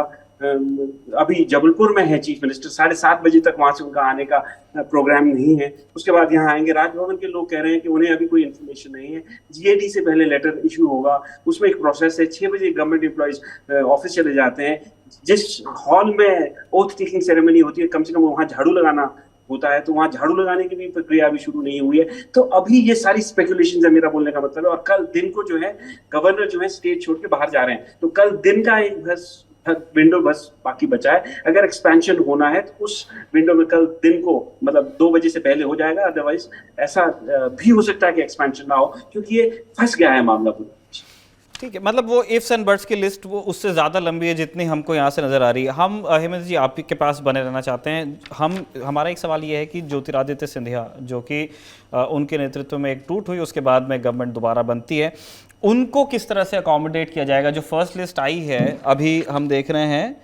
अभी जबलपुर में है चीफ मिनिस्टर, 7:30 बजे तक वहां से उनका आने का प्रोग्राम नहीं है। उसके बाद यहाँ आएंगे। राजभवन के लोग कह रहे हैं कि उन्हें अभी कोई इन्फॉर्मेशन नहीं है। जीएडी से पहले लेटर इशू होगा, उसमें एक प्रोसेस है। 6 बजे गवर्नमेंट एम्प्लॉइज ऑफिस चले जाते हैं। जिस हॉल में ओथ टेकिंग सेरेमनी होती है, कम से कम वहां झाड़ू लगाना होता है, तो वहां झाड़ू लगाने की भी प्रक्रिया अभी शुरू नहीं हुई है। तो अभी ये सारी स्पेकुलेशन है, मेरा बोलने का मतलब है। और कल दिन को जो है गवर्नर जो है स्टेट छोड़ के बाहर जा रहे हैं, तो कल दिन का एक विंडो बस बाकी बचा है। अगर एक्सपेंशन होना है तो उस विंडो में कल दिन को मतलब 2 बजे से पहले हो जाएगा। अदरवाइज ऐसा भी हो सकता है कि एक्सपेंशन ना हो, क्योंकि ये फंस गया है मामला पूरा। ठीक है, मतलब वो इफ्स एंड बट्स की लिस्ट वो उससे ज़्यादा लंबी है जितनी हमको यहाँ से नज़र आ रही है। हम हेमंत जी आपके पास बने रहना चाहते हैं। हमारा एक सवाल ये है कि ज्योतिरादित्य सिंधिया जो कि उनके नेतृत्व में एक टूट हुई, उसके बाद में गवर्नमेंट दोबारा बनती है, उनको किस तरह से अकोमोडेट किया जाएगा? जो फर्स्ट लिस्ट आई है अभी हम देख रहे हैं,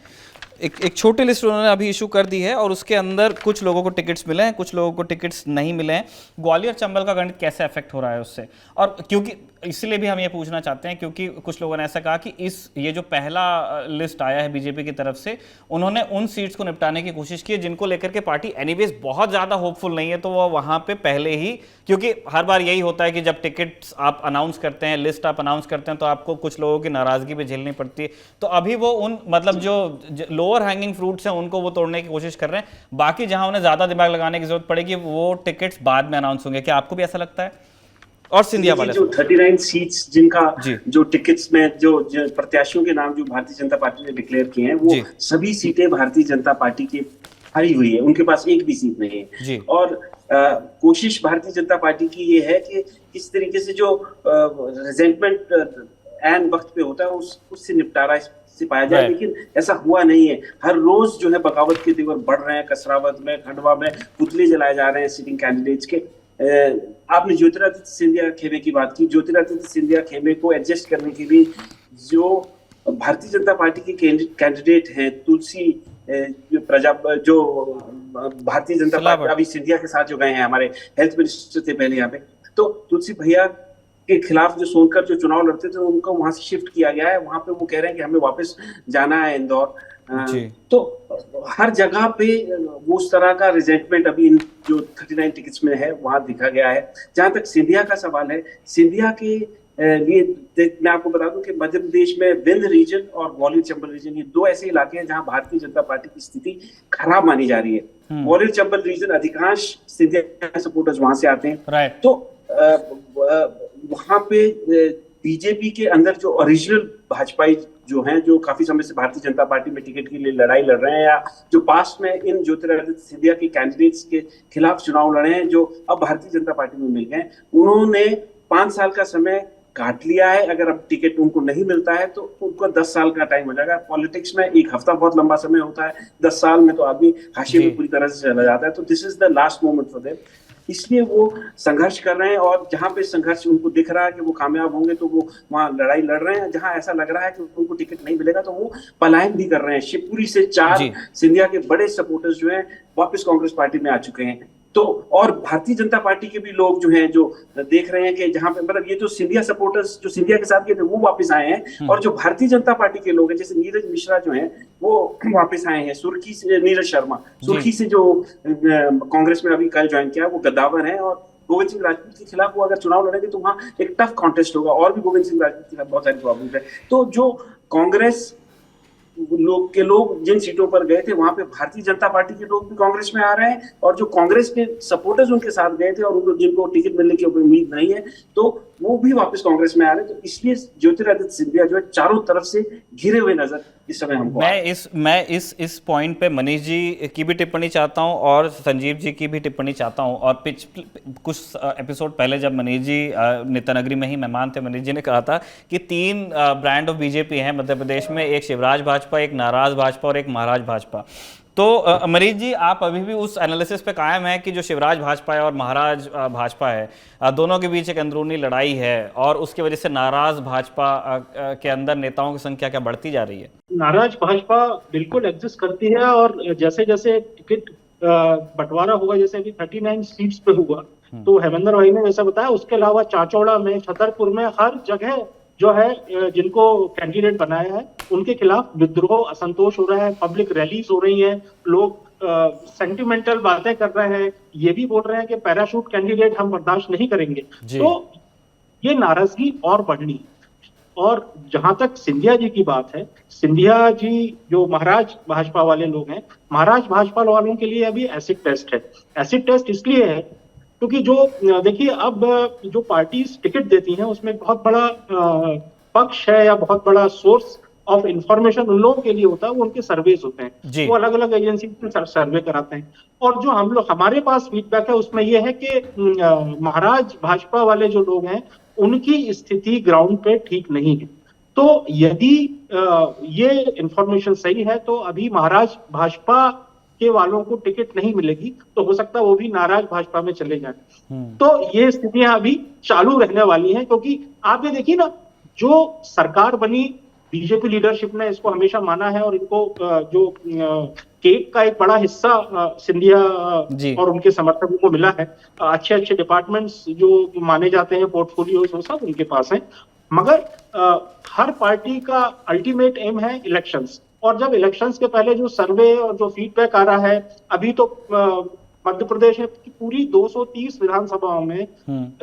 एक छोटी लिस्ट उन्होंने अभी इशू कर दी है, और उसके अंदर कुछ लोगों को टिकट्स मिले हैं, कुछ लोगों को टिकट्स नहीं मिले हैं। ग्वालियर चंबल का गणित कैसे अफेक्ट हो रहा है उससे? और क्योंकि इसलिए भी हम ये पूछना चाहते हैं क्योंकि कुछ लोगों ने ऐसा कहा कि ये जो पहला लिस्ट आया है बीजेपी की तरफ से, उन्होंने उन सीट्स को निपटाने की कोशिश की है जिनको लेकर के पार्टी एनीवेज बहुत ज़्यादा होपफुल नहीं है, तो वो वहाँ पे पहले ही, क्योंकि हर बार यही होता है कि जब टिकट्स आप अनाउंस करते हैं, लिस्ट आप अनाउंस करते हैं, तो आपको कुछ लोगों की नाराज़गी भी झेलनी पड़ती है। तो अभी वो उन मतलब जो लोअर हैंगिंग फ्रूट्स हैं उनको वो तोड़ने की कोशिश कर रहे हैं। बाकी जहाँ उन्हें ज़्यादा दिमाग लगाने की जरूरत पड़ेगी वो टिकट्स बाद में अनाउंस होंगे। क्या आपको भी ऐसा लगता है? और सिंधिया वाले जो 39 सीट्स जिनका जो टिकट्स में जो प्रत्याशियों के नाम जो भारतीय जनता पार्टी ने डिक्लेयर किए हैं, वो सभी सीटें भारतीय जनता पार्टी के हारी हुई है, उनके पास एक भी सीट नहीं जी। है। और कोशिश भारतीय जनता पार्टी की ये है कि इस तरीके से जो रिजेंटमेंट एन वक्त पे होता है उससे निपटारा से पाया जाए, Right. लेकिन ऐसा हुआ नहीं है। हर रोज जो है बगावत के तेवर बढ़ रहे हैं। कसरावत में, खंडवा में पुतले जलाए जा रहे हैं सिटिंग कैंडिडेट्स के। आपने ज्योतिरादित्य सिंधिया खेमे की बात की। ज्योतिरादित्य सिंधिया खेमे को एडजस्ट करने के लिए जो भारतीय जनता पार्टी के कैंडिडेट हैं, तुलसी जो भारतीय जनता पार्टी अभी सिंधिया के साथ जो गए हैं, हमारे हेल्थ मिनिस्टर थे पहले यहाँ पे, तो तुलसी भैया के खिलाफ जो सोनकर जो चुनाव लड़ते थे उनको वहां से शिफ्ट किया गया है। वहां पे वो कह रहे हैं कि हमें वापस जाना है इंदौर। तो हर जगह पे वो उस तरह का रिजेंटमेंट अभी इन जो 39 टिकट्स में है वहां दिखा गया है। जहां तक सिंधिया का सवाल है, सिंधिया के लिए मैं आपको बता दूं कि मध्य प्रदेश में विंध्य रीजन और ग्वालियर चंबल रीजन, ये दो ऐसे इलाके हैं जहां भारतीय जनता पार्टी की स्थिति खराब मानी जा रही है। ग्वालियर चंबल रीजन अधिकांश सिंधिया सपोर्टर्स वहां से आते हैं। तो वहां पे बीजेपी के अंदर जो ओरिजिनल भाजपाई जो हैं, जो काफी समय से भारतीय जनता पार्टी में टिकट के लिए लड़ाई लड़ रहे हैं, या जो पास्ट में इन ज्योतिरादित्य सिंधिया के कैंडिडेट्स के खिलाफ चुनाव लड़े हैं, जो अब भारतीय जनता पार्टी में मिल गए, उन्होंने 5 साल का समय काट लिया है। अगर अब टिकट उनको नहीं मिलता है तो उनको 10 साल का टाइम हो जाएगा। पॉलिटिक्स में 1 हफ्ता बहुत लंबा समय होता है, 10 साल में तो आदमी हाशिए में पूरी तरह से चला जाता है। तो this is the last moment for them, इसलिए वो संघर्ष कर रहे हैं। और जहां पे संघर्ष उनको दिख रहा है कि वो कामयाब होंगे तो वो वहां लड़ाई लड़ रहे हैं। जहां ऐसा लग रहा है कि उनको टिकट नहीं मिलेगा तो वो पलायन भी कर रहे हैं। शिवपुरी से 4 सिंधिया के बड़े सपोर्टर्स जो हैं वापस कांग्रेस पार्टी में आ चुके हैं। तो और भारतीय जनता पार्टी के भी लोग जो हैं, जो देख रहे हैं कि जहां पे मतलब ये जो सिंधिया सपोर्टर्स जो सिंधिया के साथ गए थे वो वापस आए हैं, और जो भारतीय जनता पार्टी के लोग हैं जैसे नीरज मिश्रा जो हैं वो वापस आए हैं। सुर्खी से नीरज शर्मा सुर्खी से जो कांग्रेस में अभी कल ज्वाइन किया, वो गद्दावर है। और गोविंद सिंह राजपूत के खिलाफ वो अगर चुनाव लड़ेंगे तो वहां एक टफ कॉन्टेस्ट होगा। और भी गोविंद सिंह राजपूत के खिलाफ बहुत सारी प्रॉब्लम है। तो जो कांग्रेस लोग जिन सीटों पर गए थे वहां पे भारतीय जनता पार्टी के लोग भी कांग्रेस में आ रहे हैं, और जो कांग्रेस के सपोर्टर्स उनके साथ गए थे और उनको जिनको टिकट मिलने की उम्मीद नहीं है तो वो भी वापस कांग्रेस में आ रहे हैं। तो इसलिए ज्योतिरादित्य सिंधिया जो है चारों तरफ से घिरे हुए नजर इस समय हमको। मैं इस पॉइंट पे मनीष जी की भी टिप्पणी चाहता हूं और संजीव जी की भी टिप्पणी चाहता हूं। और कुछ एपिसोड पहले जब मनीष जी नेतानगरी में ही मेहमान थे, मनीष जी ने कहा था कि 3 ब्रांड ऑफ बीजेपी हैं मध्य प्रदेश में, एक शिवराज भाजपा, एक नाराज भाजपा और एक महाराज भाजपा। तो मनीष जी, आप अभी भी उस एनालिसिस पे कायम है कि जो शिवराज भाजपा है और महाराज भाजपा है, दोनों के बीच एक अंदरूनी लड़ाई है और उसकी वजह से नाराज भाजपा के अंदर नेताओं की संख्या क्या बढ़ती जा रही है? नाराज भाजपा बिल्कुल एग्जिस्ट करती है, और जैसे जैसे टिकट बंटवारा हुआ, जैसे अभी 39 सीट्स पे हुआ, तो हेमेंद्र भाई ने जैसा बताया, उसके अलावा चाचौड़ा में, छतरपुर में, हर जगह जो है जिनको कैंडिडेट बनाया है उनके खिलाफ विद्रोह, असंतोष हो रहा है, पब्लिक रैलीज हो रही हैं, लोग सेंटिमेंटल बातें कर रहे हैं, ये भी बोल रहे हैं कि पैराशूट कैंडिडेट हम बर्दाश्त नहीं करेंगे। तो ये नाराजगी और बढ़नी। और जहां तक सिंधिया जी की बात है, सिंधिया जी जो महाराज भाजपा वाले लोग हैं, महाराज भाजपा वालों के लिए अभी एसिड टेस्ट है। एसिड टेस्ट इसलिए है क्योंकि जो देखिए अब जो पार्टी टिकट देती हैं उसमें बहुत बड़ा पक्ष है या बहुत बड़ा सोर्स ऑफ इंफॉर्मेशन उन लोगों के लिए होता है, वो उनके सर्वेज होते हैं, वो अलग अलग एजेंसी से सर्वे कराते हैं। और जो हम लोग हमारे पास फीडबैक है उसमें ये है कि महाराज भाजपा वाले जो लोग हैं उनकी स्थिति ग्राउंड पे ठीक नहीं है। तो यदि ये इंफॉर्मेशन सही है तो अभी महाराज भाजपा के वालों को टिकट नहीं मिलेगी, तो हो सकता है वो भी नाराज भाजपा में चले जाए। तो ये स्थितियां अभी चालू रहने वाली हैं, क्योंकि आप ये देखिए ना, जो सरकार बनी, बीजेपी लीडरशिप ने इसको हमेशा माना है, और इनको जो केक का एक बड़ा हिस्सा सिंधिया और उनके समर्थकों को मिला है। अच्छे अच्छे डिपार्टमेंट्स जो माने जाते हैं, पोर्टफोलियोज, वो सब उनके पास हैं। मगर हर पार्टी का अल्टीमेट एम है इलेक्शंस, और जब इलेक्शंस के पहले जो सर्वे और जो फीडबैक आ रहा है, अभी तो मध्य प्रदेश में पूरी 230 विधानसभाओं में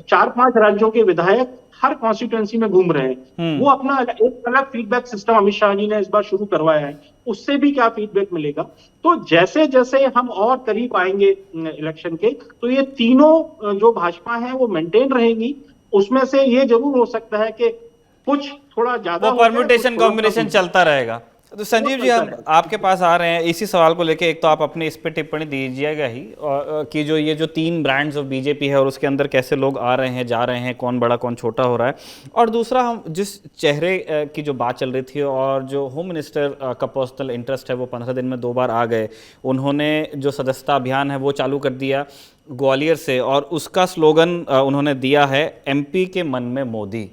4-5 राज्यों के विधायक हर कॉन्स्टिट्यूएंसी में घूम रहे हैं। वो अपना एक अलग फीडबैक सिस्टम अमित शाह जी ने इस बार शुरू करवाया है, उससे भी क्या फीडबैक मिलेगा। तो जैसे जैसे हम और करीब आएंगे इलेक्शन के, तो ये तीनों जो भाजपा है वो मेंटेन रहेंगी। उसमें से ये जरूर हो सकता है कि कुछ थोड़ा ज्यादा परम्यूटेशन कॉम्बिनेशन चलता रहेगा। तो संजीव जी, हम आपके पास आ रहे हैं इसी सवाल को लेके। एक तो आप अपनी इस पे टिप्पणी दीजिएगा ही कि जो ये जो 3 ब्रांड्स ऑफ बीजेपी है और उसके अंदर कैसे लोग आ रहे हैं, जा रहे हैं, कौन बड़ा कौन छोटा हो रहा है। और दूसरा, हम जिस चेहरे की जो बात चल रही थी और जो होम मिनिस्टर का पर्सनल इंटरेस्ट है, वो 15 दिन में 2 बार आ गए। उन्होंने जो सदस्यता अभियान है वो चालू कर दिया ग्वालियर से, और उसका स्लोगन उन्होंने दिया है एमपी के मन में मोदी।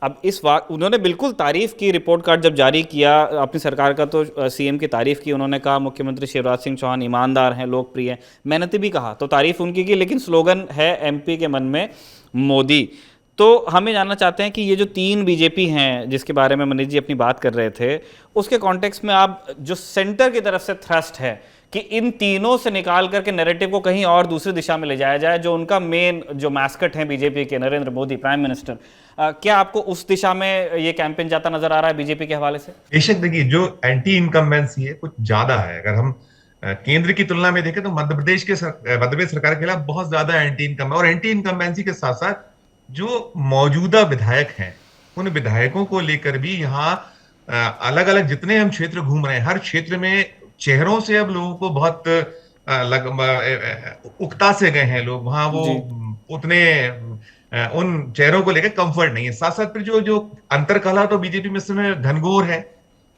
अब इस वक्त उन्होंने बिल्कुल तारीफ की, रिपोर्ट कार्ड जब जारी किया अपनी सरकार का तो सीएम की तारीफ की। उन्होंने कहा मुख्यमंत्री शिवराज सिंह चौहान ईमानदार हैं, लोकप्रिय हैं, मेहनती भी कहा, तो तारीफ उनकी की। लेकिन स्लोगन है एमपी के मन में मोदी। तो हमें जानना चाहते हैं कि ये जो 3 बीजेपी हैं जिसके बारे में मनीष जी अपनी बात कर रहे थे, उसके कॉन्टेक्स्ट में आप जो सेंटर की तरफ से थ्रस्ट है कि इन तीनों से निकाल करके नैरेटिव को कहीं और दूसरी दिशा में ले जाया जाए, जो उनका मेन जो मैस्कट है बीजेपी के, नरेंद्र मोदी प्राइम मिनिस्टर, क्या आपको उस दिशा में ये कैंपेन जाता नजर आ रहा है बीजेपी के हवाले से? बेशक देखिए, जो एंटी इनकम्बेंसी है कुछ ज्यादा है। अगर हम केंद्र की तुलना में देखें तो मध्य प्रदेश सरकार के खिलाफ बहुत ज्यादा एंटी इनकम, और एंटी इनकम्बेंसी के साथ साथ जो मौजूदा विधायक हैं उन विधायकों को लेकर भी यहाँ अलग अलग जितने हम क्षेत्र घूम रहे हैं, हर क्षेत्र में चेहरों से अब लोगों को बहुत उकता से गए हैं लोग वहां। वो उतने उन चेहरों को लेकर कंफर्ट नहीं है। साथ साथ फिर जो अंतरकलह तो बीजेपी में इस समय घनघोर है।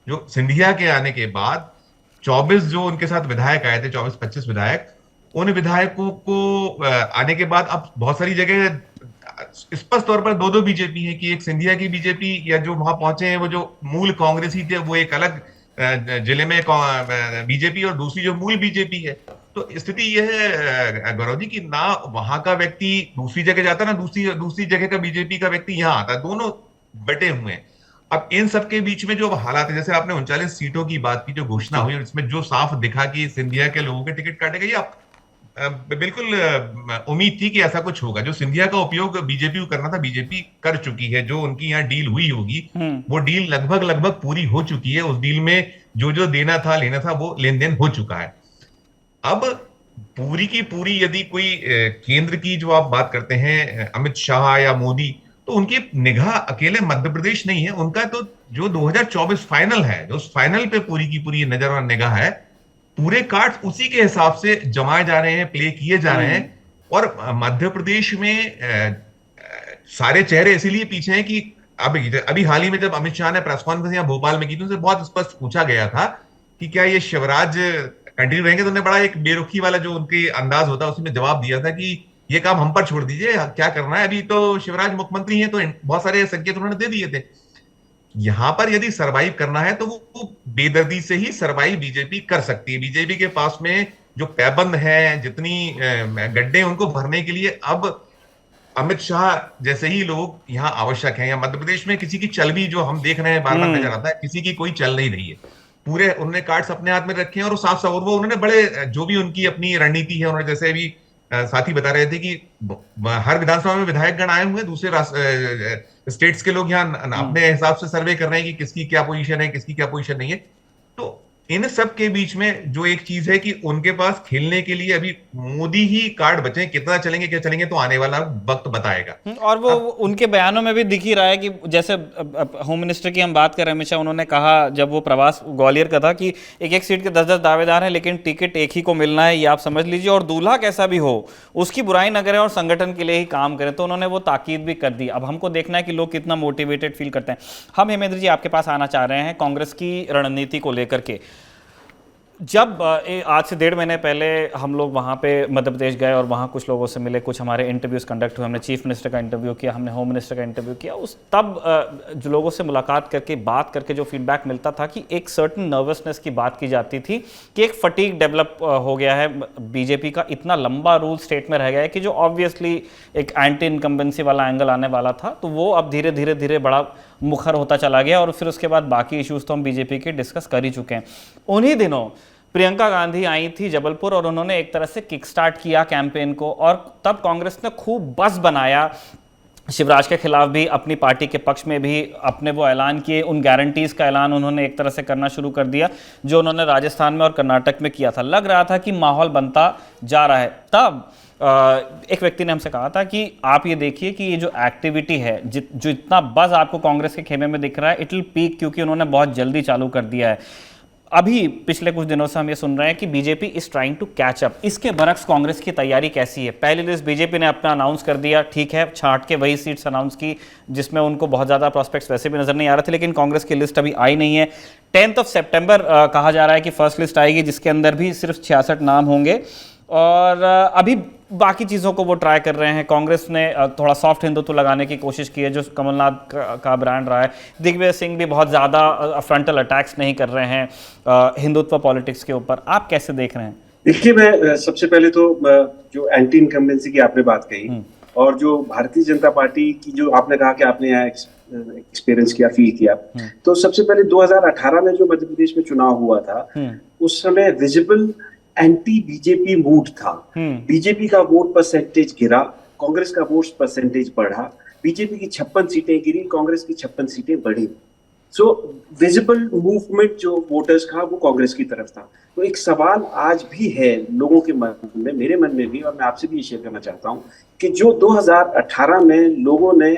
जो सिंधिया के आने के बाद 24 जो उनके साथ विधायक आए थे, 24-25 विधायक, उन विधायकों को आने के बाद अब बहुत सारी जगह स्पष्ट तौर पर 2 बीजेपी है कि एक सिंधिया की बीजेपी या जो वहां पहुंचे हैं वो जो मूल कांग्रेसी थे वो एक अलग जिले में बीजेपी, और दूसरी जो मूल बीजेपी है। तो स्थिति यह है गौरव जी कि ना वहां का व्यक्ति दूसरी जगह जाता, ना दूसरी जगह का बीजेपी का व्यक्ति यहाँ आता, दोनों बटे हुए हैं। अब इन सबके बीच में जो हालात है, जैसे आपने 39 सीटों की बात की जो घोषणा हुई, और इसमें जो साफ दिखा कि सिंधिया के लोगों के टिकट काटे गए, बिल्कुल उम्मीद थी कि ऐसा कुछ होगा। जो सिंधिया का उपयोग बीजेपी को करना था, बीजेपी कर चुकी है। जो उनकी यहाँ डील हुई होगी वो डील लगभग पूरी हो चुकी है। उस डील में जो देना था लेना था वो लेन देन हो चुका है। अब पूरी की पूरी यदि कोई केंद्र की जो आप बात करते हैं अमित शाह या मोदी, तो उनकी निगाह अकेले मध्य प्रदेश नहीं है, उनका तो जो 2024 फाइनल है, जो उस फाइनल पे पूरी की पूरी नजर और निगाह है। पूरे कार्ड उसी के हिसाब से जमाए जा रहे हैं, प्ले किए जा रहे हैं। और मध्य प्रदेश में सारे चेहरे इसीलिए पीछे हैं कि अभी हाल ही में जब अमित शाह ने प्रेस कॉन्फ्रेंस यहाँ भोपाल में की, तो उनसे बहुत स्पष्ट पूछा गया था कि क्या ये शिवराज कंटिन्यू रहेंगे, तो उन्होंने बड़ा एक बेरुखी वाला जो उनकी अंदाज होता है उसमें जवाब दिया था कि ये काम हम पर छोड़ दीजिए, क्या करना है, अभी तो शिवराज मुख्यमंत्री हैं। तो बहुत सारे संकेत उन्होंने दे दिए थे। यहां पर यदि सरवाइव करना है तो वो बेदर्दी से ही सरवाइव बीजेपी कर सकती है। बीजेपी के पास में जो पैबंद है, जितनी गड्ढे उनको भरने के लिए अब अमित शाह जैसे ही लोग यहाँ आवश्यक हैं। या मध्य प्रदेश में किसी की चल भी जो हम देख रहे हैं बार बार नजर आता है, किसी की कोई चल नहीं रही है। पूरे उन्होंने कार्ड्स अपने हाथ में रखे हैं और साफ साफ, और वो उन्होंने बड़े जो भी उनकी अपनी रणनीति है, उन्होंने जैसे अभी साथी बता रहे थे कि हर विधानसभा में विधायक गण आए हुए, दूसरे स्टेट्स के लोग यहाँ अपने हिसाब से सर्वे कर रहे हैं कि किसकी क्या पोजीशन है, किसकी क्या पोजीशन नहीं है। तो इन सब के बीच में जो एक चीज है कि उनके पास खेलने के लिए अभी मोदी ही कार्ड बचे। कितना चलेंगे क्या चलेंगे तो आने वाला वक्त बताएगा। और वो उनके बयानों में भी दिख ही रहा है कि जैसे होम मिनिस्टर की हम बात कर रहे हैं, हमेशा उन्होंने कहा जब वो प्रवास ग्वालियर का था कि एक एक सीट के 10-10 दावेदार हैं, लेकिन टिकट एक ही को मिलना है, ये आप समझ लीजिए, और दूल्हा कैसा भी हो उसकी बुराई न करें और संगठन के लिए ही काम करें। तो उन्होंने वो ताकीद भी कर दी। अब हमको देखना है कि लोग कितना मोटिवेटेड फील करते हैं। हम हेमेंद्र जी आपके पास आना चाह रहे हैं कांग्रेस की रणनीति को लेकर के। जब आज से 1.5 महीने पहले हम लोग वहाँ पे मध्य प्रदेश गए और वहाँ कुछ लोगों से मिले, कुछ हमारे इंटरव्यूज़ कंडक्ट हुए, हमने चीफ मिनिस्टर का इंटरव्यू किया, हमने होम मिनिस्टर का इंटरव्यू किया। उस तब जो लोगों से मुलाकात करके बात करके जो फीडबैक मिलता था कि एक सर्टन नर्वसनेस की बात की जाती थी कि एक फटीग डेवलप हो गया है बीजेपी का, इतना लंबा रूल स्टेट में रह गया है कि जो ऑब्वियसली एक एंटी इनकम्बेंसी वाला एंगल आने वाला था, तो वो अब धीरे धीरे धीरे बड़ा मुखर होता चला गया। और फिर उसके बाद बाकी इश्यूज़ तो हम बीजेपी के डिस्कस कर ही चुके हैं। उन्हीं दिनों प्रियंका गांधी आई थी जबलपुर और उन्होंने एक तरह से किक स्टार्ट किया कैंपेन को, और तब कांग्रेस ने खूब बज़ बनाया शिवराज के खिलाफ भी, अपनी पार्टी के पक्ष में भी अपने वो ऐलान किए। उन गारंटीज़ का ऐलान उन्होंने एक तरह से करना शुरू कर दिया जो उन्होंने राजस्थान में और कर्नाटक में किया था। लग रहा था कि माहौल बनता जा रहा है। तब एक व्यक्ति ने हमसे कहा था कि आप ये देखिए कि ये जो एक्टिविटी है, जो इतना बज़ आपको कांग्रेस के खेमे में दिख रहा है, इट विल पीक, क्योंकि उन्होंने बहुत जल्दी चालू कर दिया है। अभी पिछले कुछ दिनों से हम ये सुन रहे हैं कि BJP is trying to catch up. इसके बरक्स कांग्रेस की तैयारी कैसी है? पहली लिस्ट बीजेपी ने अपना अनाउंस कर दिया, ठीक है, छांट के वही सीट्स अनाउंस की जिसमें उनको बहुत ज़्यादा प्रॉस्पेक्ट्स वैसे भी नजर नहीं आ रहे थे, लेकिन कांग्रेस की लिस्ट अभी आई नहीं है। 10 सितंबर कहा जा रहा है कि फर्स्ट लिस्ट आएगी, जिसके अंदर भी सिर्फ 66 नाम होंगे, और अभी बाकी चीज़ों को वो ट्राई कर रहे हैं। कांग्रेस ने थोड़ा सॉफ्ट हिंदुत्व लगाने की कोशिश की है, जो कमलनाथ का ब्रांड रहा है। दिग्विजय सिंह भी बहुत ज़्यादा फ्रंटल अटैक्स नहीं कर रहे हैं हिंदुत्व पॉलिटिक्स के ऊपर। आप कैसे देख रहे हैं? देखिए, मैं सबसे पहले तो जो एंटी इनकम्बेंसी की आपने बात कही, और जो भारतीय जनता पार्टी की जो आपने कहा कि आपने यहाँ एक्सपीरियंस किया, फील किया, तो सबसे पहले 2018 में जो मध्य प्रदेश में चुनाव हुआ था, उस समय विजिबल एंटी बीजेपी मूड था। बीजेपी का वोट परसेंटेज गिरा, कांग्रेस का वोट परसेंटेज बढ़ा। बीजेपी की 56 सीटें गिरी, कांग्रेस की 56 सीटें बढ़ी। सो विजिबल मूवमेंट जो वोटर्स का, वो कांग्रेस की तरफ था। तो एक सवाल आज भी है लोगों के मन में, मेरे मन में भी, और मैं आपसे भी शेयर करना चाहता हूं कि जो 2018 में लोगों ने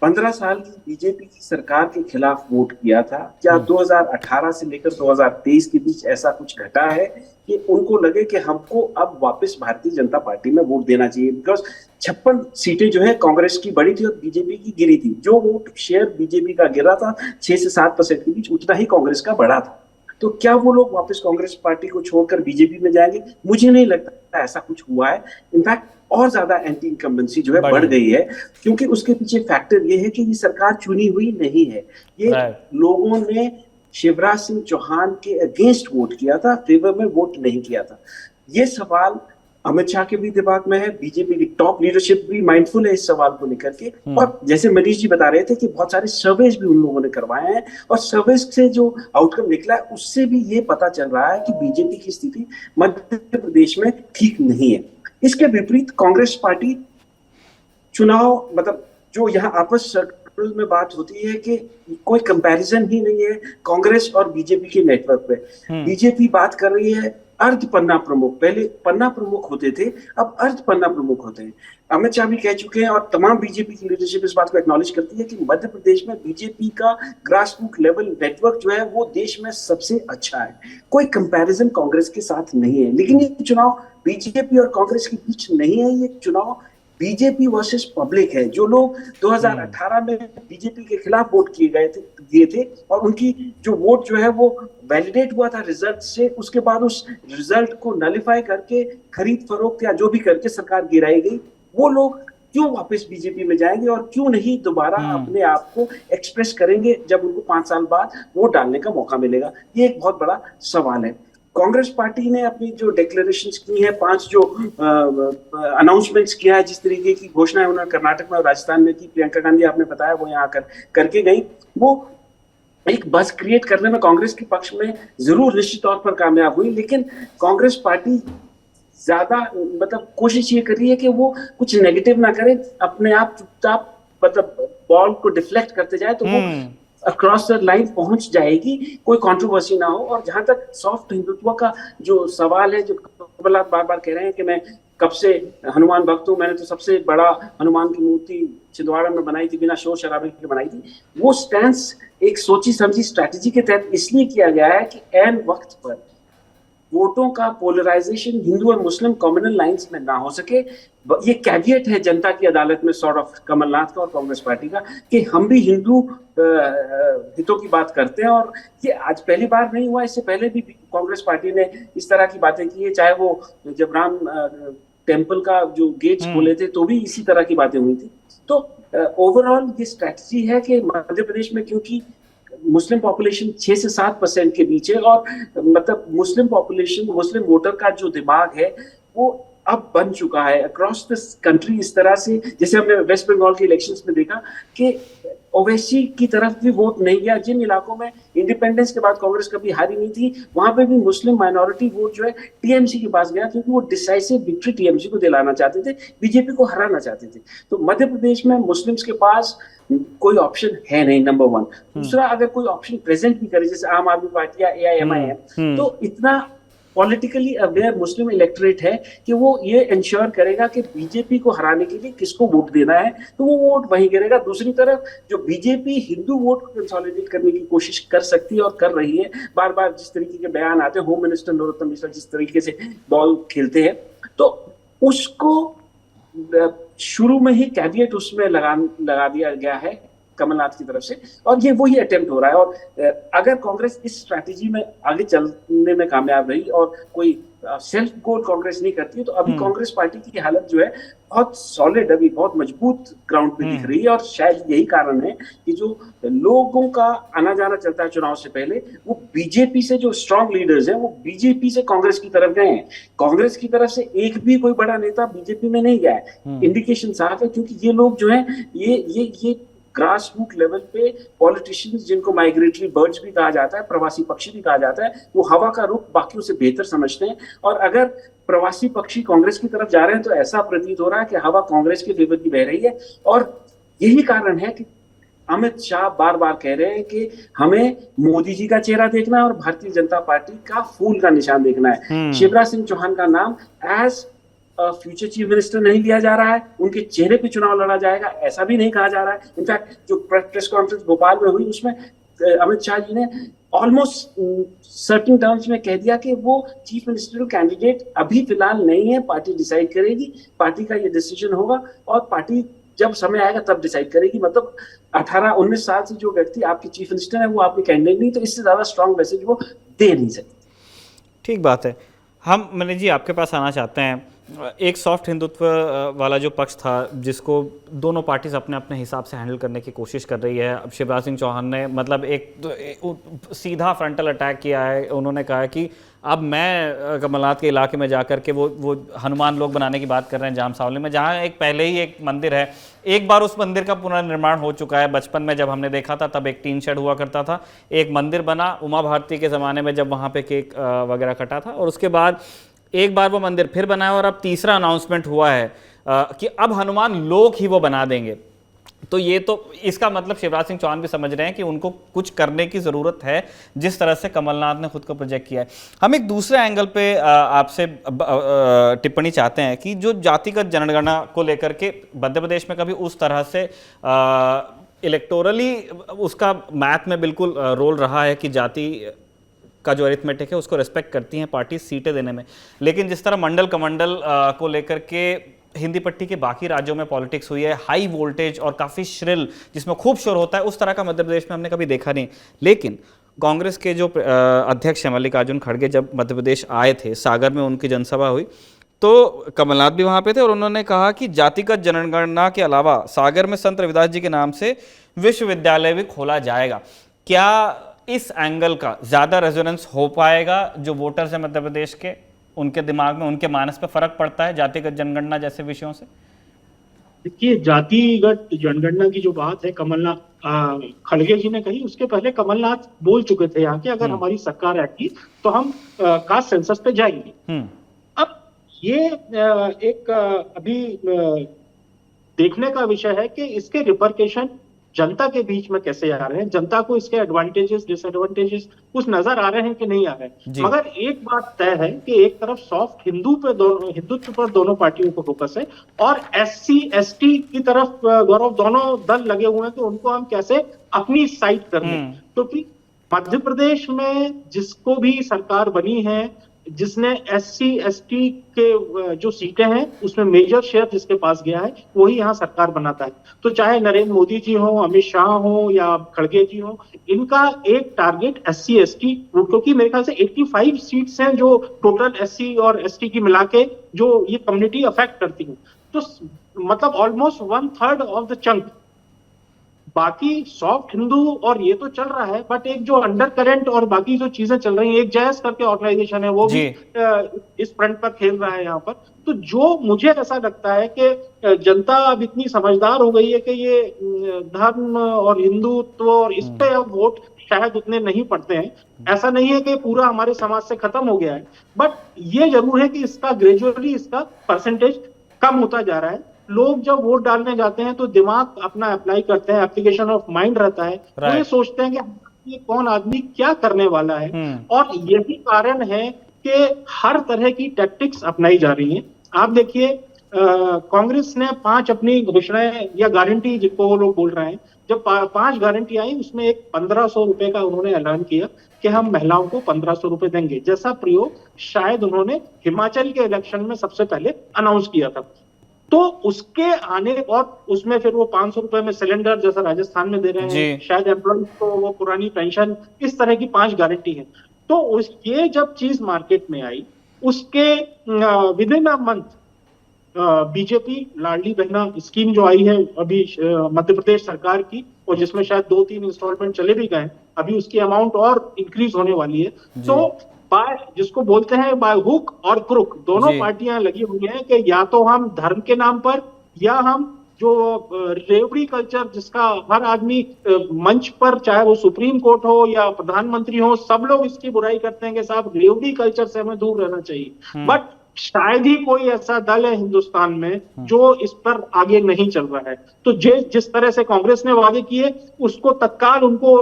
15 साल की बीजेपी की सरकार के खिलाफ वोट किया था, क्या 2018 से लेकर 2023 के बीच ऐसा कुछ घटा है कि उनको लगे कि हमको अब वापस भारतीय जनता पार्टी में वोट देना चाहिए? बिकॉज 56 सीटें जो है कांग्रेस की बढ़ी थी और बीजेपी की गिरी थी। जो वोट शेयर बीजेपी का गिरा था 6 से 7% के बीच, उतना ही कांग्रेस का बढ़ा था। तो क्या वो लोग वापस कांग्रेस पार्टी को छोड़कर बीजेपी में जाएंगे? मुझे नहीं लगता ऐसा कुछ हुआ है। इनफैक्ट और ज्यादा एंटी इनकम्बेंसी जो है बढ़ गई है, क्योंकि उसके पीछे फैक्टर ये है कि ये सरकार चुनी हुई नहीं है। ये लोगों ने शिवराज सिंह चौहान के अगेंस्ट वोट किया था, फेवर में वोट नहीं किया था। ये सवाल अमित शाह के भी दिमाग में है, बीजेपी की टॉप लीडरशिप भी माइंडफुल है इस सवाल को लेकर के। और जैसे मनीष जी बता रहे थे कि बहुत सारे सर्वेज भी उन लोगों ने करवाए हैं, और सर्वेज से जो आउटकम निकला है उससे भी ये पता चल रहा है कि बीजेपी की स्थिति मध्य प्रदेश में ठीक नहीं है। इसके विपरीत कांग्रेस पार्टी चुनाव, मतलब जो यहाँ आपस में बात होती है कि कोई कंपैरिजन ही नहीं है कांग्रेस और बीजेपी के नेटवर्क पे। बीजेपी बात कर रही है अर्ध पन्ना प्रमुख, पहले पन्ना प्रमुख होते थे, अब अर्ध पन्ना प्रमुख होते हैं। अमित शाह भी कह चुके हैं और तमाम बीजेपी की लीडरशिप इस बात को एक्नॉलेज करती है कि मध्य प्रदेश में बीजेपी का ग्रासरूट लेवल नेटवर्क जो है वो देश में सबसे अच्छा है। कोई कंपैरिजन कांग्रेस के साथ नहीं है। लेकिन ये चुनाव बीजेपी और कांग्रेस के बीच नहीं है, ये चुनाव बीजेपी वर्सेस पब्लिक है। जो लोग 2018 में बीजेपी के खिलाफ वोट दिए थे और उनकी जो वोट जो है वो वैलिडेट हुआ था रिजल्ट से, उसके बाद उस रिजल्ट को नलिफाई करके खरीद फरोख्त या जो भी करके सरकार गिराई गई, वो लोग क्यों वापस बीजेपी में जाएंगे और क्यों नहीं दोबारा अपने आप को एक्सप्रेस करेंगे जब उनको 5 साल बाद वोट डालने का मौका मिलेगा? ये एक बहुत बड़ा सवाल है। कांग्रेस पार्टी ने अपनी जो डिक्लेरेशंस की हैं, 5 जो अनाउंसमेंट्स किया है, जिस तरीके की घोषणाएं उन्होंने कर्नाटक में और राजस्थान में की, प्रियंका गांधी आपने बताया वो यहाँ करके गई, वो एक बस क्रिएट करने में कांग्रेस के पक्ष में जरूर निश्चित तौर पर कामयाब हुई। लेकिन कांग्रेस पार्टी ज्यादा मतलब कोशिश ये कर रही है कि वो कुछ नेगेटिव ना करे, अपने आप चुपचाप मतलब बॉल को डिफ्लेक्ट करते जाए तो वो अक्रॉस द लाइन पहुंच जाएगी, कोई कंट्रोवर्सी ना हो। और जहां तक सॉफ्ट हिंदुत्व का जो सवाल है, जो कमलनाथ बार बार कह रहे हैं कि मैं कब से हनुमान भक्त हूं, मैंने तो सबसे बड़ा हनुमान की मूर्ति छिंदवाड़ा में बनाई थी, बिना शोर शराबे के बनाई थी, वो स्टैंस एक सोची समझी स्ट्रैटेजी के तहत इसलिए किया गया है कि ऐन वक्त पर वोटों का पोलराइजेशन हिंदू और मुस्लिम कम्युनल लाइंस में ना हो सके। ये कैविएट है जनता की अदालत में सॉर्ट ऑफ कमलनाथ का और कांग्रेस पार्टी का कि हम भी हिंदू हितों की बात करते हैं। और ये आज पहली बार नहीं हुआ, इससे पहले भी कांग्रेस पार्टी ने इस तरह की बातें की है, चाहे वो जब राम टेम्पल का जो गेट्स खोले थे तो भी इसी तरह की बातें हुई थी। तो ओवरऑल ये स्ट्रैटेजी है कि मध्य प्रदेश में क्योंकि मुस्लिम पॉपुलेशन 6 से 7% के बीच है और मतलब मुस्लिम पॉपुलेशन, मुस्लिम वोटर का जो दिमाग है वो अब बन चुका है अक्रॉस द कंट्री इस तरह से, जैसे हमने वेस्ट बंगाल के इलेक्शंस में देखा कि ओवैसी की तरफ भी वोट नहीं गया। जिन इलाकों में इंडिपेंडेंस के बाद कांग्रेस कभी हारी नहीं थी, वहां पे भी मुस्लिम माइनॉरिटी वोट जो है टीएमसी के पास गया, क्योंकि वो डिसाइसिव विक्ट्री टीएमसी को दिलाना चाहते थे, बीजेपी को हराना चाहते थे। तो मध्य प्रदेश में मुस्लिम्स के पास कोई ऑप्शन है नहीं, नंबर 1। दूसरा, अगर कोई ऑप्शन प्रेजेंट भी करे जैसे आम आदमी पार्टी या AIMIM, तो इतना पॉलिटिकली अवेयर मुस्लिम इलेक्टोरेट है कि वो ये इंश्योर करेगा कि बीजेपी को हराने के लिए किसको वोट देना है, तो वो वोट वहीं गिरेगा। दूसरी तरफ जो बीजेपी हिंदू वोट को कंसोलिडेट करने की कोशिश कर सकती है और कर रही है, बार बार जिस तरीके के बयान आते हैं, होम मिनिस्टर नरोत्तम मिश्रा जिस तरीके से बॉल खेलते हैं, तो उसको शुरू में ही कैविएट उसमें लगा दिया गया है कमलनाथ की तरफ से, और ये वही अटेम्प्ट हो रहा है। और अगर कांग्रेस इस स्ट्रैटेजी में आगे चलने में कामयाब रही और कोई सेल्फ गोल कांग्रेस नहीं करती है, तो अभी कांग्रेस पार्टी की हालत जो है बहुत सॉलिड, अभी बहुत मजबूत ग्राउंड पे दिख रही है। और शायद यही कारण है कि जो लोगों का आना जाना चलता है चुनाव से पहले, वो बीजेपी से जो स्ट्रांग लीडर्स हैं वो बीजेपी से कांग्रेस की तरफ गए हैं। कांग्रेस की तरफ से एक भी कोई बड़ा नेता बीजेपी में नहीं गया है। इंडिकेशन साफ है, क्योंकि ये लोग जो है ये ग्रास रूट लेवल पे पॉलिटिशियंस, जिनको माइग्रेटरी बर्ड्स भी कहा जाता है, प्रवासी पक्षी भी कहा जाता है, वो हवा का रुख बाकियों से बेहतर समझते हैं। और अगर प्रवासी पक्षी कांग्रेस की तरफ जा रहे हैं तो ऐसा प्रतीत हो रहा है कि हवा कांग्रेस के फेवर की बह रही है। और यही कारण है कि अमित शाह बार बार कह रहे हैं कि हमें मोदी जी का चेहरा देखना है और भारतीय जनता पार्टी का फूल का निशान देखना है। शिवराज सिंह चौहान का नाम एज फ्यूचर चीफ मिनिस्टर नहीं लिया जा रहा है, उनके चेहरे पे चुनाव लड़ा जाएगा ऐसा भी नहीं कहा जा रहा है। इनफैक्ट जो प्रेस कॉन्फ्रेंस भोपाल में हुई उसमें अमित शाह जी ने ऑलमोस्ट सर्टेन टर्म्स में कह दिया कि वो चीफ मिनिस्टर कैंडिडेट अभी फिलहाल नहीं है, पार्टी डिसाइड करेगी, पार्टी का ये डिसीजन होगा और पार्टी जब समय आएगा तब डिसाइड करेगी। मतलब 18-19 साल से जो व्यक्ति आपके चीफ मिनिस्टर है वो आपके कैंडिडेट नहीं, तो इससे ज्यादा स्ट्रॉन्ग मैसेज वो दे नहीं सकते। ठीक बात है। हम मनीष जी आपके पास आना चाहते हैं। एक सॉफ्ट हिंदुत्व वाला जो पक्ष था, जिसको दोनों पार्टीज अपने अपने हिसाब से हैंडल करने की कोशिश कर रही है। अब शिवराज सिंह चौहान ने मतलब एक सीधा फ्रंटल अटैक किया है। उन्होंने कहा कि अब मैं कमलनाथ के इलाके में जाकर के वो हनुमान लोग बनाने की बात कर रहे हैं जामसावली में, जहाँ एक पहले ही एक मंदिर है। एक बार उस मंदिर का पुनर्निर्माण हो चुका है। बचपन में जब हमने देखा था तब एक टीन शेड हुआ करता था, एक मंदिर बना उमा भारती के ज़माने में जब वहाँ पे केक वगैरह कटा था, और उसके बाद एक बार वो मंदिर फिर बना है और अब तीसरा अनाउंसमेंट हुआ है कि अब हनुमान लोग ही वो बना देंगे। तो ये तो इसका मतलब शिवराज सिंह चौहान भी समझ रहे हैं कि उनको कुछ करने की ज़रूरत है, जिस तरह से कमलनाथ ने खुद को प्रोजेक्ट किया है। हम एक दूसरे एंगल पे आपसे टिप्पणी चाहते हैं कि जो जातिगत जनगणना को लेकर के मध्य प्रदेश में कभी उस तरह से इलेक्टोरली उसका मैथ में बिल्कुल रोल रहा है कि जाति का जो अरिथमेटिक है उसको रिस्पेक्ट करती हैं पार्टी सीटें देने में, लेकिन जिस तरह मंडल कमंडल को लेकर के हिंदी पट्टी के बाकी राज्यों में पॉलिटिक्स हुई है, हाई वोल्टेज और काफ़ी श्रिल जिसमें खूब शोर होता है, उस तरह का मध्य प्रदेश में हमने कभी देखा नहीं। लेकिन कांग्रेस के जो अध्यक्ष हैं मल्लिकार्जुन खड़गे जब मध्य प्रदेश आए थे, सागर में उनकी जनसभा हुई तो कमलनाथ भी वहाँ पे थे और उन्होंने कहा कि जातिगत जनगणना के अलावा सागर में संत रविदास जी के नाम से विश्वविद्यालय भी खोला जाएगा। क्या इस एंगल का ज़्यादा रेजोनेंस हो पाएगा? जो वोटर्स हैं मध्य प्रदेश के, उनके दिमाग में, उनके मानस पे फर्क पड़ता है जातिगत जनगणना जैसे विषयों से? देखिए, जातिगत जनगणना की जो बात है कमलनाथ खड़गे जी ने कही, उसके पहले कमलनाथ बोल चुके थे यहाँ के अगर हमारी सरकार आएगी तो हम कास्ट सेंसस पे जाएंगे। अब ये एक अभी देखने का विषय है कि इसके रिपरकेशन जनता के बीच में कैसे आ रहे हैं, जनता को इसके एडवांटेजेस डिसएडवांटेजेस कुछ नजर आ रहे हैं कि नहीं आ रहे हैं। मगर एक बात तय है कि एक तरफ सॉफ्ट हिंदुत्व पर दोनों पार्टियों को फोकस है और SC ST की तरफ गौरव दोनों दल लगे हुए हैं कि उनको हम कैसे अपनी साइड कर लें। क्योंकि मध्य प्रदेश में जिसको भी सरकार बनी है, जिसने SC ST के जो सीटें हैं उसमें मेजर शेयर जिसके पास गया है वही यहाँ सरकार बनाता है। तो चाहे नरेंद्र मोदी जी हो, अमित शाह हो या खड़गे जी हो, इनका एक टारगेट SC ST, क्योंकि मेरे ख्याल से 85 सीट्स हैं जो टोटल SC और ST की मिला के जो ये कम्युनिटी अफेक्ट करती है, तो मतलब ऑलमोस्ट 1/3 ऑफ द चंक। बाकी सॉफ्ट हिंदू और ये तो चल रहा है, बट एक जो अंडर करंट और बाकी जो चीजें चल रही हैं, एक जायज करके ऑर्गेनाइजेशन है वो भी इस फ्रंट पर खेल रहा है यहाँ पर। तो जो मुझे ऐसा लगता है कि जनता अब इतनी समझदार हो गई है कि ये धर्म और हिंदुत्व और इस पे अब वोट शायद उतने नहीं पड़ते हैं। ऐसा नहीं है कि पूरा हमारे समाज से खत्म हो गया है, बट ये जरूर है कि इसका ग्रेजुअली इसका परसेंटेज कम होता जा रहा है। लोग जब वोट डालने जाते हैं तो दिमाग अपना अप्लाई करते हैं, एप्लीकेशन ऑफ माइंड रहता है, तो ये सोचते हैं कि ये कौन आदमी क्या करने वाला है। और यही कारण है कि हर तरह की टैक्टिक्स अपनाई जा रही हैं। आप देखिए, कांग्रेस ने 5 अपनी घोषणाएं या गारंटी जिनको वो लोग बोल रहे हैं, जब 5 गारंटी आई उसमें एक 1500 रुपए का उन्होंने ऐलान किया कि हम महिलाओं को 1500 रुपए देंगे, जैसा प्रयोग शायद उन्होंने हिमाचल के इलेक्शन में सबसे पहले अनाउंस किया था। तो उसके आने और उसमें फिर वो 500 रुपए में सिलेंडर जैसा राजस्थान में दे रहे हैं, शायद एम्प्लॉइज को वो पुरानी पेंशन, इस तरह की 5 गारंटी है। तो ये जब चीज मार्केट में आई, उसके within a month BJP Ladli Behna scheme जो आई है अभी मध्य प्रदेश सरकार की, और जिसमें शायद 2-3 इंस्टॉलमेंट चले भी गए, अभी उसकी अमाउंट और इंक्रीज होने वाली है। तो बाय, जिसको बोलते हैं बाय हुक और क्रुक, दोनों पार्टियां लगी हुई हैं कि या तो हम धर्म के नाम पर, या हम जो रेवड़ी कल्चर जिसका हर आदमी मंच पर, चाहे वो सुप्रीम कोर्ट हो या प्रधानमंत्री हो, सब लोग इसकी बुराई करते हैं कि साहब रेवड़ी कल्चर से हमें दूर रहना चाहिए। बट शायद ही कोई ऐसा दल है हिंदुस्तान में जो इस पर आगे नहीं चल रहा है। तो जिस तरह से कांग्रेस ने वादे किए, उसको तत्काल उनको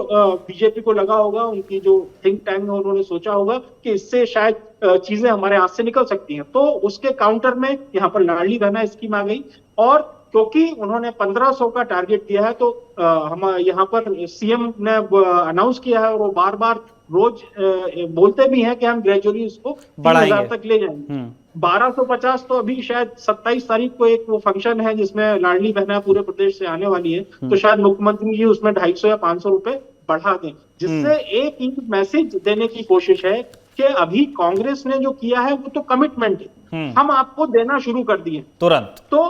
बीजेपी को लगा होगा, उनकी जो थिंक टैंक है उन्होंने सोचा होगा कि इससे शायद चीजें हमारे हाथ से निकल सकती हैं। तो उसके काउंटर में यहाँ पर लाडली बहना स्कीम आ गई, और क्योंकि उन्होंने 1500 का टारगेट दिया है, तो हम यहाँ पर सीएम ने अनाउंस किया है, और वो बार बार रोज बोलते भी हैं कि हम ग्रेजुअली इसको 3000 तक ले जाएंगे। 1250 तो अभी शायद 27 तारीख को एक वो फंक्शन है जिसमें लाडली बहना पूरे प्रदेश से आने वाली है, तो शायद मुख्यमंत्री जी उसमें 250 या 500 रुपए बढ़ा दें, जिससे एक मैसेज देने की कोशिश है कि अभी कांग्रेस ने जो किया है वो तो कमिटमेंट है, हम आपको देना शुरू कर दिए तुरंत। तो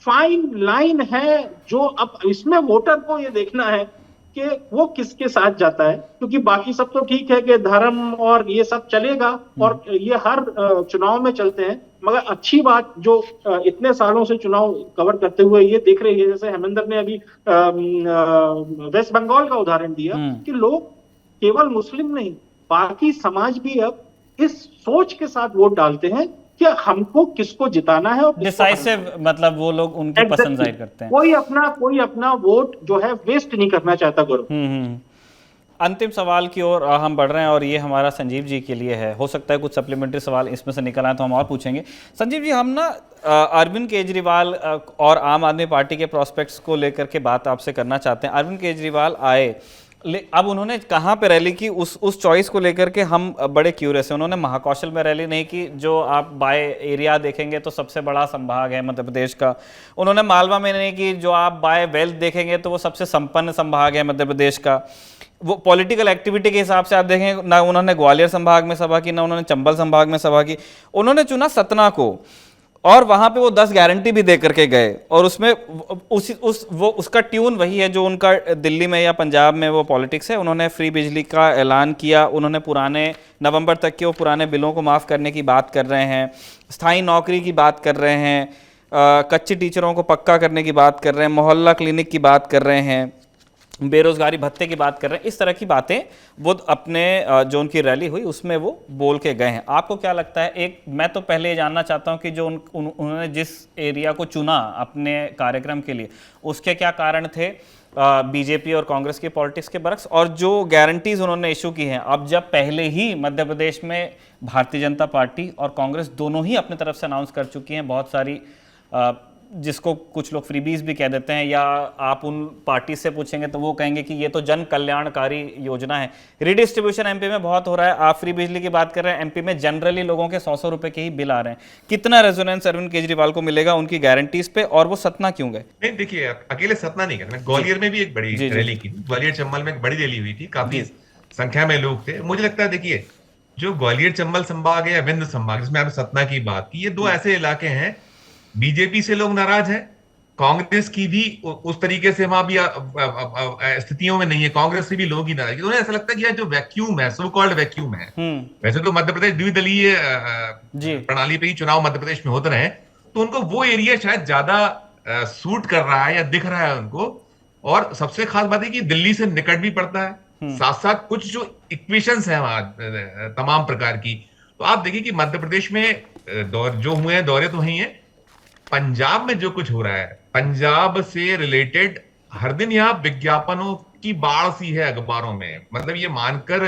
फाइन लाइन है जो अब इसमें वोटर को ये देखना है कि वो किसके साथ जाता है, क्योंकि बाकी सब तो ठीक है कि धर्म और ये सब चलेगा और ये हर चुनाव में चलते हैं, मगर अच्छी बात जो इतने सालों से चुनाव कवर करते हुए ये देख रही है, जैसे हेमेंद्र ने अभी वेस्ट बंगाल का उदाहरण दिया कि लोग केवल मुस्लिम नहीं, बाकी समाज भी अब इस सोच के साथ वोट डालते हैं कि हमको किसको जिताना है, और डिसाइसिव, मतलब वो लोग उनकी पसंद जाहिर करते हैं। कोई अपना वोट जो है वेस्ट नहीं करना चाहता। गुरु, अंतिम सवाल की ओर हम बढ़ रहे हैं, और ये हमारा संजीव जी के लिए है। हो सकता है कुछ सप्लीमेंट्री सवाल इसमें से निकल आए तो हम और पूछेंगे। संजीव जी, हम ना अरविंद केजरीवाल और आम आदमी पार्टी के प्रोस्पेक्ट्स को लेकर के बात आपसे करना चाहते हैं। अरविंद केजरीवाल आए, अब उन्होंने कहाँ पे रैली की, उस चॉइस को लेकर के हम बड़े क्यूरियस हैं। उन्होंने महाकौशल में रैली नहीं की, जो आप बाय एरिया देखेंगे तो सबसे बड़ा संभाग है मध्य प्रदेश का। उन्होंने मालवा में नहीं की, जो आप बाय वेल्थ देखेंगे तो वो सबसे संपन्न संभाग है मध्य प्रदेश का। वो पॉलिटिकल एक्टिविटी के हिसाब से आप देखेंगे, ना उन्होंने ग्वालियर संभाग में सभा की, ना उन्होंने चंबल संभाग में सभा की। उन्होंने चुना सतना को, और वहां पे वो 10 गारंटी भी दे करके गए, और उसमें उसका ट्यून वही है जो उनका दिल्ली में या पंजाब में वो पॉलिटिक्स है। उन्होंने फ्री बिजली का ऐलान किया, उन्होंने पुराने नवंबर तक के वो पुराने बिलों को माफ़ करने की बात कर रहे हैं, स्थायी नौकरी की बात कर रहे हैं, कच्चे टीचरों को पक्का करने की बात कर रहे हैं, मोहल्ला क्लिनिक की बात कर रहे हैं, बेरोजगारी भत्ते की बात कर रहे हैं। इस तरह की बातें वो अपने जो उनकी रैली हुई उसमें वो बोल के गए हैं। आपको क्या लगता है? एक मैं तो पहले ये जानना चाहता हूं कि जो उन्होंने जिस एरिया को चुना अपने कार्यक्रम के लिए, उसके क्या कारण थे बीजेपी और कांग्रेस की पॉलिटिक्स के बरक्स, और जो गारंटीज उन्होंने इशू की हैं, अब जब पहले ही मध्य प्रदेश में भारतीय जनता पार्टी और कांग्रेस दोनों ही अपनी तरफ से अनाउंस कर चुकी हैं बहुत सारी, जिसको कुछ लोग फ्रीबीज भी कह देते हैं, या आप उन पार्टी से पूछेंगे तो वो कहेंगे कि ये तो जन कल्याणकारी योजना है। रिडिस्ट्रीब्यूशन एमपी में बहुत हो रहा है, आप फ्री बिजली की बात कर रहे हैं, एमपी में जनरली लोगों के 100 रुपए के ही बिल आ रहे हैं। कितना रेजोनेंस अरविंद केजरीवाल को मिलेगा उनकी गारंटीज पे, और वो सतना क्यों गए? नहीं, देखिए, अकेले सतना नहीं करना, ग्वालियर में भी एक बड़ी रैली की, ग्वालियर चंबल में एक बड़ी रैली हुई थी, काफी संख्या में लोग थे। मुझे लगता है, देखिए, जो ग्वालियर चंबल संभाग है या विंध्य संभाग, जिसमें आपने सतना की बात की, ये 2 ऐसे इलाके हैं बीजेपी से लोग नाराज हैं, कांग्रेस की भी उस तरीके से वहां भी स्थितियों में नहीं है, कांग्रेस से भी लोग ही नाराज। उन्हें ऐसा लगता है कि जो वैक्यूम है, सो कॉल्ड वैक्यूम है, वैसे तो मध्य प्रदेश द्विदलीय प्रणाली पे ही चुनाव मध्य प्रदेश में होते रहे, तो उनको वो एरिया शायद ज्यादा सूट कर रहा है या दिख रहा है उनको। और सबसे खास बात है कि दिल्ली से निकट भी पड़ता है, साथ साथ कुछ जो इक्वेशंस है वहां तमाम प्रकार की। तो आप देखिए कि मध्य प्रदेश में जो हुए हैं दौरे तो वही है, पंजाब में जो कुछ हो रहा है, पंजाब से रिलेटेड हर दिन यहाँ विज्ञापनों की बाढ़ सी है अखबारों में। मतलब ये मानकर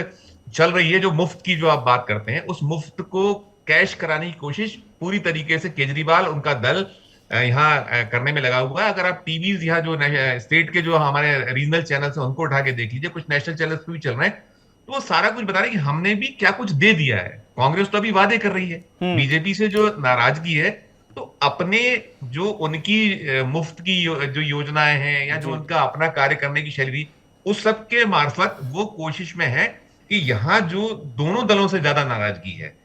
चल रही है, जो मुफ्त की जो आप बात करते हैं, उस मुफ्त को कैश कराने की कोशिश पूरी तरीके से केजरीवाल उनका दल यहाँ करने में लगा हुआ है। अगर आप टीवीज यहाँ जो स्टेट के जो हमारे रीजनल चैनल्स हैं उनको उठा के देख लीजिए, कुछ नेशनल चैनल्स पे भी चल रहे हैं, तो वो सारा कुछ बता रहे हैं कि हमने भी क्या कुछ दे दिया है। कांग्रेस तो अभी वादे कर रही है, बीजेपी से जो नाराजगी है, तो अपने जो उनकी मुफ्त की जो योजनाएं हैं या जो उनका अपना कार्य करने की शैली, उस सब के मार्फत वो कोशिश में है कि यहाँ जो दोनों दलों से ज्यादा नाराजगी है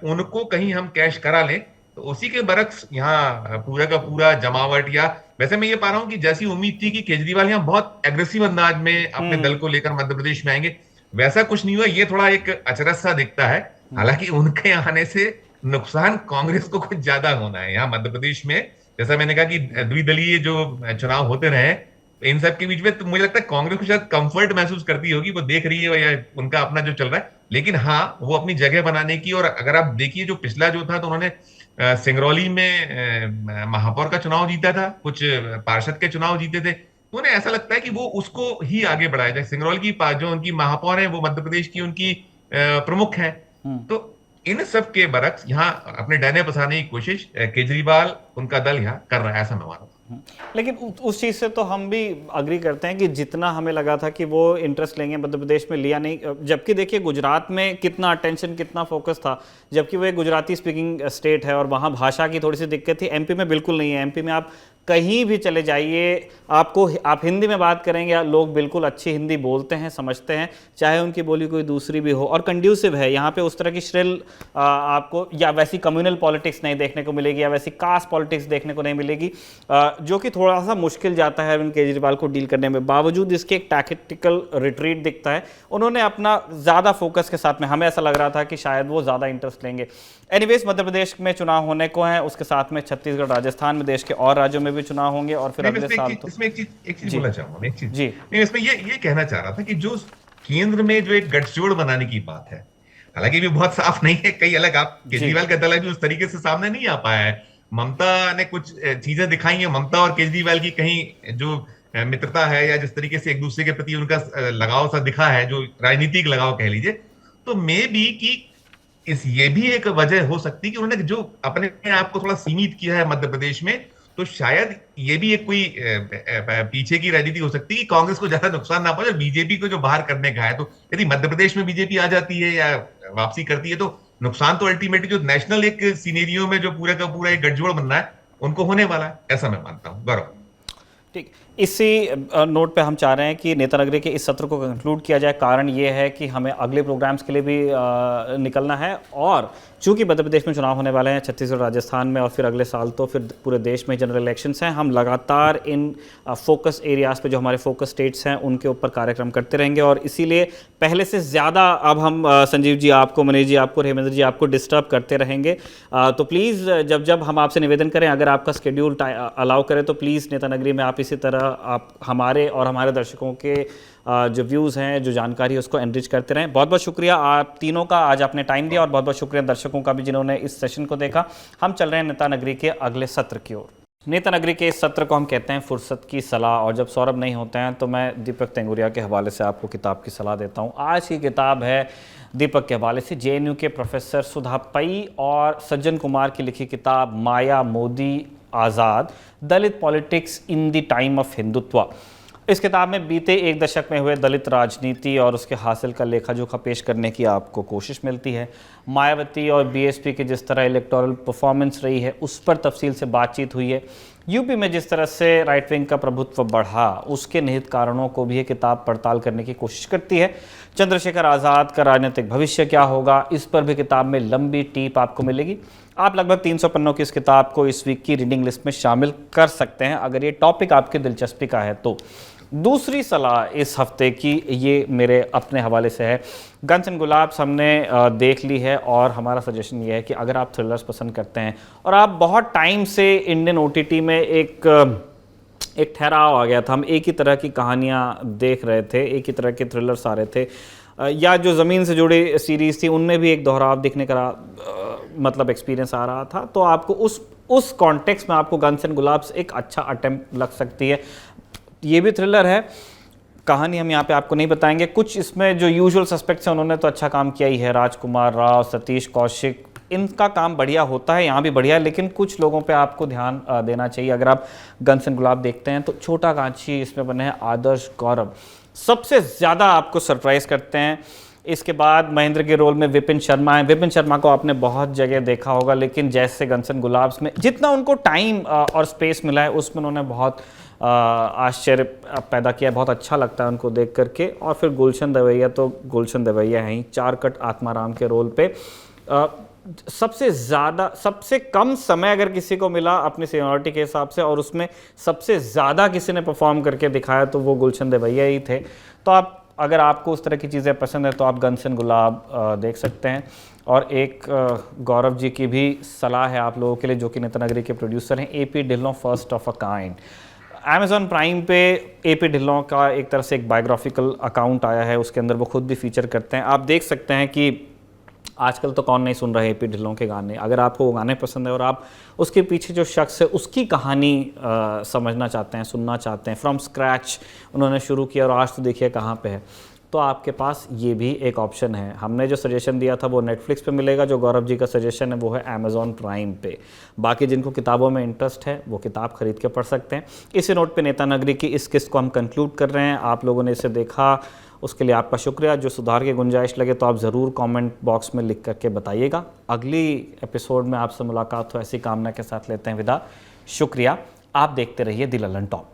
उनको कहीं हम कैश करा लें। तो उसी के बरक्स यहाँ पूरा का पूरा जमावट, या वैसे मैं ये पा रहा हूं कि जैसी उम्मीद थी कि केजरीवाल यहाँ बहुत एग्रेसिव अंदाज में अपने दल को लेकर मध्य प्रदेश में आएंगे, वैसा कुछ नहीं हुआ। ये थोड़ा एक अचरज सा दिखता है। हालांकि उनके आने से नुकसान कांग्रेस को कुछ ज्यादा होना है यहाँ मध्य प्रदेश में। जैसा मैंने कहा कि द्विदलीय जो चुनाव होते रहे, इन सब के बीच में तो मुझे लगता है कांग्रेस को शायद कंफर्ट महसूस करती होगी, वो देख रही है या उनका अपना जो चल रहा है। लेकिन हाँ, वो अपनी जगह बनाने की, और अगर आप देखिए जो पिछला जो था, तो उन्होंने सिंगरौली में महापौर का चुनाव जीता था, कुछ पार्षद के चुनाव जीते थे, तो उन्हें ऐसा लगता है कि वो उसको ही आगे बढ़ाया जाए। सिंगरौली की जो उनकी महापौर है वो मध्य प्रदेश की उनकी प्रमुख है। तो इन सब के बरक्स यहाँ अपने डने बसाने की कोशिश केजरीवाल उनका दल यहाँ कर रहा है, ऐसा मैं मानता हूँ। लेकिन उस चीज़ से तो हम भी अग्री करते हैं कि जितना हमें लगा था कि वो इंटरेस्ट लेंगे, मध्य प्रदेश में लिया नहीं। जबकि देखिए गुजरात में कितना अटेंशन, कितना फोकस था, जबकि वो एक गुजराती स्पीकिंग स्टेट है और वहाँ भाषा की थोड़ी सी दिक्कत थी। एमपी में बिल्कुल नहीं है। एमपी में आप कहीं भी चले जाइए, आप हिंदी में बात करेंगे, लोग बिल्कुल अच्छी हिंदी बोलते हैं, समझते हैं, चाहे उनकी बोली कोई दूसरी भी हो, और कंड्यूसिव है। यहाँ पे उस तरह की श्रिल आपको या वैसी कम्युनल पॉलिटिक्स नहीं देखने को मिलेगी, या वैसी कास्ट पॉलिटिक्स देखने को नहीं मिलेगी, जो कि थोड़ा सा मुश्किल जाता है अरविंद केजरीवाल को डील करने में। बावजूद इसके एक टैक्टिकल रिट्रीट दिखता है। उन्होंने अपना ज़्यादा फोकस के साथ में, हमें ऐसा लग रहा था कि शायद वो ज़्यादा इंटरेस्ट लेंगे। एनीवेज, मध्य प्रदेश में चुनाव होने को हैं, उसके साथ में छत्तीसगढ़, राजस्थान में, देश के और राज्यों में भी चुनाव होंगे, और फिर अगले साल तो इसमें एक चीज बोलना चाहूंगा, एक चीज जी नहीं, इसमें ये कहना चाह रहा था कि जो केंद्र में जो एक गठजोड़ बनाने की बात है, हालांकि भी बहुत साफ नहीं है, कई अलग आप केजरीवाल का दल है जो उस तरीके से सामने नहीं आ पाया है। ममता ने कुछ चीजें दिखाई हैं, ममता और केजरीवाल की कहीं जो मित्रता है या जिस तरीके से एक दूसरे के प्रति उनका लगाव सा दिखा है, जो राजनीतिक लगाव कह लीजिए, तो मे बी कि ये भी एक वजह हो सकती है कि उन्होंने जो अपने आप को थोड़ा सीमित किया है मध्य प्रदेश में, तो शायद ये भी एक कोई पीछे की राजनीति हो सकती है कि कांग्रेस को ज्यादा नुकसान ना पहुंचे, और बीजेपी को जो बाहर करने का है, तो यदि मध्य प्रदेश में बीजेपी आ जाती है या वापसी करती है, तो नुकसान तो अल्टीमेटली जो नेशनल एक सीनेरियो में जो पूरा का पूरा एक गठजोड़ बनना है उनको होने वाला है, ऐसा मैं मानता हूँ। गौरव, ठीक, इसी नोट पे हम चाह रहे हैं कि नेता नगरी के इस सत्र को कंक्लूड किया जाए। कारण ये है कि हमें अगले प्रोग्राम्स के लिए भी निकलना है, और चूंकि मध्य प्रदेश में चुनाव होने वाले हैं, छत्तीसगढ़, राजस्थान में, और फिर अगले साल तो फिर पूरे देश में जनरल इलेक्शंस हैं। हम लगातार इन फोकस एरियाज़ पे, जो हमारे फोकस स्टेट्स हैं, उनके ऊपर कार्यक्रम करते रहेंगे, और इसीलिए पहले से ज़्यादा अब हम संजीव जी आपको, मनीष जी आपको, हेमेंद्र जी आपको डिस्टर्ब करते रहेंगे। तो प्लीज़ जब हम आपसे निवेदन करें, अगर आपका स्केड्यूल अलाउ करें, तो प्लीज़ नेता नगरी में आप इसी तरह आप हमारे और हमारे दर्शकों के जो व्यूज़ हैं, जो जानकारी है, उसको एनरिच करते रहें। बहुत बहुत शुक्रिया आप तीनों का, आज आपने टाइम दिया, और बहुत बहुत शुक्रिया दर्शकों का भी जिन्होंने इस सेशन को देखा। हम चल रहे हैं नेता नगरी के अगले सत्र की ओर। नेता नगरी के इस सत्र को हम कहते हैं फुर्सत की सलाह, और जब सौरभ नहीं होते हैं तो मैं दीपक तेंगुरिया के हवाले से आपको किताब की सलाह देता हूँ। आज की किताब है दीपक के हवाले से जेएनयू के प्रोफेसर सुधा पई और सज्जन कुमार की लिखी किताब Maya Modi Azad, Dalit politics in the time of Hindutva. इस किताब में बीते एक दशक में हुए दलित राजनीति और उसके हासिल का लेखा जोखा पेश करने की आपको कोशिश मिलती है। मायावती और बीएसपी की जिस तरह इलेक्टोरल परफॉर्मेंस रही है, उस पर तफसील से बातचीत हुई है। यूपी में जिस तरह से राइट विंग का प्रभुत्व बढ़ा, उसके निहित कारणों को भी ये किताब पड़ताल करने की कोशिश करती है। चंद्रशेखर आज़ाद का राजनीतिक भविष्य क्या होगा, इस पर भी किताब में लंबी टीप आपको मिलेगी। आप लगभग 300 पन्नों की इस किताब को इस वीक की रीडिंग लिस्ट में शामिल कर सकते हैं, अगर ये टॉपिक आपकी दिलचस्पी का है तो। दूसरी सलाह इस हफ्ते की, ये मेरे अपने हवाले से है। गन्स एंड गुलाब्स हमने देख ली है, और हमारा सजेशन ये है कि अगर आप थ्रिलर्स पसंद करते हैं और आप बहुत टाइम से इंडियन ओटीटी में एक ठहराव आ गया था, हम एक ही तरह की कहानियाँ देख रहे थे, एक ही तरह के थ्रिलर्स आ रहे थे, या जो ज़मीन से जुड़ी सीरीज़ थी उनमें भी एक दोहराव दिखने का मतलब एक्सपीरियंस आ रहा था, तो आपको उस कॉन्टेक्स्ट में आपको गन्स एंड गुलाब्स एक अच्छा अटेम्प्ट लग सकती है। ये भी थ्रिलर है, कहानी हम यहाँ पे आपको नहीं बताएंगे। कुछ इसमें जो यूजुअल सस्पेक्ट्स हैं उन्होंने तो अच्छा काम किया ही है, राजकुमार राव, सतीश कौशिक, इनका काम बढ़िया होता है, यहाँ भी बढ़िया है, लेकिन कुछ लोगों पे आपको ध्यान देना चाहिए। अगर आप गन्स एंड गुलाब देखते हैं तो छोटा कांची इसमें बने हैं आदर्श गौरव सबसे ज़्यादा आपको सरप्राइज करते हैं। इसके बाद महेंद्र के रोल में विपिन शर्मा है। विपिन शर्मा को आपने बहुत जगह देखा होगा, लेकिन जैसे गन्स एंड गुलाब्स में जितना उनको टाइम और स्पेस मिला है उसमें उन्होंने बहुत आश्चर्य पैदा किया, बहुत अच्छा लगता है उनको देख करके। और फिर गुलशन दवैया तो गुलशन दवैया हैं ही, चार कट आत्माराम के रोल पे सबसे ज़्यादा, सबसे कम समय अगर किसी को मिला अपनी सीनियरिटी के हिसाब से और उसमें सबसे ज़्यादा किसी ने परफॉर्म करके दिखाया तो वो गुलशन दवैया ही थे। तो आप अगर आपको उस तरह की चीज़ें पसंद है तो आप गन्स एंड गुलाब देख सकते हैं। और एक गौरव जी की भी सलाह है आप लोगों के लिए, जो कि नेता नगरी के प्रोड्यूसर हैं, AP Dhillon first of a kind. Amazon prime पे AP ढिल्लों का एक तरह से एक बायोग्राफिकल अकाउंट आया है, उसके अंदर वो खुद भी फीचर करते हैं। आप देख सकते हैं कि आजकल तो कौन नहीं सुन रहा है AP ढिल्लों के गाने। अगर आपको वो गाने पसंद है और आप उसके पीछे जो शख्स है उसकी कहानी समझना चाहते हैं, सुनना चाहते हैं, फ्रॉम स्क्रैच उन्होंने शुरू किया और आज तो देखिए कहाँ पे है, तो आपके पास ये भी एक ऑप्शन है। हमने जो सजेशन दिया था वो नेटफ्लिक्स पे मिलेगा, जो गौरव जी का सजेशन है वो है Amazon प्राइम पे। बाकी जिनको किताबों में इंटरेस्ट है वो किताब खरीद के पढ़ सकते हैं। इसी नोट पे नेता नगरी की इस किस्त को हम कंक्लूड कर रहे हैं। आप लोगों ने इसे देखा उसके लिए आपका शुक्रिया। जो सुधार की गुंजाइश लगे तो आप ज़रूर कमेंट बॉक्स में लिख करके बताइएगा। अगली एपिसोड में आपसे मुलाकात हो ऐसी कामना के साथ लेते हैं विदा। शुक्रिया। आप देखते रहिए द ललन टॉप।